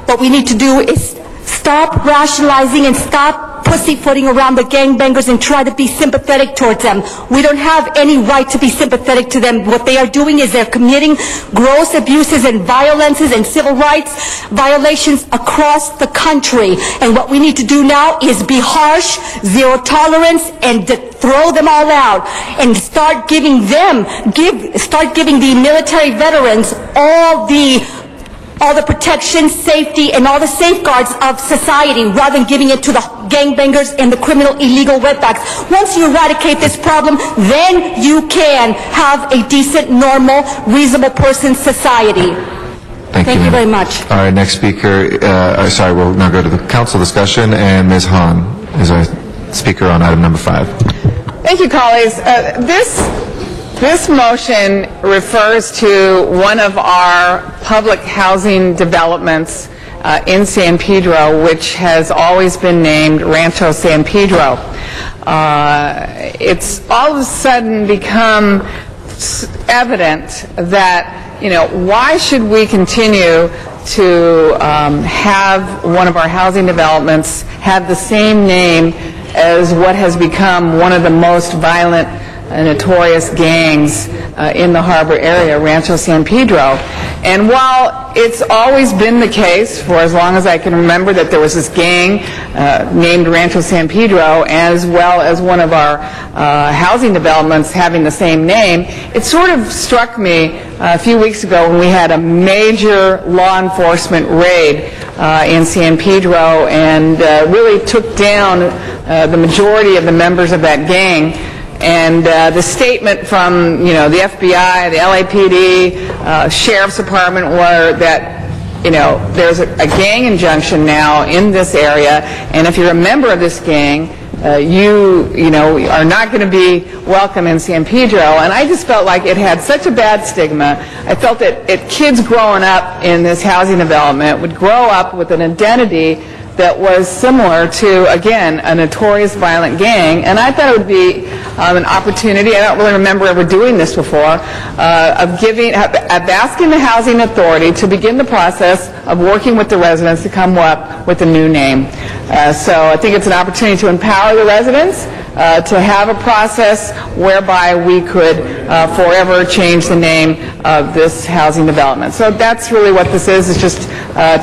what we need to do is stop rationalizing and stop pussyfooting around the gangbangers and try to be sympathetic towards them. We don't have any right to be sympathetic to them. What they are doing is they're committing gross abuses and violences and civil rights violations across the country. And what we need to do now is be harsh, zero tolerance, and throw them all out and start giving the military veterans all the protection, safety, and all the safeguards of society rather than giving it to the gangbangers and the criminal illegal wetbacks. Once you eradicate this problem, then you can have a decent, normal, reasonable person society. Thank you very much. All right, next speaker, we'll now go to the council discussion, and Ms. Hahn is our speaker on item number 5. Thank you, colleagues. This motion refers to one of our public housing developments in San Pedro, which has always been named Rancho San Pedro. It's all of a sudden become evident that, why should we continue to have one of our housing developments have the same name as what has become one of the most violent notorious gangs in the harbor area, Rancho San Pedro. And while it's always been the case for as long as I can remember that there was this gang named Rancho San Pedro, as well as one of our housing developments having the same name, it sort of struck me a few weeks ago when we had a major law enforcement raid in San Pedro and really took down the majority of the members of that gang. And the statement from, the FBI, the LAPD, Sheriff's Department were that, there's a gang injunction now in this area, and if you're a member of this gang, you are not going to be welcome in San Pedro. And I just felt like it had such a bad stigma. I felt that kids growing up in this housing development would grow up with an identity that was similar to, again, a notorious violent gang. And I thought it would be an opportunity, I don't really remember ever doing this before, of asking the housing authority to begin the process of working with the residents to come up with a new name. So I think it's an opportunity to empower the residents, to have a process whereby we could forever change the name of this housing development. So that's really what this is. It's just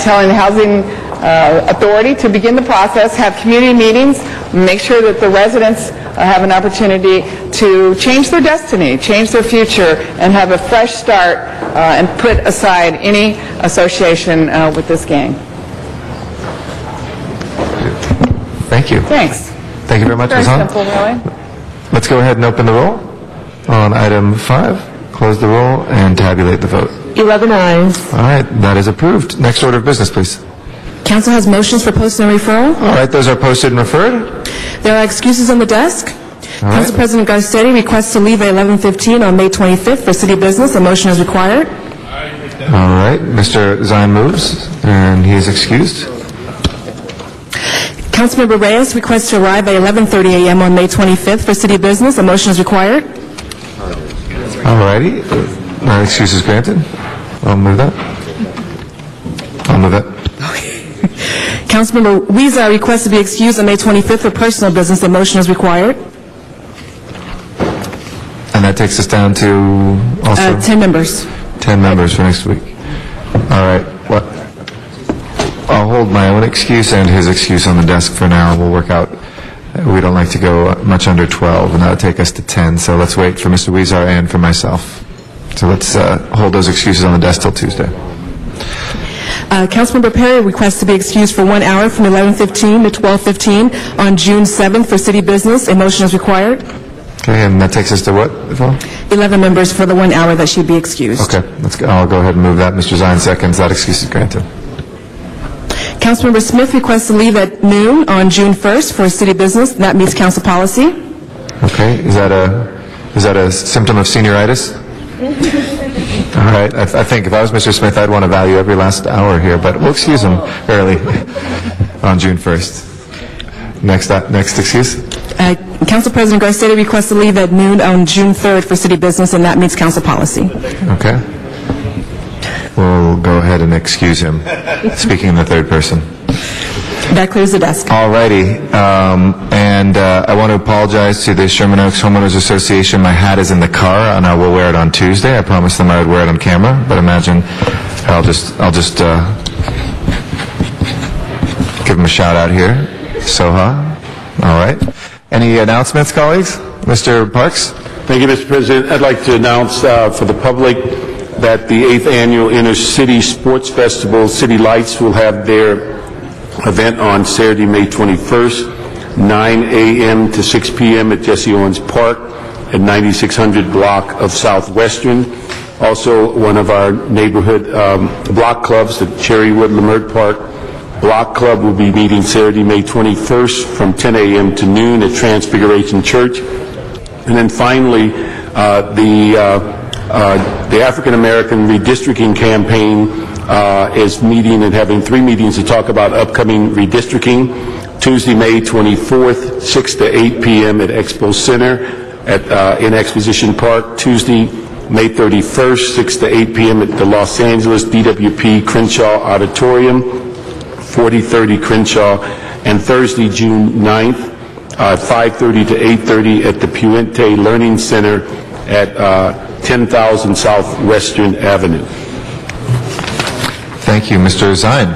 telling the housing authority to begin the process, have community meetings, make sure that the residents have an opportunity to change their destiny, change their future, and have a fresh start and put aside any association with this gang. Thank you. Thanks. Thank you very much, Very Ms. Hahn. simple, really. Let's go ahead and open the roll on item 5, close the roll, and tabulate the vote. 11 ayes. All right, that is approved. Next order of business, please. Council has motions for posting and referral. All right, those are posted and referred. There are excuses on the desk. All Council right. President Garcetti requests to leave at 11:15 on May 25th for city business. A motion is required. All right, Mr. Zine moves, and he is excused. Councilmember Reyes requests to arrive at 11:30 a.m. on May 25th for city business. A motion is required. All righty, excuse is granted. I'll move that. Councilmember Weezer requests to be excused on May 25th for personal business. A motion is required. that takes us down to also 10 members. 10 members for next week. All right. What? I'll hold my own excuse and his excuse on the desk for now. We'll work out. We don't like to go much under 12, and that'll take us to 10. So let's wait for Mr. Huizar and for myself. So let's hold those excuses on the desk till Tuesday. Councilmember Perry requests to be excused for 1 hour from 11:15 to 12:15 on June 7th for city business. A motion is required. Okay, and that takes us to what, Yvonne? 11 members for the 1 hour that she'd be excused. Okay, I'll go ahead and move that. Mr. Zine seconds. That excuse is granted. Councilmember Smith requests to leave at noon on June 1st for city business. That meets council policy. Okay, is that a symptom of senioritis? All right, I think if I was Mr. Smith, I'd want to value every last hour here, but we'll excuse him early on June 1st. Next excuse? Council President Garcetti requests to leave at noon on June 3rd for city business, and that meets council policy. Okay. We'll go ahead and excuse him, speaking in the third person. That clears the desk. All righty. And I want to apologize to the Sherman Oaks Homeowners Association. My hat is in the car, and I will wear it on Tuesday. I promised them I would wear it on camera, but imagine I'll just give them a shout out here. Soha. All right. Any announcements, colleagues? Mr. Parks? Thank you, Mr. President. I'd like to announce for the public that the 8th Annual Inner City Sports Festival, City Lights, will have their event on Saturday, May 21st, 9 a.m. to 6 p.m. at Jesse Owens Park at 9600 block of Southwestern. Also, one of our neighborhood block clubs, the Cherrywood Lamert Park Block Club, will be meeting Saturday, May 21st from 10 a.m. to noon at Transfiguration Church. And then finally, the African American Redistricting Campaign is meeting and having 3 meetings to talk about upcoming redistricting. Tuesday, May 24th, 6 to 8 p.m. at Expo Center in Exposition Park. Tuesday, May 31st, 6 to 8 p.m. at the Los Angeles DWP Crenshaw Auditorium, 4030 Crenshaw. And Thursday, June 9th, 5:30 to 8:30 at the Puente Learning Center at 10,000 Southwestern Avenue. Thank you. Mr. Zine.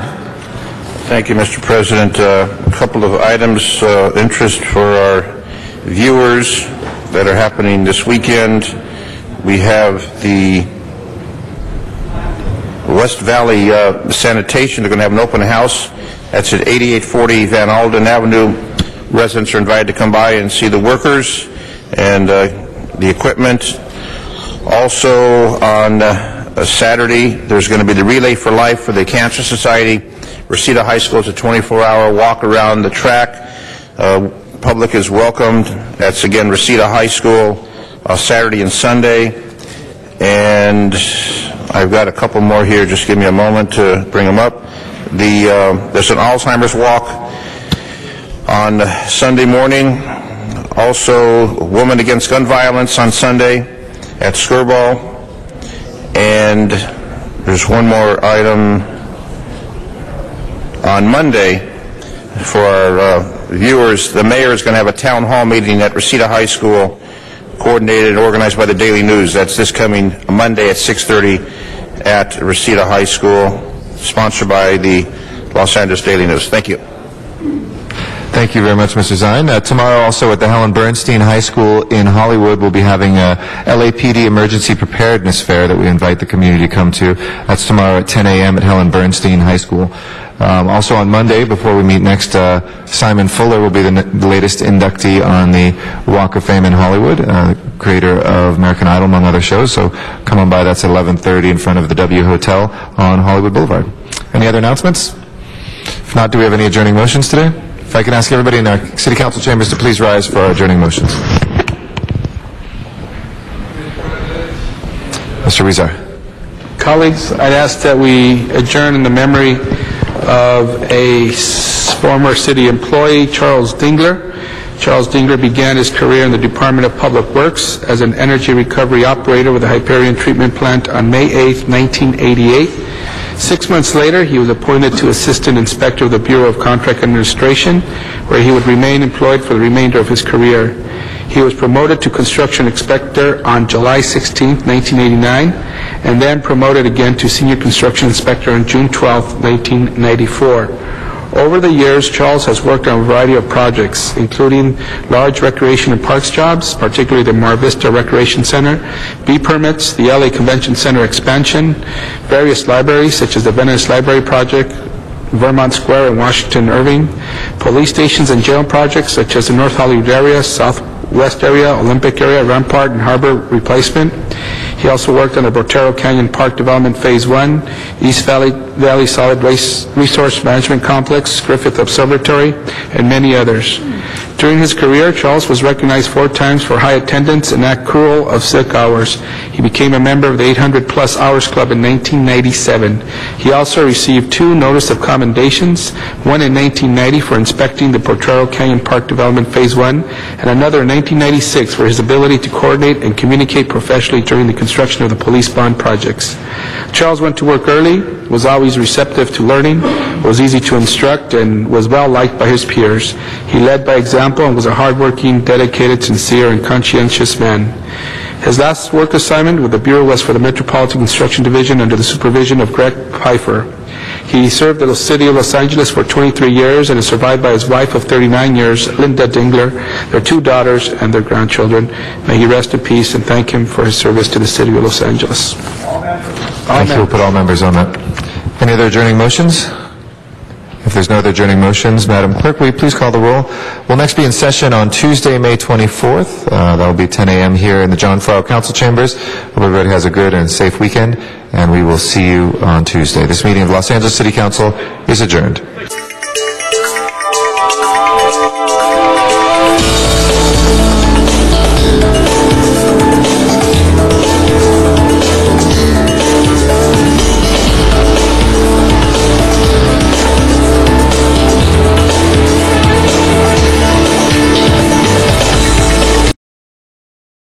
Thank you, Mr. President. A couple of items of interest for our viewers that are happening this weekend. We have the West Valley Sanitation. They're going to have an open house. That's at 8840 Van Alden Avenue. Residents are invited to come by and see the workers and the equipment. Also on Saturday, there's going to be the Relay for Life for the Cancer Society. Reseda High School is a 24-hour walk around the track. Public is welcomed. That's again Reseda High School, Saturday and Sunday. And I've got a couple more here. Just give me a moment to bring them up. There's an Alzheimer's walk on Sunday morning. Also, Women Against Gun Violence on Sunday at Skirball. And there's one more item on Monday for our viewers. The mayor is going to have a town hall meeting at Reseda High School, coordinated and organized by the Daily News. That's this coming Monday at 6:30 at Reseda High School, sponsored by the Los Angeles Daily News. Thank you. Thank you very much, Mr. Zine. Tomorrow also at the Helen Bernstein High School in Hollywood, we'll be having a LAPD Emergency Preparedness Fair that we invite the community to come to. That's tomorrow at 10 a.m. at Helen Bernstein High School. Also on Monday, before we meet next, Simon Fuller will be the latest inductee on the Walk of Fame in Hollywood, creator of American Idol, among other shows. So come on by. That's at 11:30 in front of the W Hotel on Hollywood Boulevard. Any other announcements? If not, do we have any adjourning motions today? If I can ask everybody in our city council chambers to please rise for our adjourning motions. Mr. Huizar. Colleagues, I'd ask that we adjourn in the memory of a former city employee, Charles Dingler. Charles Dingler began his career in the Department of Public Works as an energy recovery operator with the Hyperion Treatment Plant on May 8, 1988. 6 months later, he was appointed to Assistant Inspector of the Bureau of Contract Administration, where he would remain employed for the remainder of his career. He was promoted to construction inspector on July 16, 1989, and then promoted again to senior construction inspector on June 12, 1994. Over the years, Charles has worked on a variety of projects, including large recreation and parks jobs, particularly the Mar Vista Recreation Center, B permits, the LA Convention Center expansion, various libraries such as the Venice Library Project, Vermont Square in Washington, Irving, police stations and jail projects such as the North Hollywood area, Southwest area, Olympic area, Rampart and Harbor replacement. He also worked on the Botero Canyon Park Development Phase 1, East Valley Solid Waste Resource Management Complex, Griffith Observatory, and many others. During his career, Charles was recognized 4 times for high attendance and accrual of sick hours. He became a member of the 800-plus Hours Club in 1997. He also received 2 Notice of Commendations, one in 1990 for inspecting the Potrero Canyon Park Development Phase 1, and another in 1996 for his ability to coordinate and communicate professionally during the construction of the police bond projects. Charles went to work early, was always receptive to learning, was easy to instruct, and was well liked by his peers. He led by example and was a hardworking, dedicated, sincere, and conscientious man. His last work assignment with the Bureau was for the Metropolitan Construction Division under the supervision of Greg Pfeiffer. He served in the city of Los Angeles for 23 years and is survived by his wife of 39 years, Linda Dingler, their 2 daughters, and their grandchildren. May he rest in peace, and thank him for his service to the city of Los Angeles. Thank you. We'll put all members on that. Any other adjourning motions? If there's no other adjourning motions, Madam Clerk, will you please call the roll? We'll next be in session on Tuesday, May 24th. That will be 10 a.m. here in the John Flower Council Chambers. Hope everybody has a good and safe weekend, and we will see you on Tuesday. This meeting of Los Angeles City Council is adjourned.